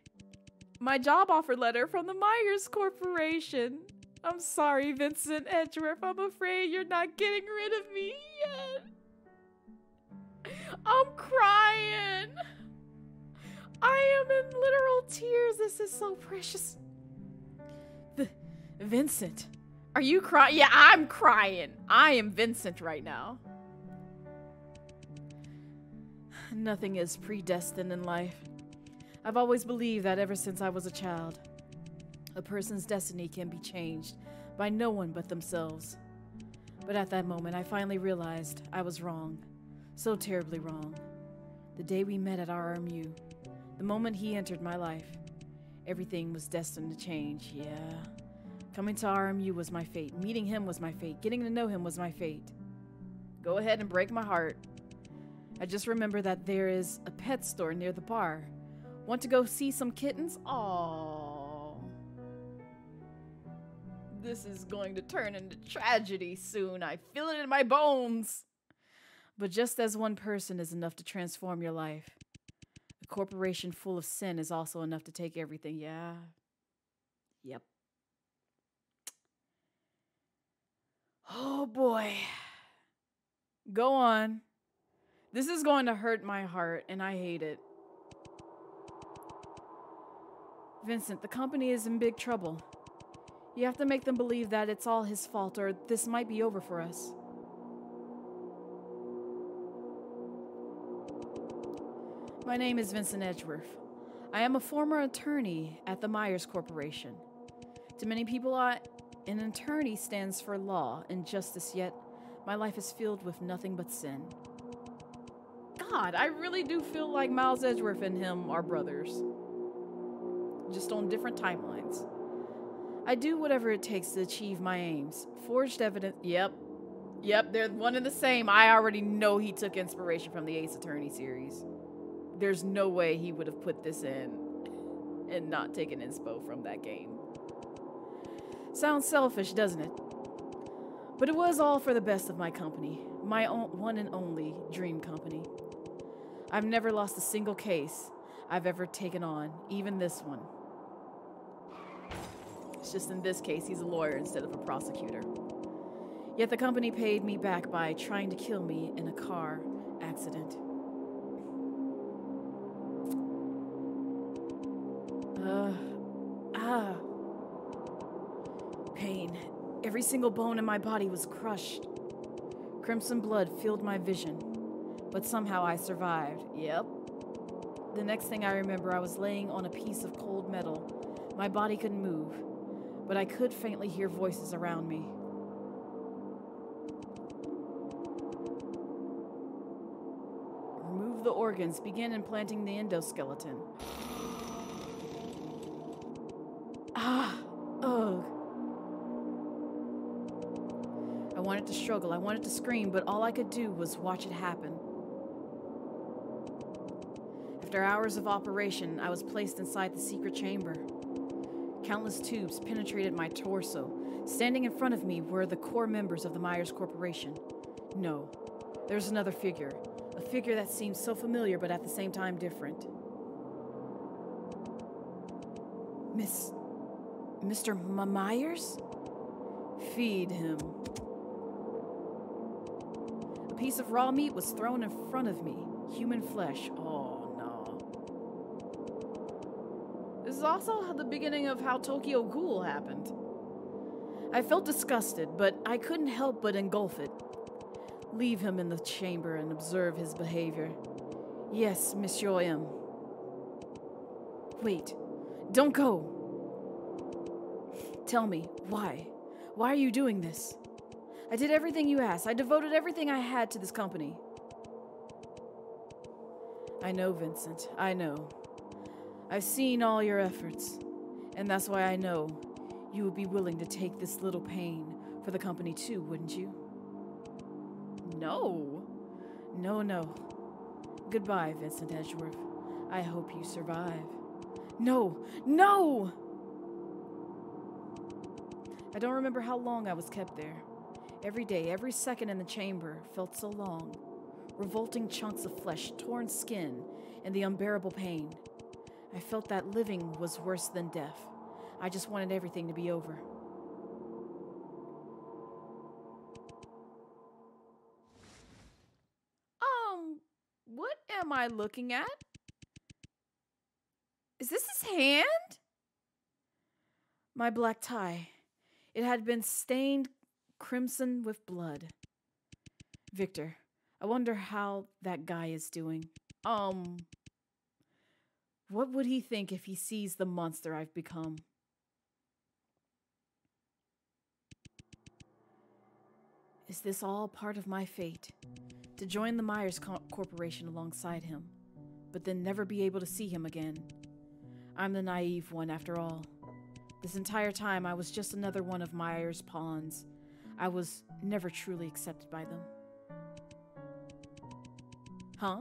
Speaker 1: My job offer letter from the Myers Corporation. I'm sorry, Vincent Edgeworth. I'm afraid you're not getting rid of me yet. I'm crying. I am in literal tears. This is so precious. Vincent. Are you crying? Yeah, I'm crying. I am Vincent right now. Nothing is predestined in life. I've always believed that ever since I was a child. A person's destiny can be changed by no one but themselves. But at that moment, I finally realized I was wrong. So terribly wrong. The day we met at RMU, the moment he entered my life, everything was destined to change, yeah. Coming to RMU was my fate. Meeting him was my fate. Getting to know him was my fate. Go ahead and break my heart. I just remember that there is a pet store near the bar. Want to go see some kittens? Aww. This is going to turn into tragedy soon. I feel it in my bones. But just as one person is enough to transform your life, a corporation full of sin is also enough to take everything. Yeah. Yep. Oh boy. Go on. This is going to hurt my heart, and I hate it. Vincent, the company is in big trouble. You have to make them believe that it's all his fault, or this might be over for us. My name is Vincent Edgeworth. I am a former attorney at the Myers Corporation. To many people, an attorney stands for law and justice, yet my life is filled with nothing but sin. God, I really do feel like Miles Edgeworth and him are brothers. Just on different timelines. I do whatever it takes to achieve my aims. Forged evidence. Yep, they're one and the same. I already know he took inspiration from the Ace Attorney series. There's no way he would have put this in and not taken inspo from that game. Sounds selfish, doesn't it? But it was all for the best of my company, my one and only dream company. I've never lost a single case I've ever taken on, even this one. It's just in this case, he's a lawyer instead of a prosecutor. Yet the company paid me back by trying to kill me in a car accident. Pain. Every single bone in my body was crushed. Crimson blood filled my vision, but somehow I survived. Yep. The next thing I remember, I was laying on a piece of cold metal. My body couldn't move, but I could faintly hear voices around me. Remove the organs. Begin implanting the endoskeleton. Ugh. I wanted to struggle. I wanted to scream, but all I could do was watch it happen. After hours of operation, I was placed inside the secret chamber. Countless tubes penetrated my torso. Standing in front of me were the core members of the Myers Corporation. No, there's another figure. A figure that seemed so familiar, but at the same time different. Mr. Myers? Feed him. A piece of raw meat was thrown in front of me. Human flesh. Oh, no. This is also the beginning of how Tokyo Ghoul happened. I felt disgusted, but I couldn't help but engulf it. Leave him in the chamber and observe his behavior. Yes, Monsieur M. Wait, don't go. Tell me, why? Why are you doing this? I did everything you asked. I devoted everything I had to this company. I know, Vincent. I know. I've seen all your efforts, and that's why I know you would be willing to take this little pain for the company too, wouldn't you? No. No. Goodbye, Vincent Edgeworth. I hope you survive. No! I don't remember how long I was kept there. Every day, every second in the chamber felt so long. Revolting chunks of flesh, torn skin, and the unbearable pain. I felt that living was worse than death. I just wanted everything to be over. What am I looking at? Is this his hand? My black tie. It had been stained crimson with blood. Victor, I wonder how that guy is doing. What would he think if he sees the monster I've become? Is this all part of my fate? To join the Myers Corporation alongside him, but then never be able to see him again. I'm the naive one after all. This entire time I was just another one of Myers' pawns. I was never truly accepted by them. Huh?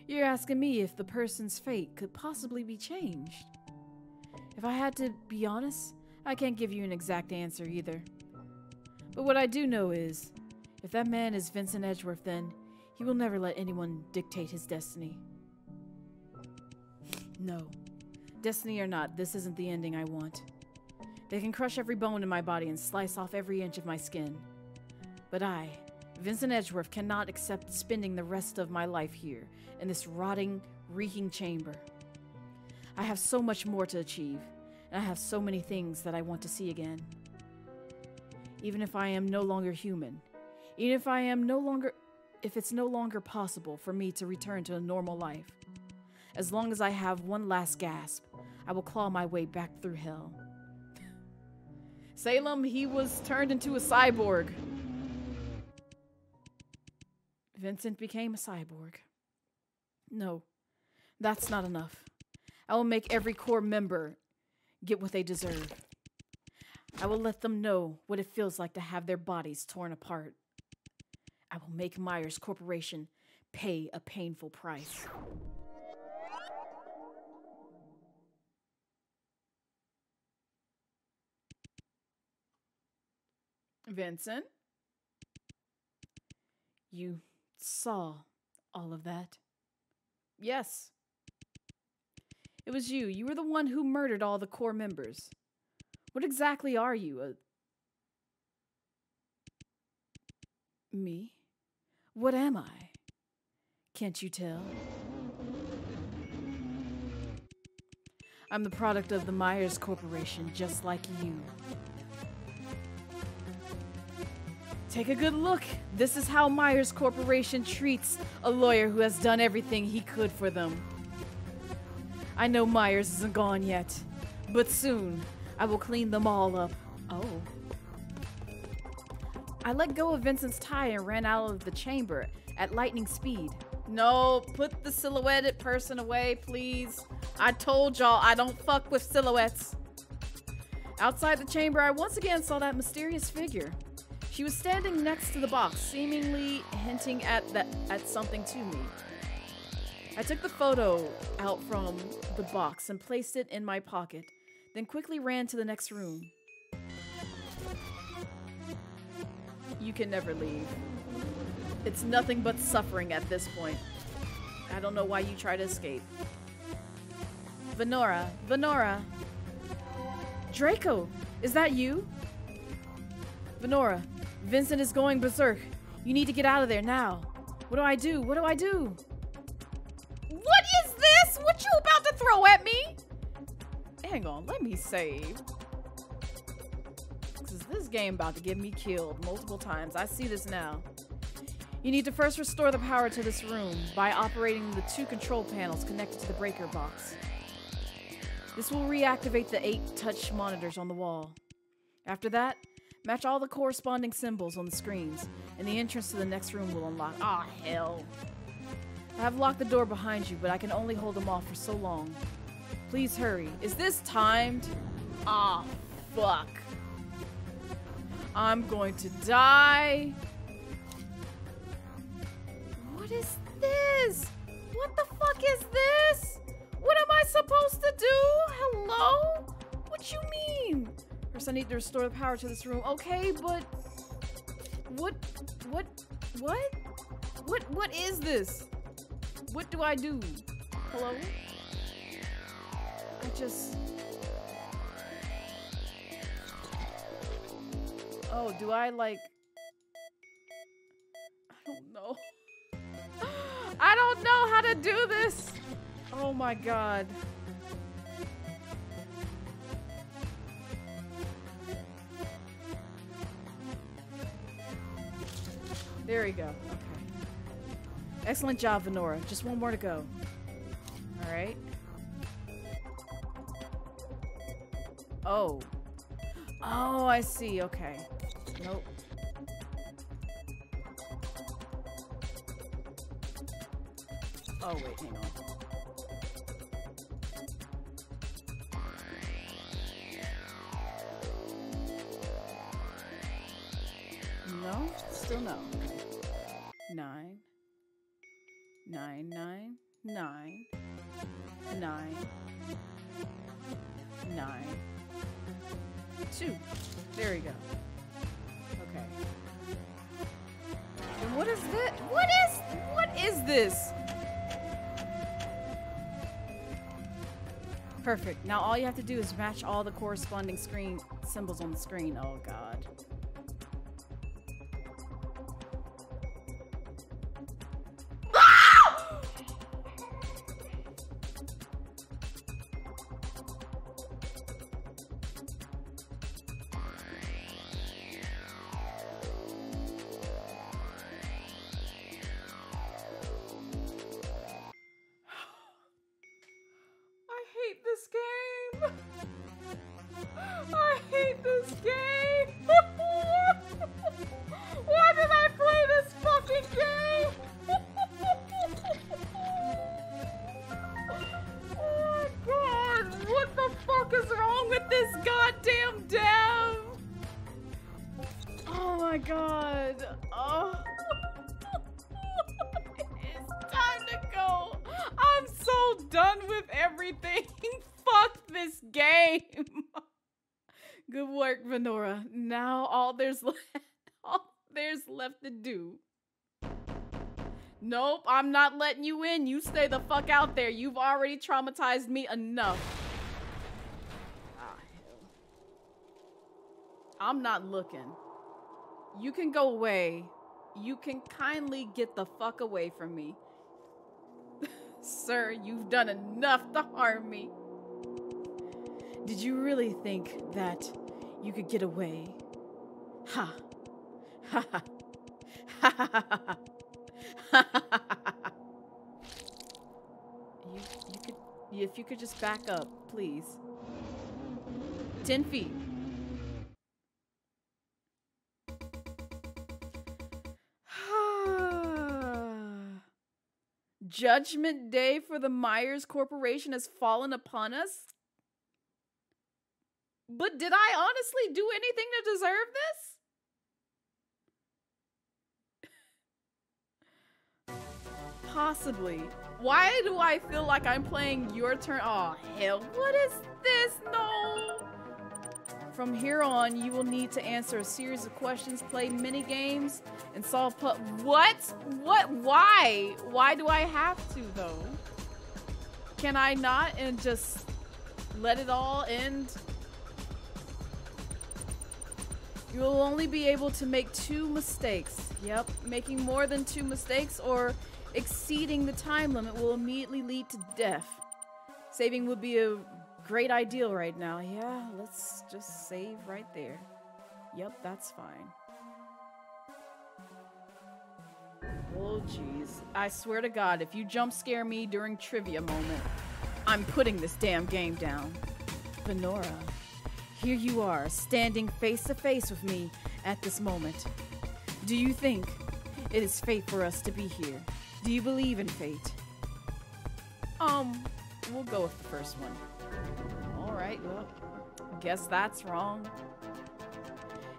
Speaker 1: You're asking me if the person's fate could possibly be changed? If I had to be honest, I can't give you an exact answer either. But what I do know is, if that man is Vincent Edgeworth, then he will never let anyone dictate his destiny. No. Destiny or not, this isn't the ending I want. They can crush every bone in my body and slice off every inch of my skin. But I, Vincent Edgeworth, cannot accept spending the rest of my life here in this rotting, reeking chamber. I have so much more to achieve, and I have so many things that I want to see again. Even if I am no longer human, even if it's no longer possible for me to return to a normal life, as long as I have one last gasp, I will claw my way back through hell. Salem, he was turned into a cyborg. Vincent became a cyborg. No, that's not enough. I will make every core member get what they deserve. I will let them know what it feels like to have their bodies torn apart. I will make Myers Corporation pay a painful price. Vincent? You saw all of that? Yes. It was you. You were the one who murdered all the core members. What exactly are you? Me? What am I? Can't you tell? I'm the product of the Myers Corporation, just like you. Take a good look. This is how Myers Corporation treats a lawyer who has done everything he could for them. I know Myers isn't gone yet, but soon I will clean them all up. Oh. I let go of Vincent's tie and ran out of the chamber at lightning speed. No, put the silhouetted person away, please. I told y'all I don't fuck with silhouettes. Outside the chamber, I once again saw that mysterious figure. She was standing next to the box, seemingly hinting at something to me. I took the photo out from the box and placed it in my pocket, then quickly ran to the next room. You can never leave. It's nothing but suffering at this point. I don't know why you try to escape. Venora. Draco, is that you? Venora, Vincent is going berserk. You need to get out of there now. What do I do? What do I do? What is this? What you about to throw at me? Hang on, let me save. Because this game about to get me killed multiple times. I see this now. You need to first restore the power to this room by operating the 2 control panels connected to the breaker box. This will reactivate the 8 touch monitors on the wall. After that, match all the corresponding symbols on the screens, and the entrance to the next room will unlock. Ah, hell. I have locked the door behind you, but I can only hold them off for so long. Please hurry. Is this timed? Ah, fuck. I'm going to die. What is this? What the fuck is this? What am I supposed to do? Hello? What you mean? First, I need to restore the power to this room. Okay, but what is this? What do I do? Hello? Oh, do I like... I don't know. I don't know how to do this. Oh my god. There we go. Okay. Excellent job, Venora. Just one more to go. Alright. Oh. Oh, I see. Okay. Nope. Oh, wait, hang on. No? Still no. 9. 9, 9, 9. 9. 9. 2. There we go. Okay. And what is this? What is this? Perfect. Now all you have to do is match all the corresponding screen symbols on the screen. Oh god. Good work, Venora. Now all there's left to do Nope, I'm not letting you in. You stay the fuck out there. You've already traumatized me enough. Ah, hell. I'm not looking. You can go away. You can kindly get the fuck away from me. Sir, you've done enough to harm me. Did you really think that you could get away? Ha. Ha ha. Ha ha ha ha. You could, if you could just back up, please. 10 feet. Judgment Day for the Myers Corporation has fallen upon us? But did I honestly do anything to deserve this? Possibly. Why do I feel like I'm playing Your Turn? Oh, hell. What is this? No. From here on, you will need to answer a series of questions, play mini games, and solve what? What? Why? Why do I have to, though? Can I not and just let it all end? You will only be able to make 2 mistakes. Yep, making more than 2 mistakes or exceeding the time limit will immediately lead to death. Saving would be a great ideal right now. Yeah, let's just save right there. Yep, that's fine. Oh, jeez. I swear to God, if you jump scare me during trivia moment, I'm putting this damn game down. Venora, here you are, standing face to face with me at this moment. Do you think it is fate for us to be here? Do you believe in fate? We'll go with the first one. All right, well, guess that's wrong.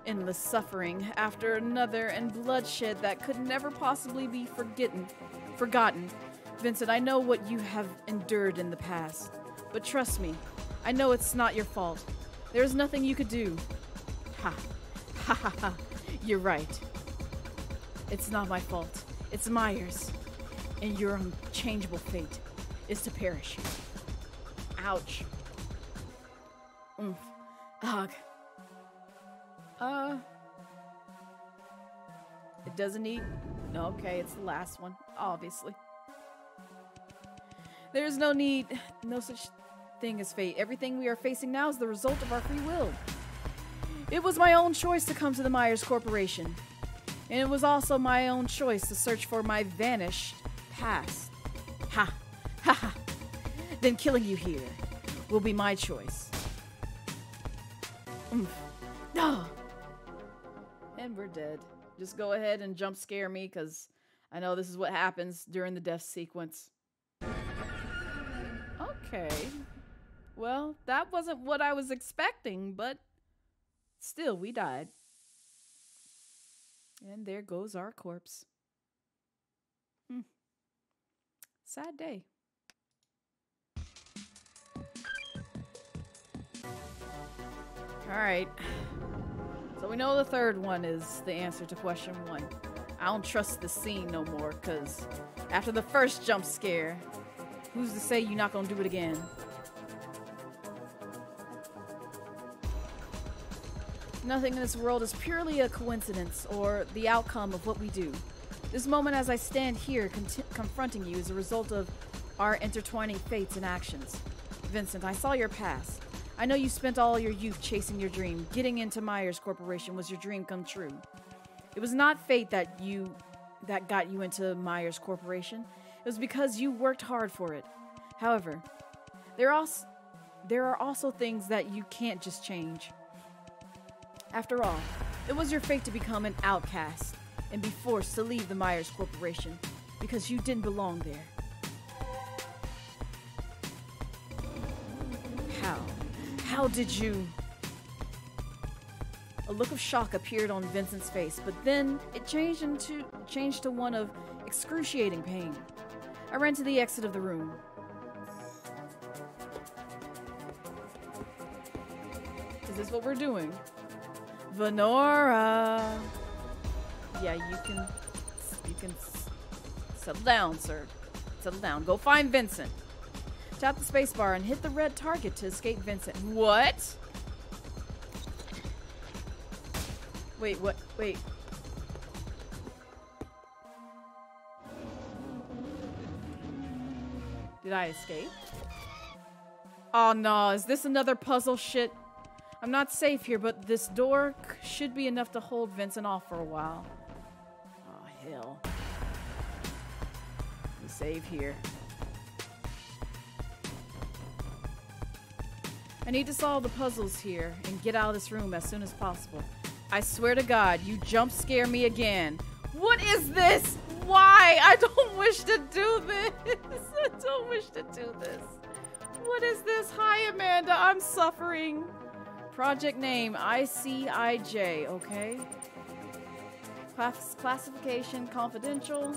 Speaker 1: Endless suffering after another and bloodshed that could never possibly be forgotten. Vincent, I know what you have endured in the past, but trust me, I know it's not your fault. There's nothing you could do. Ha. Ha ha ha. You're right. It's not my fault. It's Myers. And your unchangeable fate is to perish. Ouch. Oomph. Ugh. It doesn't need... Okay, it's the last one, obviously. There's no need, no such thing as fate. Everything we are facing now is the result of our free will. It was my own choice to come to the Myers Corporation. And it was also my own choice to search for my vanished past. Ha. Ha ha. Then killing you here will be my choice. No. And we're dead. Just go ahead and jump scare me, because I know this is what happens during the death sequence. Okay. Well, that wasn't what I was expecting, but still, we died. And there goes our corpse. Sad day. Alright. So we know the third one is the answer to question 1. I don't trust the scene no more, because after the first jump scare, who's to say you're not gonna do it again? Nothing in this world is purely a coincidence or the outcome of what we do. This moment as I stand here confronting you is a result of our intertwining fates and actions. Vincent, I saw your past. I know you spent all your youth chasing your dream. Getting into Myers Corporation was your dream come true. It was not fate that got you into Myers Corporation. It was because you worked hard for it. However, there are also things that you can't just change. After all, it was your fate to become an outcast and be forced to leave the Myers Corporation because you didn't belong there. How did you... A look of shock appeared on Vincent's face, but then it changed to one of excruciating pain. I ran to the exit of the room. Is this what we're doing? Venora! Yeah, you can Settle down, sir. Settle down. Go find Vincent. Tap the spacebar and hit the red target to escape Vincent. What? Wait, what? Wait. Did I escape? Oh no, is this another puzzle shit? I'm not safe here, but this door should be enough to hold Vincent off for a while. Oh, hell. We save here. I need to solve the puzzles here and get out of this room as soon as possible. I swear to God, you jump scare me again. What is this? Why? I don't wish to do this. I don't wish to do this. What is this? Hi, Amanda. I'm suffering. Project name, ICIJ, okay. Classification, confidential.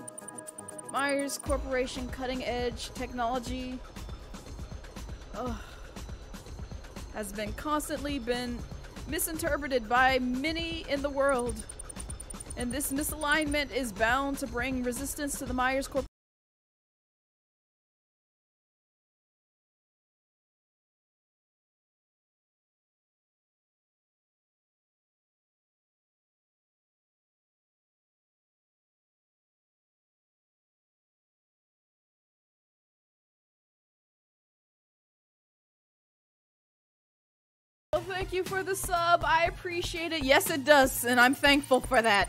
Speaker 1: Myers Corporation, cutting edge technology. Ugh. Has been constantly misinterpreted by many in the world. And this misalignment is bound to bring resistance to the Myers Corporation. Well, thank you for the sub. I appreciate it. Yes, it does, and I'm thankful for that.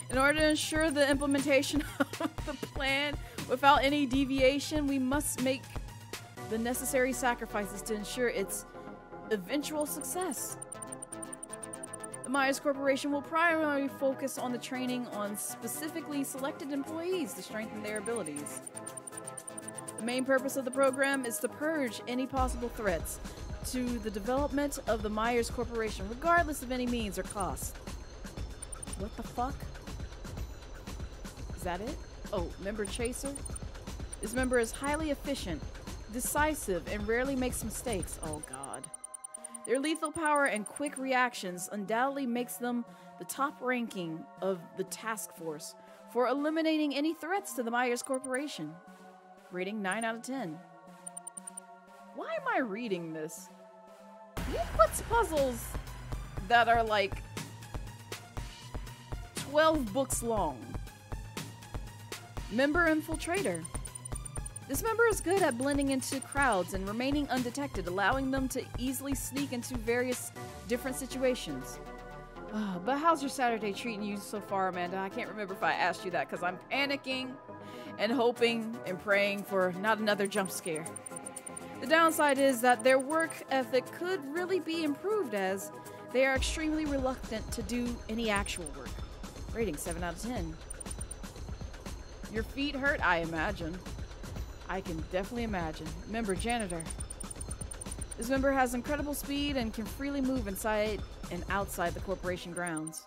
Speaker 1: In order to ensure the implementation of the plan without any deviation, we must make the necessary sacrifices to ensure its eventual success. The Myers Corporation will primarily focus on the training on specifically selected employees to strengthen their abilities. The main purpose of the program is to purge any possible threats to the development of the Myers Corporation, regardless of any means or cost. What the fuck? Is that it? Oh, member Chaser? This member is highly efficient, decisive, and rarely makes mistakes. Oh god. Their lethal power and quick reactions undoubtedly makes them the top ranking of the task force for eliminating any threats to the Myers Corporation. Rating 9 out of 10. Why am I reading this? Who puts puzzles that are like 12 books long? Member Infiltrator. This member is good at blending into crowds and remaining undetected, allowing them to easily sneak into various different situations. But how's your Saturday treating you so far, Amanda? I can't remember if I asked you that because I'm panicking and hoping and praying for not another jump scare. The downside is that their work ethic could really be improved as they are extremely reluctant to do any actual work. Rating 7 out of 10. Your feet hurt? I imagine. I can definitely imagine. Member Janitor. This member has incredible speed and can freely move inside and outside the corporation grounds.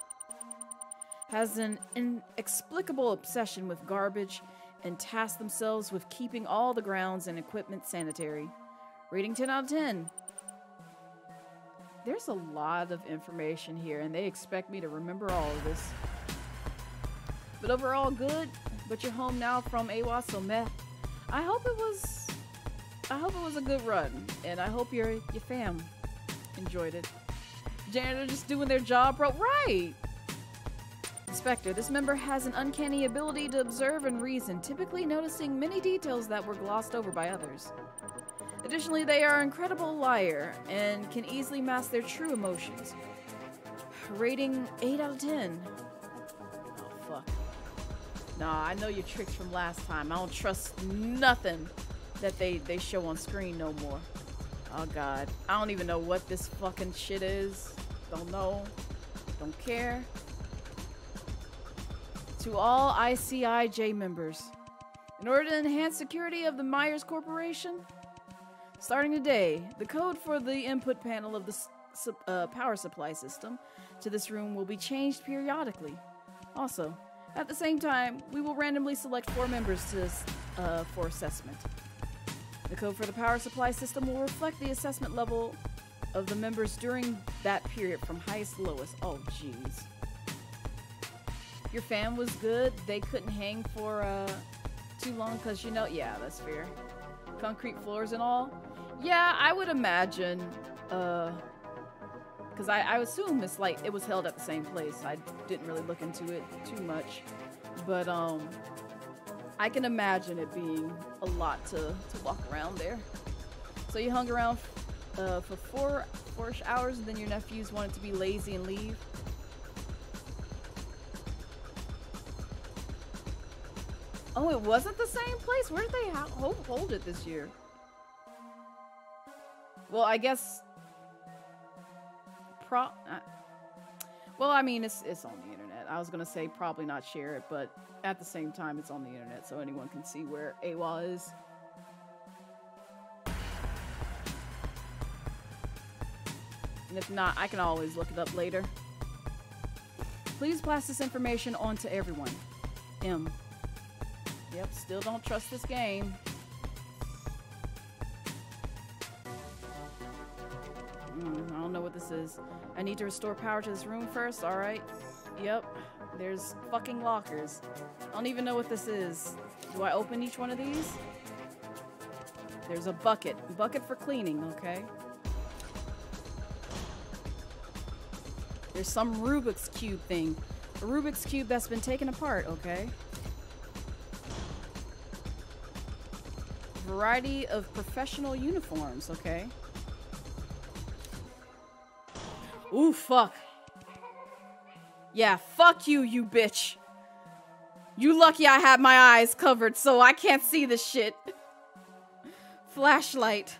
Speaker 1: Has an inexplicable obsession with garbage and tasks themselves with keeping all the grounds and equipment sanitary. Rating 10 out of 10. There's a lot of information here, and they expect me to remember all of this. But overall, good. But you're home now from AWA, so meh. I hope it was a good run, and I hope your fam enjoyed it. Janitor just doing their job, bro. Right. Inspector, this member has an uncanny ability to observe and reason, typically noticing many details that were glossed over by others. Additionally, they are an incredible liar and can easily mask their true emotions. Rating 8 out of 10. Oh, fuck. Nah, I know your tricks from last time. I don't trust nothing that they show on screen no more. Oh, God. I don't even know what this fucking shit is. Don't know. Don't care. To all ICIJ members, in order to enhance security of the Myers Corporation, starting today, the code for the input panel of the power supply system to this room will be changed periodically. Also, at the same time, we will randomly select 4 members for assessment. The code for the power supply system will reflect the assessment level of the members during that period from highest to lowest. Oh, jeez. Your fam was good. They couldn't hang for too long because, you know, yeah, that's fair. Concrete floors and all. Yeah, I would imagine, because I assume it's like, it was held at the same place. I didn't really look into it too much. But, I can imagine it being a lot to walk around there. So you hung around for four-ish hours, and then your nephews wanted to be lazy and leave. Oh, it wasn't the same place? Where did they hold it this year? Well, I guess... well, I mean, it's on the internet. I was gonna say probably not share it, but at the same time, it's on the internet, so anyone can see where AWA is. And if not, I can always look it up later. Please blast this information on to everyone. M. Yep, still don't trust this game. I don't know what this is. I need to restore power to this room first, alright. Yep, there's fucking lockers. I don't even know what this is. Do I open each one of these? There's a bucket. Bucket for cleaning, okay. There's some Rubik's Cube thing. A Rubik's Cube that's been taken apart, okay. Variety of professional uniforms, okay. Ooh, fuck. Yeah, fuck you, you bitch. You lucky I have my eyes covered so I can't see this shit. Flashlight.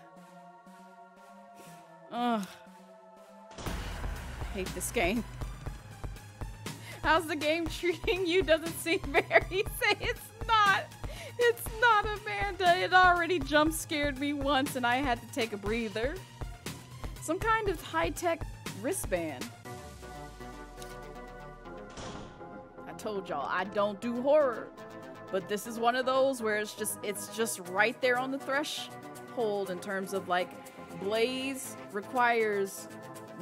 Speaker 1: Ugh. I hate this game. How's the game treating you? Doesn't seem very... Say it's not. It's not, Amanda. It already jump scared me once and I had to take a breather. Some kind of high-tech wristband. I told y'all I don't do horror, but this is one of those where it's just right there on the threshold in terms of like Blaze requires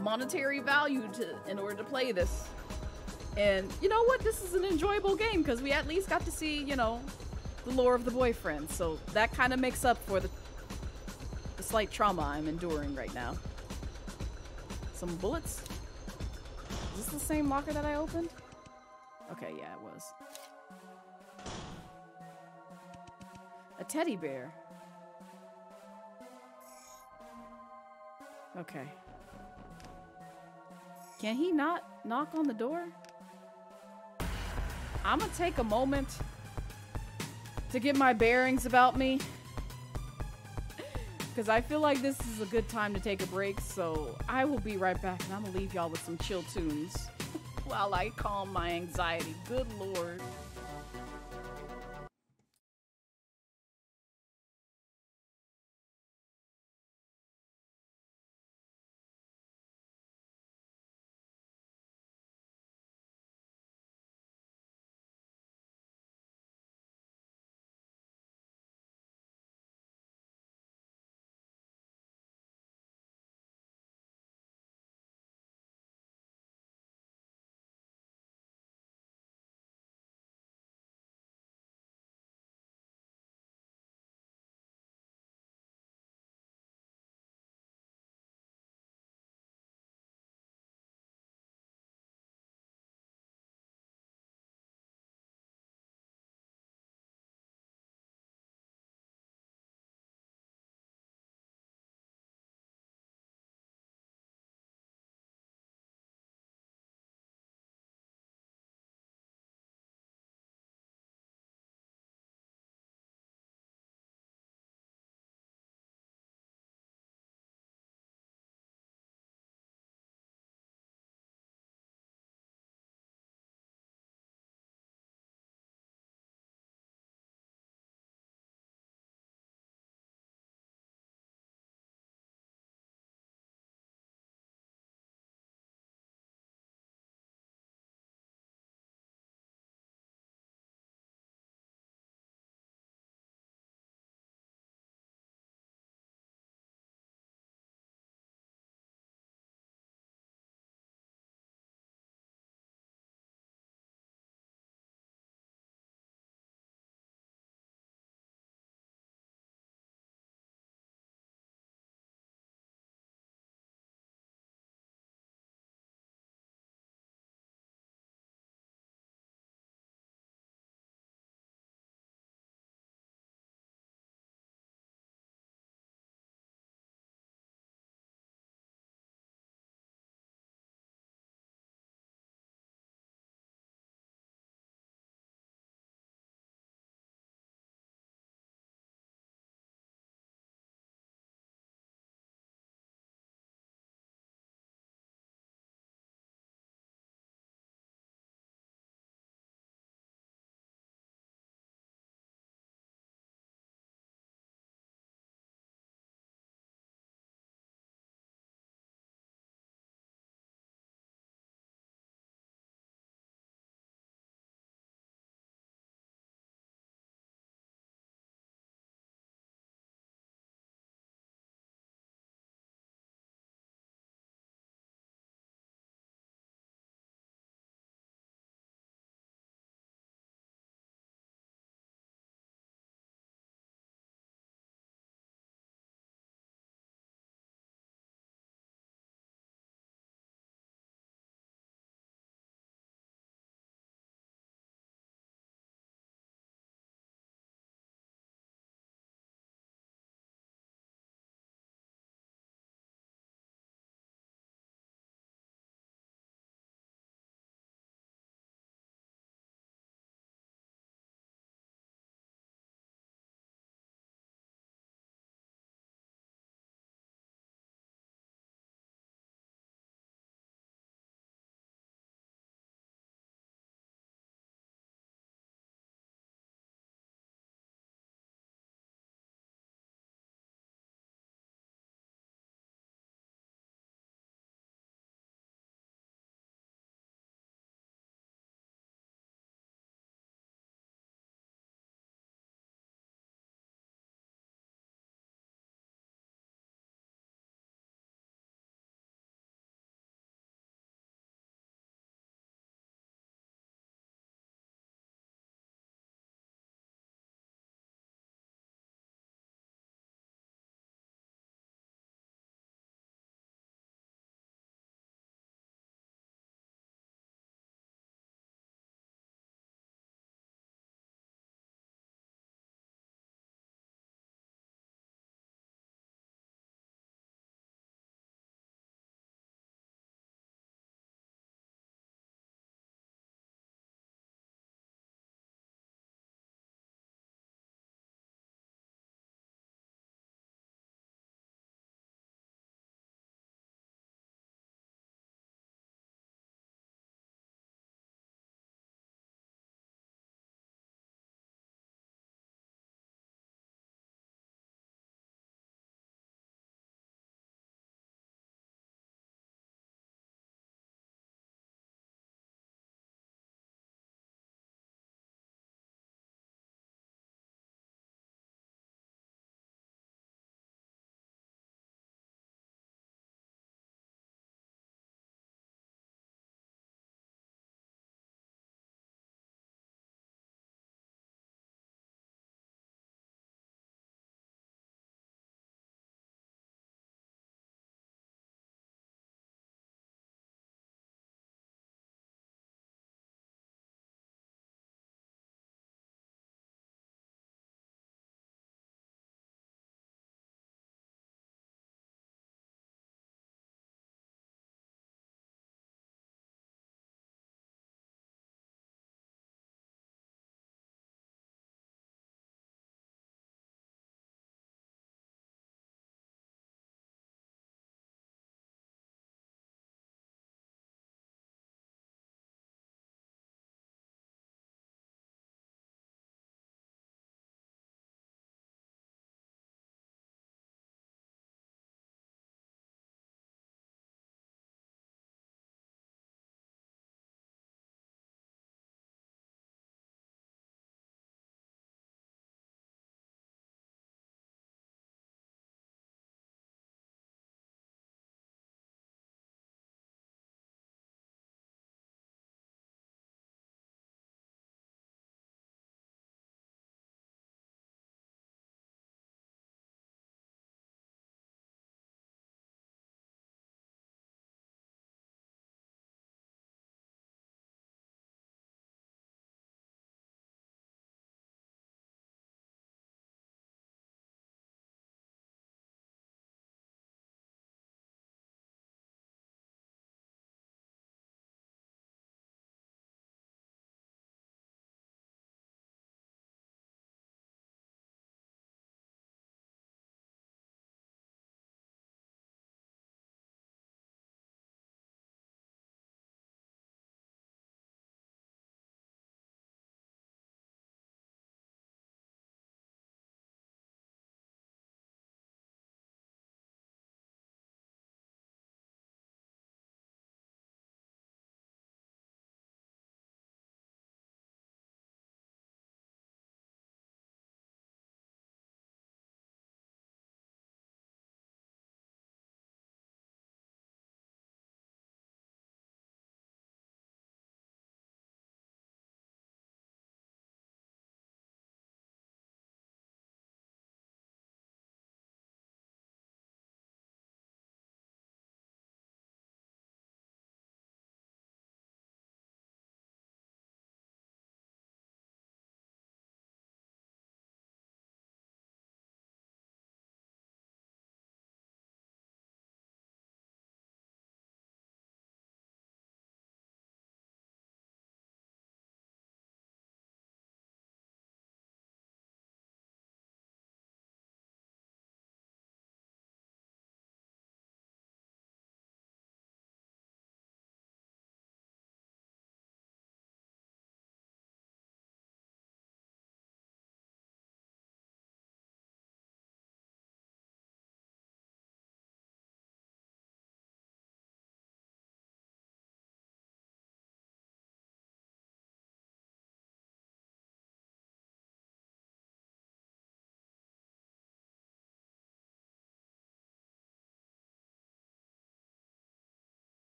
Speaker 1: monetary value in order to play this. And you know what? This is an enjoyable game because we at least got to see, you know, the lore of the boyfriend. So that kind of makes up for the slight trauma I'm enduring right now. Some bullets? Is this the same locker that I opened? Okay, yeah, it was. A teddy bear. Okay. Can he not knock on the door? I'm gonna take a moment to get my bearings about me. Because I feel like this is a good time to take a break, so I will be right back and I'm gonna leave y'all with some chill tunes while I calm my anxiety. Good lord.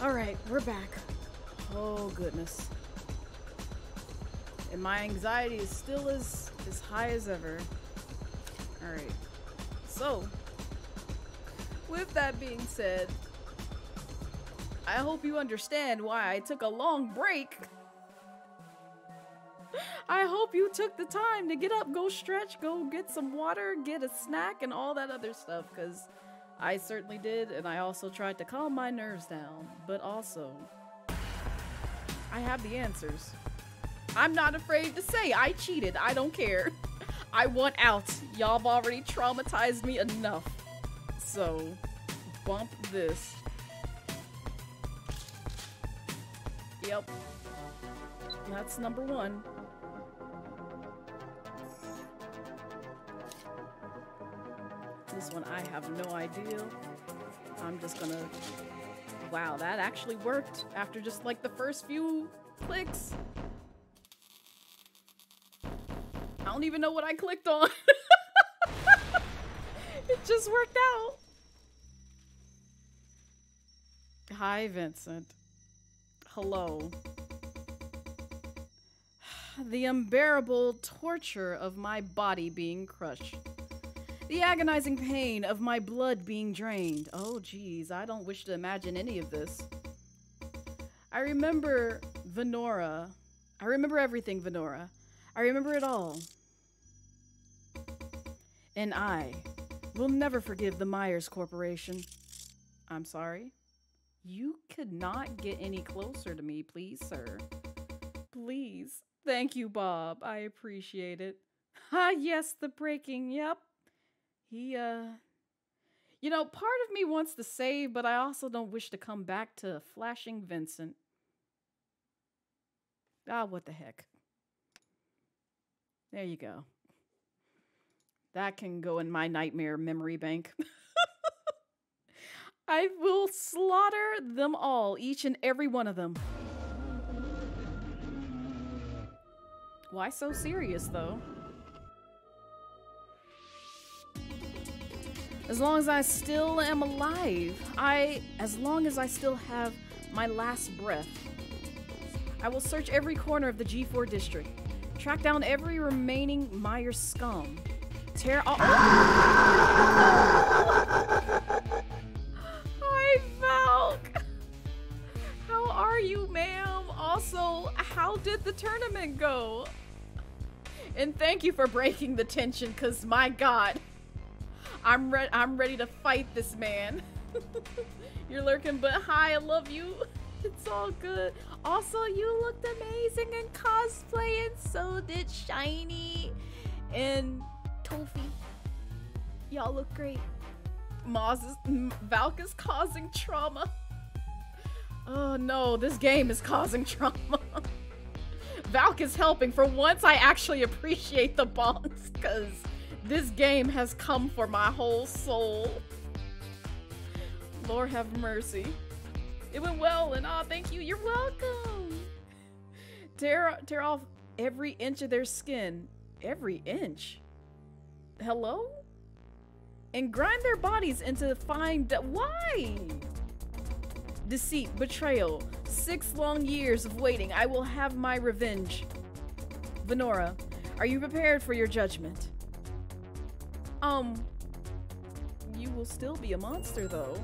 Speaker 1: Alright, we're back. Oh, goodness. And my anxiety is still as high as ever. Alright. So, with that being said, I hope you understand why I took a long break. I hope you took the time to get up, go stretch, go get some water, get a snack, and all that other stuff, because I certainly did, and I also tried to calm my nerves down. But also, I have the answers. I'm not afraid to say I cheated. I don't care. I want out. Y'all have already traumatized me enough. So, bump this. Yep. That's number one. This one, I have no idea. I'm just gonna... Wow, that actually worked after just like the first few clicks. I don't even know what I clicked on. It just worked out. Hi, Vincent. Hello. The unbearable torture of my body being crushed. The agonizing pain of my blood being drained. Oh, geez, I don't wish to imagine any of this. I remember Venora. I remember everything, Venora. I remember it all. And I will never forgive the Myers Corporation. I'm sorry? You could not get any closer to me, please, sir. Please. Thank you, Bob. I appreciate it. Ah, yes, the breaking. Yep. He, You know, part of me wants to save, but I also don't wish to come back to flashing Vincent. Ah, what the heck. There you go. That can go in my nightmare memory bank. I will slaughter them all, each and every one of them. Why so serious, though? As long as I still am alive, as long as I still have my last breath, I will search every corner of the G4 district, track down every remaining Myers scum, tear all— Hi, Valk! How are you, ma'am? Also, how did the tournament go? And thank you for breaking the tension, cause my God, I'm ready to fight this man. You're lurking, but hi, I love you. It's all good. Also, you looked amazing in cosplay, and so did Shiny and Tofi. Y'all look great. Valk is causing trauma. Oh no, this game is causing trauma. Valk is helping. For once, I actually appreciate the bonks, because this game has come for my whole soul. Lord have mercy. It went well, and thank you. You're welcome. Tear off every inch of their skin. Every inch? Hello? And grind their bodies into fine why? Deceit, betrayal, 6 long years of waiting. I will have my revenge. Venora, are you prepared for your judgment? You will still be a monster, though.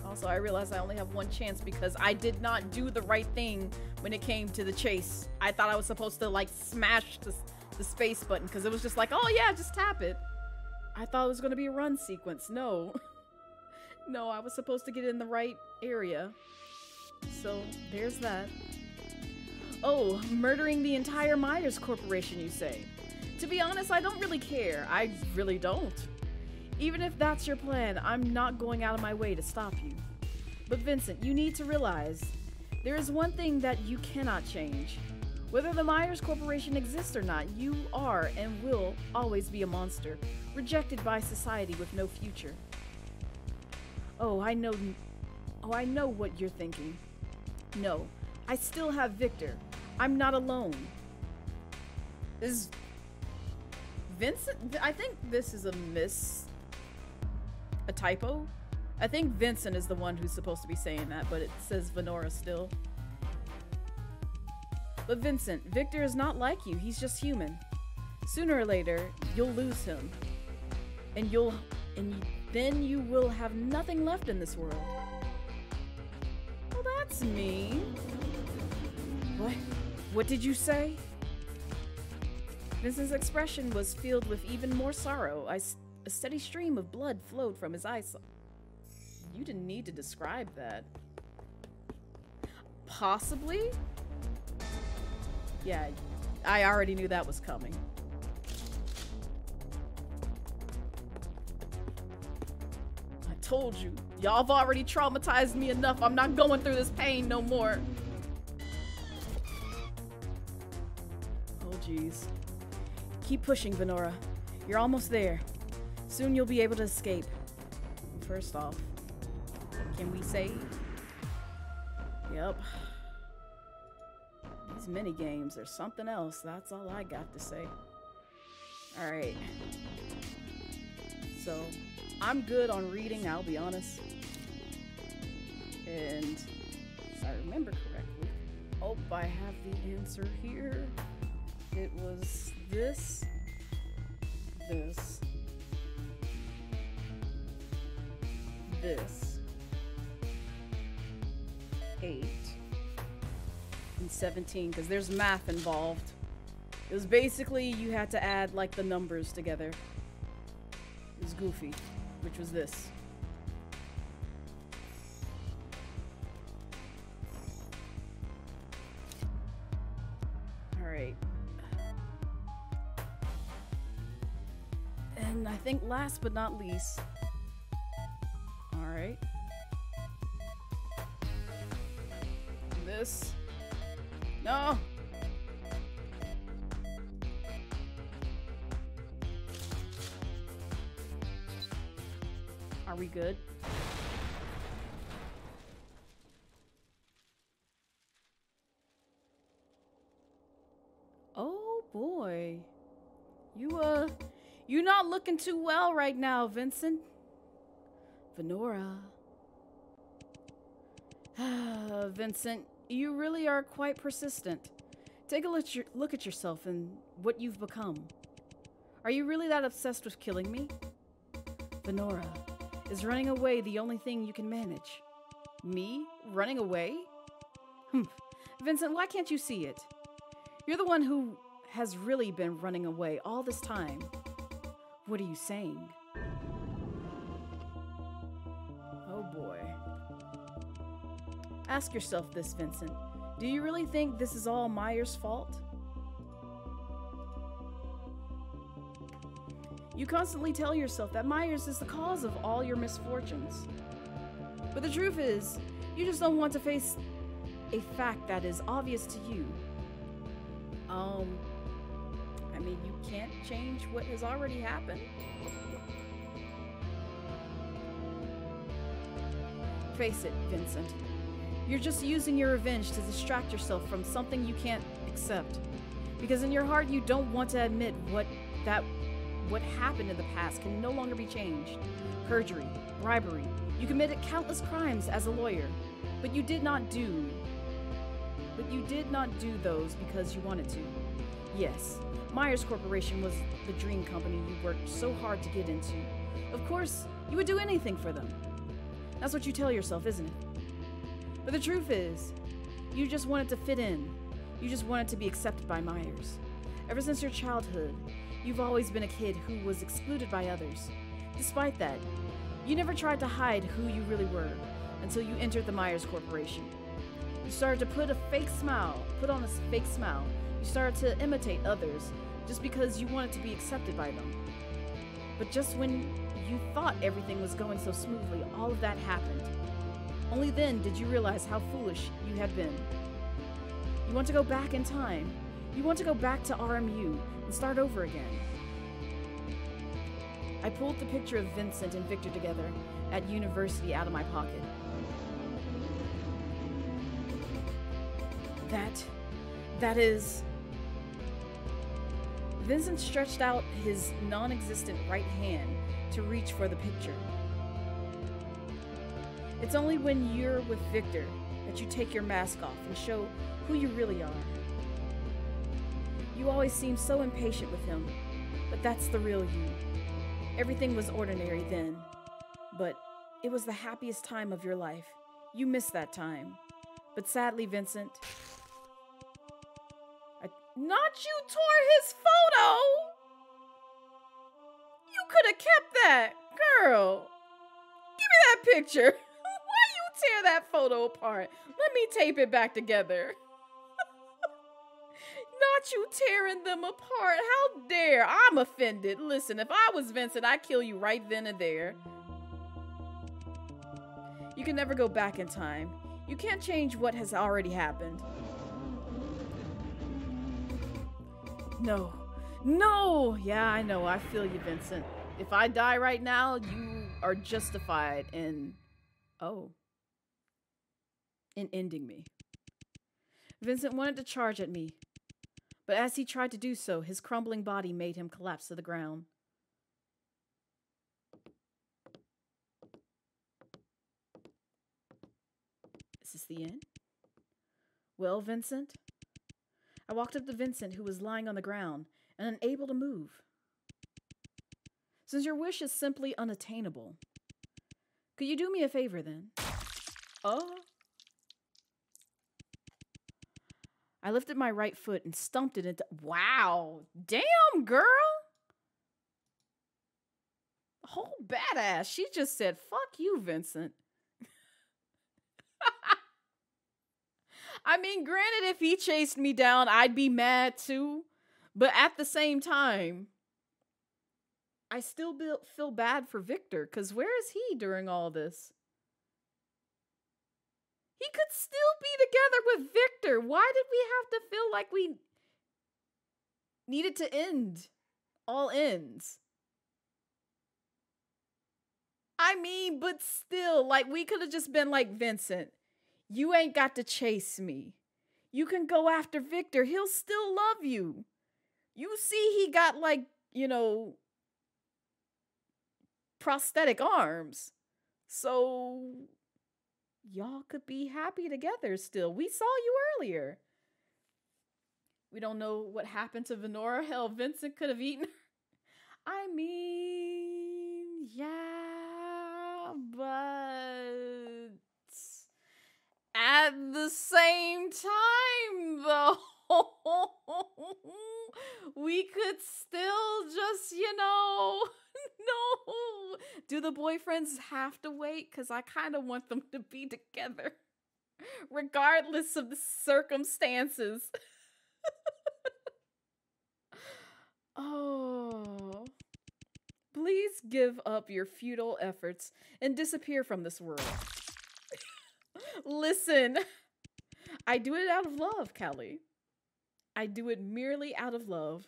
Speaker 1: Also, I realized I only have one chance because I did not do the right thing when it came to the chase. I thought I was supposed to, like, smash the space button because it was just like, oh yeah, just tap it. I thought it was going to be a run sequence. No. No, I was supposed to get in the right area. So, there's that. Oh, murdering the entire Myers Corporation, you say? To be honest, I don't really care. I really don't. Even if that's your plan, I'm not going out of my way to stop you. But Vincent, you need to realize, there is one thing that you cannot change. Whether the Myers Corporation exists or not, you are and will always be a monster, rejected by society with no future. Oh, I know what you're thinking. No, I still have Victor. I'm not alone. Is Vincent? I think this is a typo. I think Vincent is the one who's supposed to be saying that, but it says Venora still. But Vincent, Victor is not like you. He's just human. Sooner or later, you'll lose him. And then you will have nothing left in this world. Well, that's mean. What? What did you say? Vincent's expression was filled with even more sorrow. A steady stream of blood flowed from his eyes. You didn't need to describe that. Possibly? Yeah, I already knew that was coming. I told you. Y'all have already traumatized me enough. I'm not going through this pain no more. Oh, jeez. Keep pushing, Venora. You're almost there. Soon you'll be able to escape. First off, can we save? Yep. These mini games are something else. That's all I got to say. Alright. So, I'm good on reading, I'll be honest. And, if I remember correctly, oh, I have the answer here. It was this, 8, and 17, because there's math involved. It was basically you had to add like the numbers together. It was goofy, which was this. Alright. And I think last but not least, alright, this, no, are we good? Oh boy, you're not looking too well right now, Vincent. Venora. Vincent, you really are quite persistent. Take a look at yourself and what you've become. Are you really that obsessed with killing me? Venora, is running away the only thing you can manage? Me? Running away? Vincent, why can't you see it? You're the one who has really been running away all this time. What are you saying? Oh boy. Ask yourself this, Vincent. Do you really think this is all Myers' fault? You constantly tell yourself that Myers is the cause of all your misfortunes. But the truth is, you just don't want to face a fact that is obvious to you. I mean, you can't change what has already happened. Face it, Vincent. You're just using your revenge to distract yourself from something you can't accept. Because in your heart, you don't want to admit what happened in the past can no longer be changed. Perjury, bribery. You committed countless crimes as a lawyer, but you did not do those because you wanted to. Yes, Myers Corporation was the dream company you worked so hard to get into. Of course, you would do anything for them. That's what you tell yourself, isn't it? But the truth is, you just wanted to fit in. You just wanted to be accepted by Myers. Ever since your childhood, you've always been a kid who was excluded by others. Despite that, you never tried to hide who you really were until you entered the Myers Corporation. You started to put on a fake smile. You started to imitate others just because you wanted to be accepted by them. But just when you thought everything was going so smoothly, all of that happened. Only then did you realize how foolish you had been. You want to go back in time. You want to go back to RMU and start over again. I pulled the picture of Vincent and Victor together at university out of my pocket. That is... Vincent stretched out his non-existent right hand to reach for the picture. It's only when you're with Victor that you take your mask off and show who you really are. You always seem so impatient with him, but that's the real you. Everything was ordinary then, but it was the happiest time of your life. You missed that time. But sadly, Vincent, not you tore his photo! You could have kept that, girl. Give me that picture. Why you tear that photo apart? Let me tape it back together. Not you tearing them apart. How dare? I'm offended. Listen, if I was Vincent, I'd kill you right then and there. You can never go back in time. You can't change what has already happened. No. No! Yeah, I know. I feel you, Vincent. If I die right now, you are justified in... in ending me. Vincent wanted to charge at me, but as he tried to do so, his crumbling body made him collapse to the ground. Is this the end? Well, Vincent? I walked up to Vincent, who was lying on the ground and unable to move. Since your wish is simply unattainable, could you do me a favor then? I lifted my right foot and stumped it into... Wow! Damn, girl! Whole badass. She just said, fuck you, Vincent. I mean, granted, if he chased me down, I'd be mad too. But at the same time, I still feel bad for Victor, because where is he during all this? He could still be together with Victor. Why did we have to feel like we needed to end all ends? I mean, but still, like, we could have just been like, Vincent, you ain't got to chase me. You can go after Victor. He'll still love you. You see, he got, like, you know, prosthetic arms. So y'all could be happy together still. We saw you earlier. We don't know what happened to Venora. Hell, Vincent could have eaten her. I mean, yeah, but at the same time, though, we could still just, you know, no. Do the boyfriends have to wait? Because I kind of want them to be together, regardless of the circumstances. Oh, please give up your futile efforts and disappear from this world. Listen, I do it out of love, Callie. I do it merely out of love.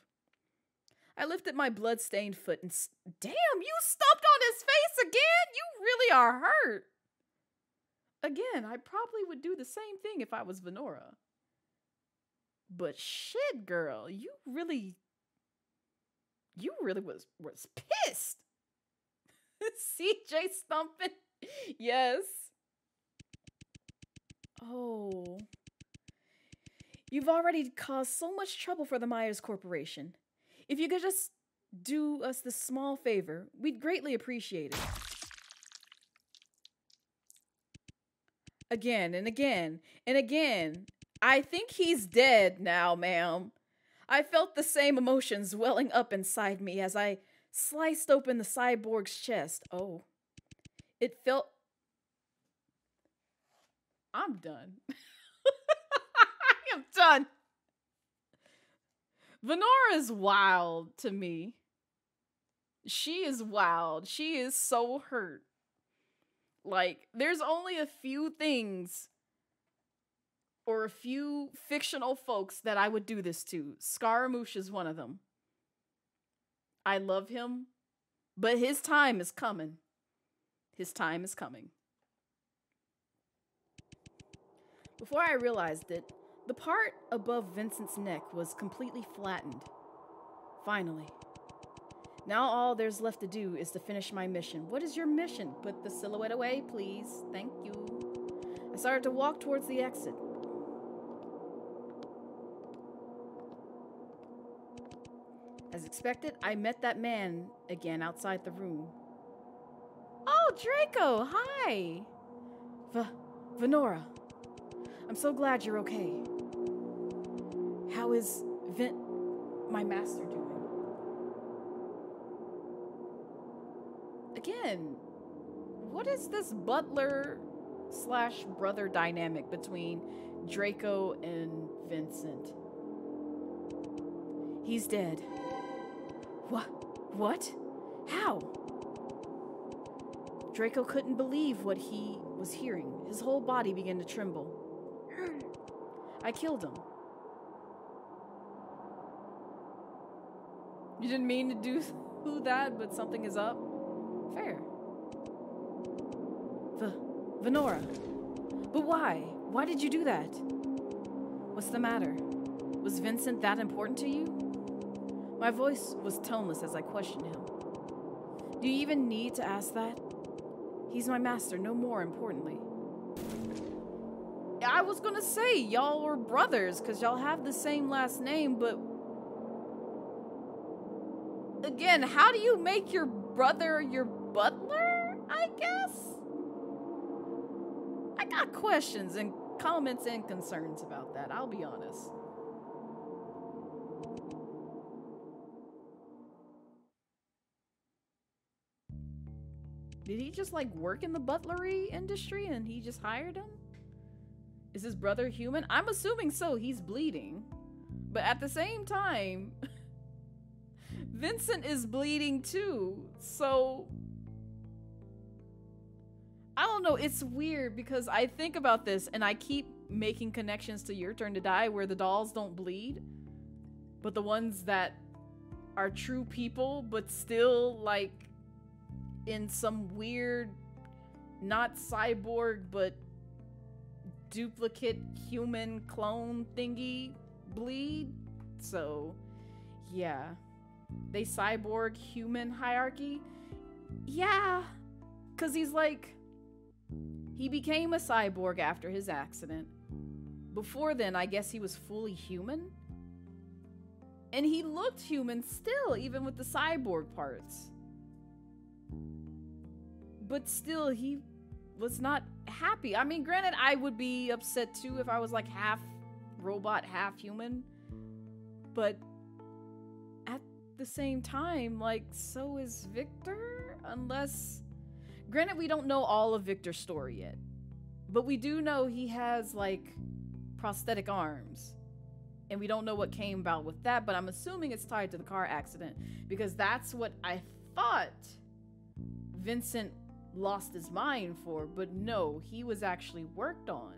Speaker 1: I lifted my blood-stained foot and... Damn, you stomped on his face again? You really are hurt. Again, I probably would do the same thing if I was Venora. But shit, girl, you really was pissed. CJ stomping. Yes. Oh. You've already caused so much trouble for the Myers Corporation. If you could just do us this small favor, we'd greatly appreciate it. Again and again and again. I think he's dead now, ma'am. I felt the same emotions welling up inside me as I sliced open the cyborg's chest. Oh. It felt... I'm done. I am done. Venora is wild to me. She is wild. She is so hurt. Like, there's only a few things or a few fictional folks that I would do this to. Scaramouche is one of them. I love him, but his time is coming. His time is coming. Before I realized it, the part above Vincent's neck was completely flattened. Finally. Now all there's left to do is to finish my mission. What is your mission? Put the silhouette away, please. Thank you. I started to walk towards the exit. As expected, I met that man again outside the room. Oh, Draco, hi! Venora. I'm so glad you're okay. How is my master doing? Again, what is this butler/brother dynamic between Draco and Vincent? He's dead. What? How? Draco couldn't believe what he was hearing. His whole body began to tremble. I killed him. You didn't mean to do that, but something is up. Fair. Venora. But why? Why did you do that? What's the matter? Was Vincent that important to you? My voice was toneless as I questioned him. Do you even need to ask that? He's my master, no more importantly. I was gonna say, y'all were brothers, because y'all have the same last name, but... Again, how do you make your brother your butler, I guess? I got questions and comments and concerns about that, I'll be honest. Did he just like work in the butlery industry and he just hired him? Is his brother human? I'm assuming so, he's bleeding. But at the same time, Vincent is bleeding too, so... I don't know, it's weird because I think about this and I keep making connections to Your Turn to Die where the dolls don't bleed, but the ones that are true people but still like in some weird, not cyborg but duplicate human clone thingy bleed. So yeah, they cyborg human hierarchy. Yeah, because he's like, he became a cyborg after his accident. Before then, I guess he was fully human. And he looked human still, even with the cyborg parts. But still, he was not happy. I mean, granted, I would be upset too if I was like half robot, half human. But at the same time, like, so is Victor? Unless... Granted, we don't know all of Victor's story yet. But we do know he has, like, prosthetic arms. And we don't know what came about with that, but I'm assuming it's tied to the car accident. Because that's what I thought Vincent lost his mind for. But no, he was actually worked on.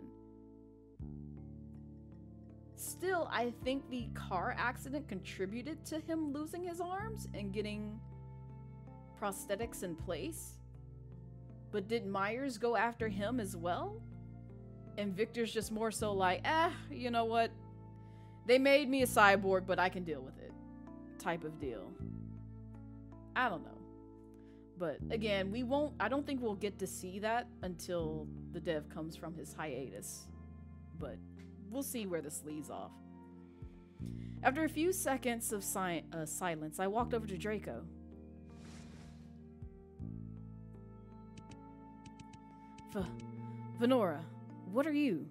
Speaker 1: Still, I think the car accident contributed to him losing his arms and getting prosthetics in place. But did Myers go after him as well? And Victor's just more so like, you know what? They made me a cyborg, but I can deal with it. Type of deal. I don't know. But again, I don't think we'll get to see that until the dev comes from his hiatus. But we'll see where this leads off. After a few seconds of silence, I walked over to Draco. Venora, what are you?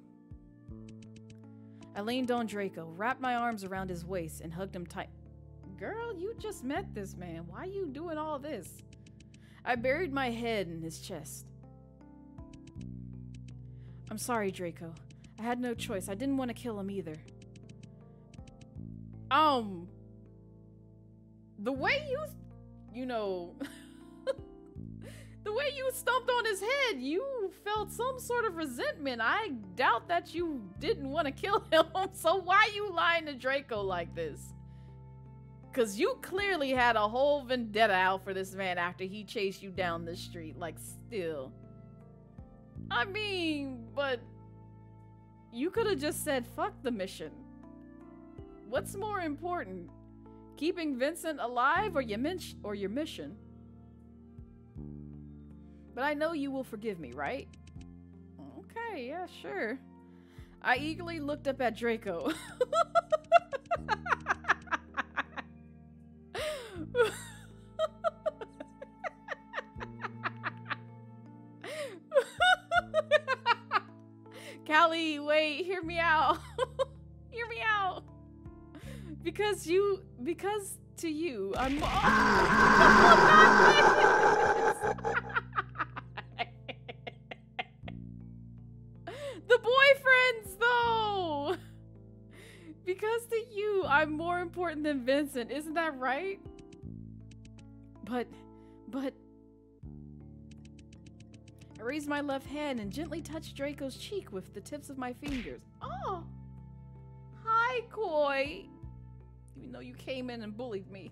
Speaker 1: I leaned on Draco, wrapped my arms around his waist, and hugged him tight. Girl, you just met this man. Why are you doing all this? I buried my head in his chest. I'm sorry, Draco. I had no choice. I didn't want to kill him either. The way you know... The way you stomped on his head, you felt some sort of resentment. I doubt that you didn't want to kill him, so why you lying to Draco like this? Because you clearly had a whole vendetta out for this man after he chased you down the street, like, still. I mean, but you could have just said, fuck the mission. What's more important? Keeping Vincent alive or your mission? But I know you will forgive me, right? Okay, yeah, sure. I eagerly looked up at Draco. Callie, wait, hear me out. Hear me out. Because to you, I'm the boyfriends, though. Because to you, I'm more important than Vincent. Isn't that right? But I raised my left hand and gently touched Draco's cheek with the tips of my fingers. Oh, hi, Koi. Even though you came in and bullied me.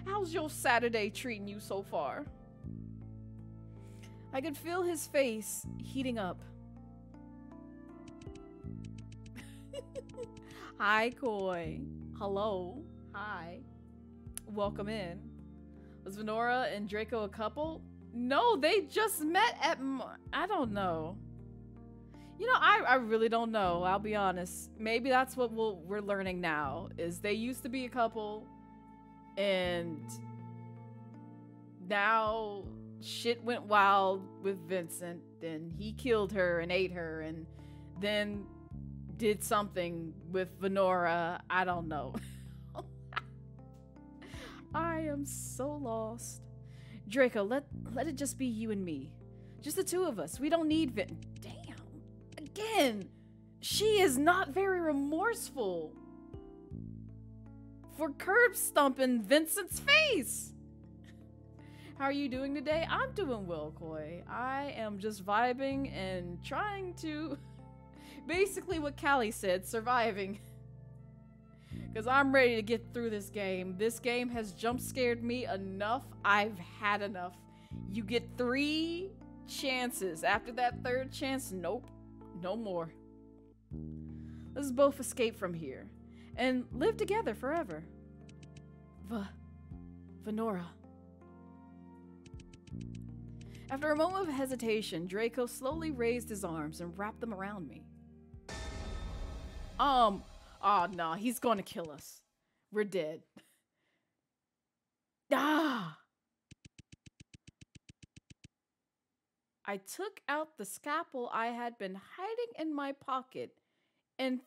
Speaker 1: How's your Saturday treating you so far? I could feel his face heating up. Hi, Koi. Hello. Hi. Welcome in. Was Venora and Draco a couple? No, they just met at I don't know. You know, I really don't know. I'll be honest. Maybe that's what we're learning now, is they used to be a couple and now shit went wild with Vincent and he killed her and ate her and then did something with Venora. I don't know. I am so lost. Draco, let it just be you and me. Just the two of us. We don't need Damn. Again. She is not very remorseful for curb stomping Vincent's face. How are you doing today? I'm doing well, Koi. I am just vibing and trying to... Basically what Callie said, surviving. Because I'm ready to get through this game. This game has jump scared me enough. I've had enough. You get 3 chances. After that 3rd chance, nope. No more. Let's both escape from here. And live together forever. Venora. After a moment of hesitation, Draco slowly raised his arms and wrapped them around me. Oh no, he's gonna kill us. We're dead. Ah! I took out the scalpel I had been hiding in my pocket and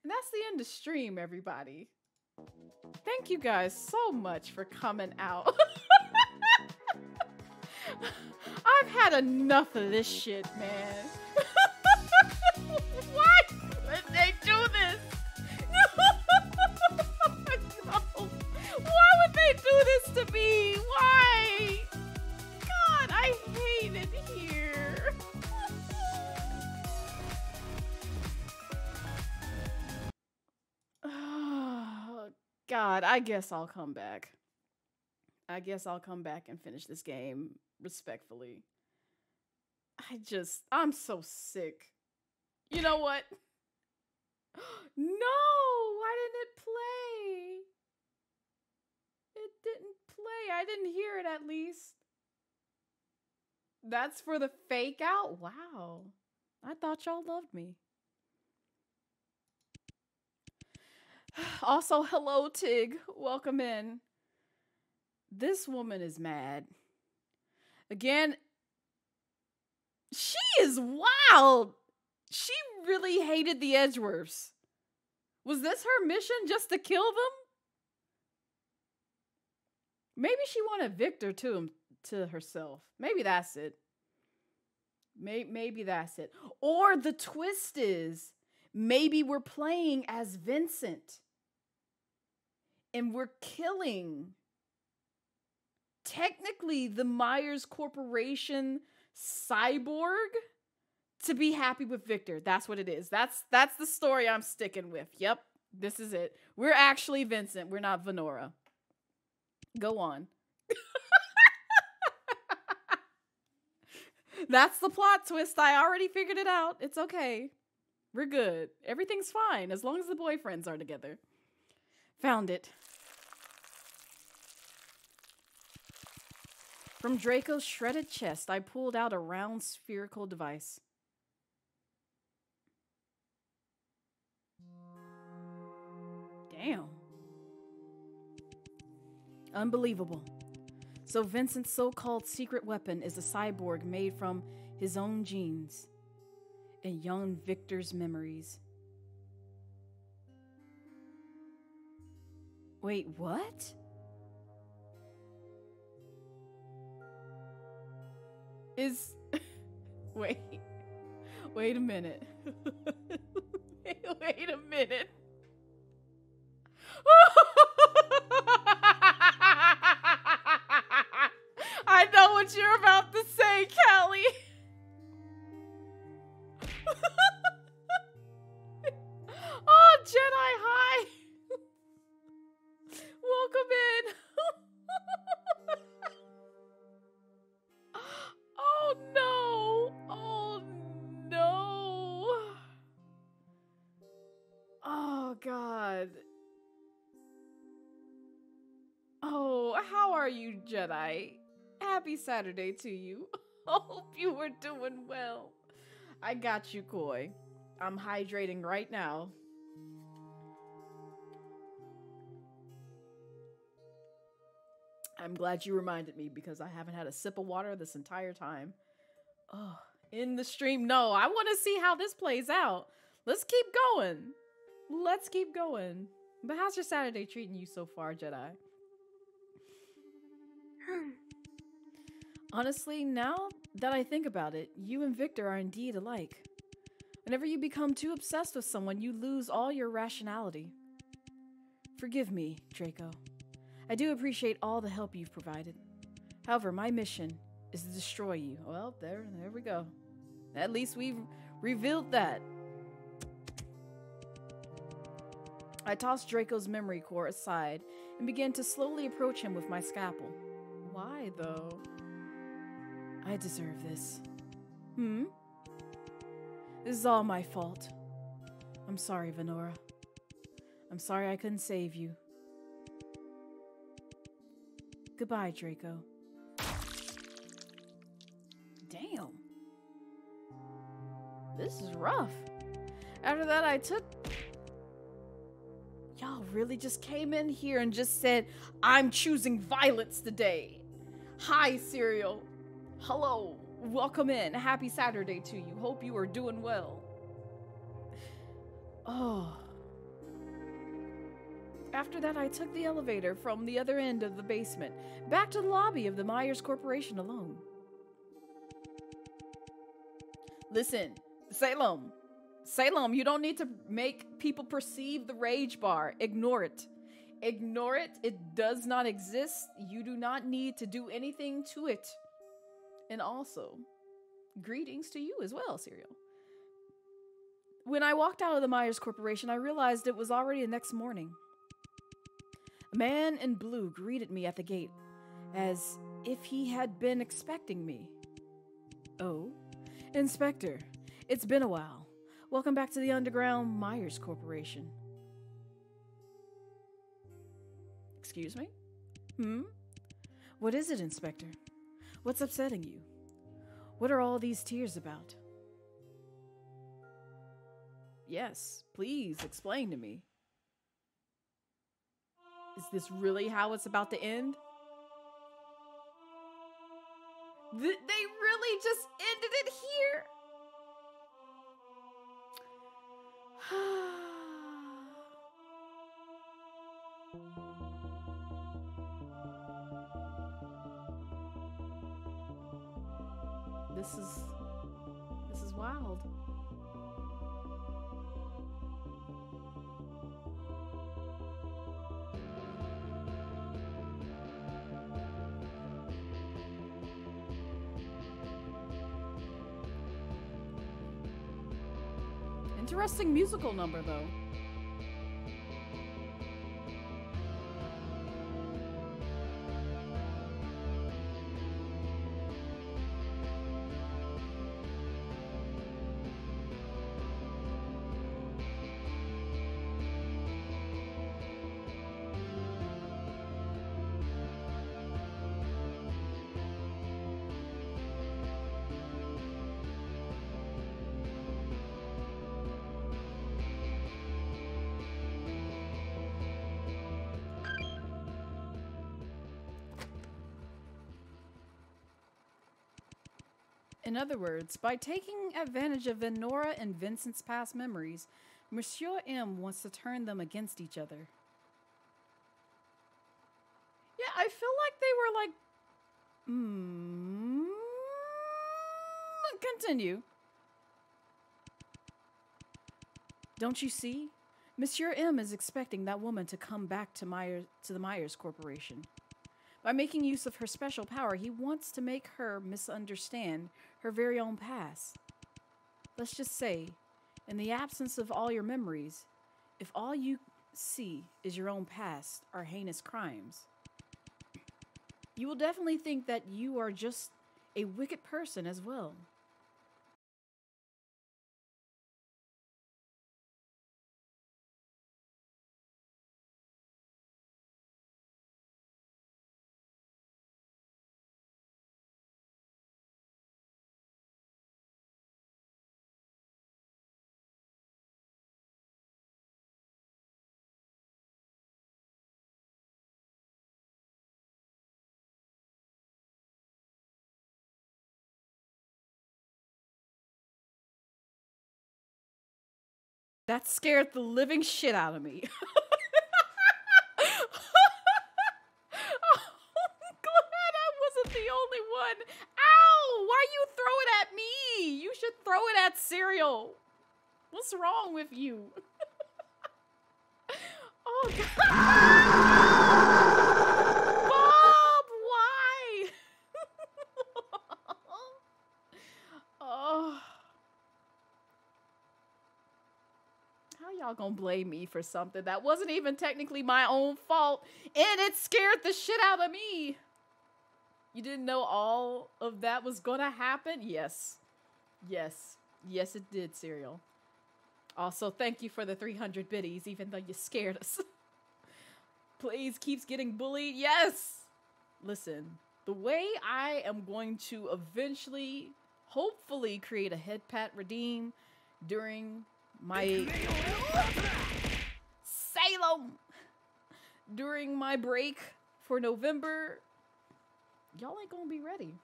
Speaker 1: that's the end of stream, everybody. Thank you guys so much for coming out. I've had enough of this shit, man. Why would they do this? No. Why would they do this to me? Why? God, I hate it here. God, I guess I'll come back. I guess I'll come back and finish this game respectfully. I'm so sick. You know what? No, why didn't it play? It didn't play. I didn't hear it at least. That's for the fake out? Wow. I thought y'all loved me. Also, hello, Tig. Welcome in. This woman is mad. Again, she is wild. She really hated the Edgeworths. Was this her mission, just to kill them? Maybe she wanted Victor to herself. Maybe that's it. Maybe that's it. Or the twist is, maybe we're playing as Vincent. And we're killing, technically, the Myers Corporation cyborg to be happy with Victor. That's what it is. That's the story I'm sticking with. Yep, this is it. We're actually Vincent. We're not Venora. Go on. That's the plot twist. I already figured it out. It's okay. We're good. Everything's fine as long as the boyfriends are together. Found it. From Draco's shredded chest, I pulled out a round spherical device. Damn. Unbelievable. So Vincent's so-called secret weapon is a cyborg made from his own genes and young Victor's memories. Wait, what? Wait a minute. Wait a minute. I know what you're about to say, Callie. Oh, Jedi, hi. Welcome in. Oh, no. Oh, no. Oh, God. Oh, how are you, Jedi? Happy Saturday to you. Hope you were doing well. I got you, Koi. I'm hydrating right now. I'm glad you reminded me because I haven't had a sip of water this entire time. Oh, in the stream. No, I want to see how this plays out. Let's keep going. Let's keep going. But how's your Saturday treating you so far, Jedi? Honestly, now that I think about it, you and Victor are indeed alike. Whenever you become too obsessed with someone, you lose all your rationality. Forgive me, Draco. I do appreciate all the help you've provided. However, my mission is to destroy you. Well, there we go. At least we've revealed that. I tossed Draco's memory core aside and began to slowly approach him with my scalpel. Why, though? I deserve this. This is all my fault. I'm sorry, Venora. I'm sorry I couldn't save you. Goodbye, Draco. Damn. This is rough. After that, I took... Y'all really just came in here and just said, I'm choosing violence today. Hi, Serial. Hello. Welcome in. Happy Saturday to you. Hope you are doing well. Oh. After that, I took the elevator from the other end of the basement back to the lobby of the Myers Corporation alone. Listen, Salem. Salem, you don't need to make people perceive the rage bar. Ignore it. Ignore it. It does not exist. You do not need to do anything to it. And also, greetings to you as well, Serial. When I walked out of the Myers Corporation, I realized it was already the next morning. A man in blue greeted me at the gate, as if he had been expecting me. Oh, Inspector, it's been a while. Welcome back to the underground Myers Corporation. Excuse me? What is it, Inspector? What's upsetting you? What are all these tears about? Yes, please explain to me. Is this really how it's about to end? They really just ended it here? This is wild. Interesting musical number, though. In other words, by taking advantage of Venora and Vincent's past memories, Monsieur M wants to turn them against each other. Yeah, I feel like they were like, continue. Don't you see? Monsieur M is expecting that woman to come back to the Myers Corporation. By making use of her special power, he wants to make her misunderstand her very own past. Let's just say, in the absence of all your memories, if all you see is your own past or heinous crimes, you will definitely think that you are just a wicked person as well. That scared the living shit out of me. I'm glad I wasn't the only one. Ow! Why you throw it at me? You should throw it at cereal. What's wrong with you? Oh, God. Bob, why? Oh. How y'all gonna blame me for something that wasn't even technically my own fault, and it scared the shit out of me? You didn't know all of that was gonna happen? Yes. Yes. Yes, it did, Cereal. Also, thank you for the 300 biddies, even though you scared us. Blaze keeps getting bullied. Yes! Listen, the way I am going to eventually, hopefully, create a head pat redeem during my Salem during my break for November, y'all ain't gonna be ready.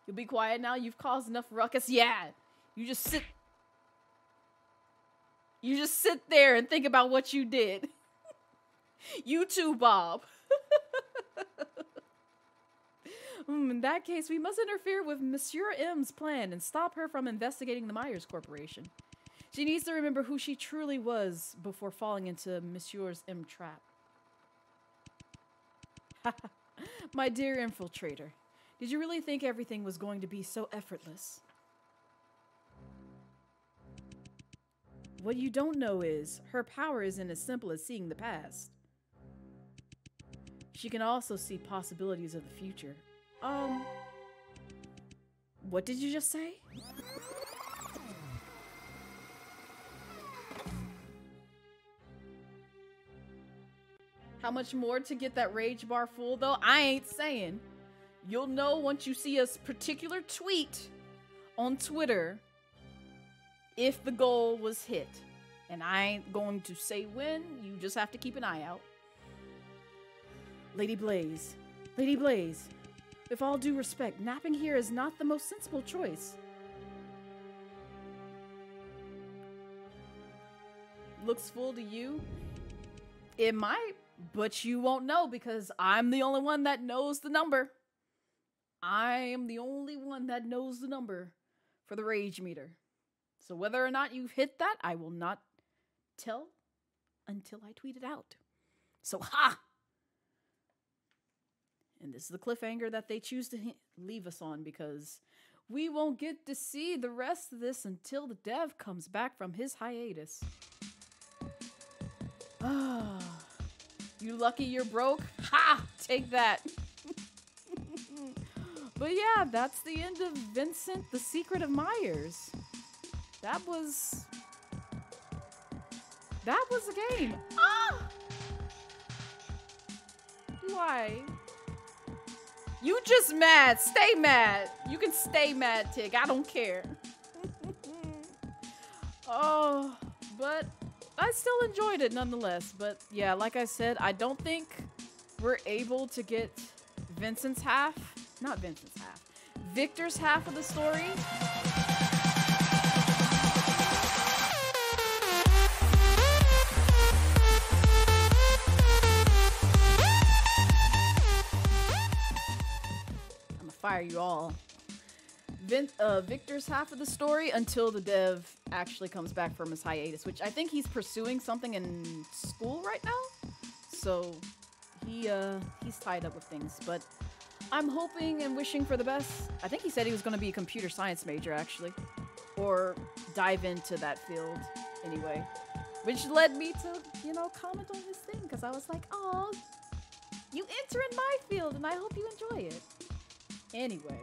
Speaker 1: You'll be quiet now. You've caused enough ruckus. Yeah, you just sit there and think about what you did. You too, Bob. In that case, we must interfere with Monsieur M's plan and stop her from investigating the Myers Corporation. She needs to remember who she truly was before falling into Monsieur's M trap. My dear infiltrator, did you really think everything was going to be so effortless? What you don't know is, her power isn't as simple as seeing the past. She can also see possibilities of the future. What did you just say? How much more to get that rage bar full, though? I ain't saying. You'll know once you see a particular tweet on Twitter if the goal was hit. And I ain't going to say when. You just have to keep an eye out. Lady Blaze. Lady Blaze. With all due respect, napping here is not the most sensible choice. Looks full to you? It might, but you won't know because I'm the only one that knows the number. I am the only one that knows the number for the rage meter. So whether or not you've hit that, I will not tell until I tweet it out. So ha! And this is the cliffhanger that they choose to leave us on because we won't get to see the rest of this until the dev comes back from his hiatus. Ah, you lucky you're broke? Ha! Take that. But yeah, that's the end of Vincent, The Secret of Myers. That was a game. Ah! Why? You just mad. Stay mad. You can stay mad, Tig. I don't care. Oh, but I still enjoyed it nonetheless. But yeah, like I said, I don't think we're able to get Vincent's half. Not Vincent's half. Victor's half of the story. I'm gonna fire you all. Victor's half of the story until the dev actually comes back from his hiatus, which I think he's pursuing something in school right now. So he's tied up with things, but I'm hoping and wishing for the best. I think he said he was going to be a computer science major, actually, or dive into that field anyway, which led me to, you know, comment on his thing, because I was like, oh, you enter in my field and I hope you enjoy it. Anyway,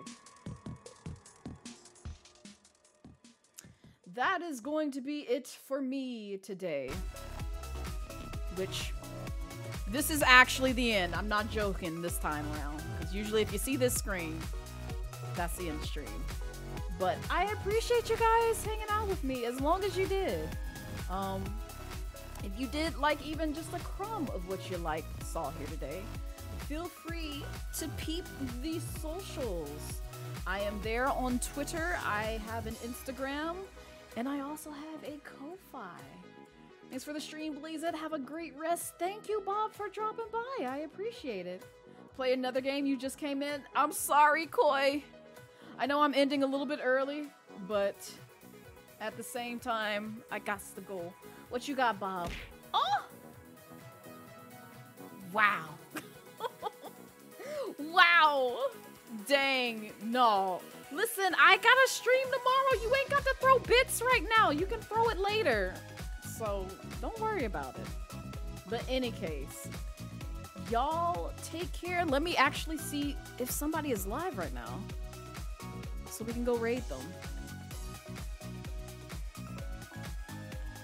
Speaker 1: that is going to be it for me today, which this is actually the end. I'm not joking this time around, because usually if you see this screen, that's the end stream. But I appreciate you guys hanging out with me as long as you did. If you did like even just a crumb of what you saw here today, feel free to peep the socials. I am there on Twitter, I have an Instagram, and I also have a Ko-Fi. Thanks for the stream, Blazette. Have a great rest. Thank you, Bob, for dropping by. I appreciate it. Play another game. You just came in. I'm sorry, Koi. I know I'm ending a little bit early, but at the same time, I got to go. What you got, Bob? Oh! Wow. Wow. Dang. No. Listen, I gotta stream tomorrow. You ain't got to throw bits right now. You can throw it later. So don't worry about it. But any case, y'all take care. Let me actually see if somebody is live right now, so we can go raid them.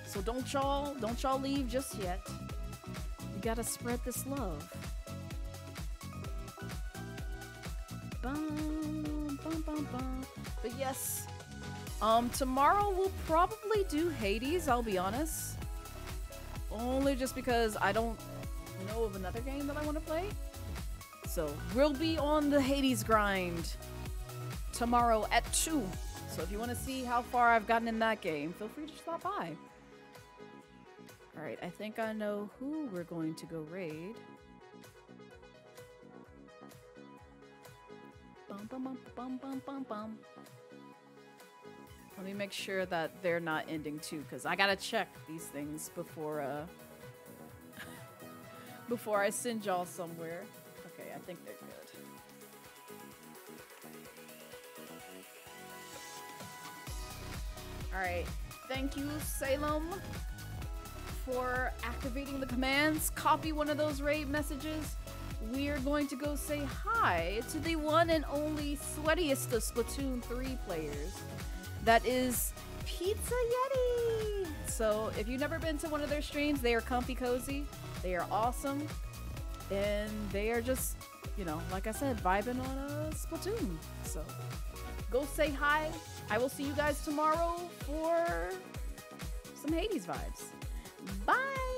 Speaker 1: So don't y'all leave just yet. You gotta spread this love. Bum, bum, bum, bum. But yes, tomorrow we'll probably do Hades, I'll be honest. Only just because I don't know of another game that I want to play. So we'll be on the Hades grind tomorrow at 2. So if you want to see how far I've gotten in that game, feel free to stop by. Alright, I think I know who we're going to go raid. Bum, bum, bum, bum, bum, bum, bum. Let me make sure that they're not ending too, because I gotta check these things before before I send y'all somewhere. Okay, I think they're good. Alright, thank you, Salem, for activating the commands. Copy one of those raid messages. We're going to go say hi to the one and only sweatiest of Splatoon 3 players. That is Pizza Yeti. So if you've never been to one of their streams, they are comfy cozy. They are awesome. And they are just, you know, like I said, vibing on Splatoon. So go say hi. I will see you guys tomorrow for some Hades vibes. Bye.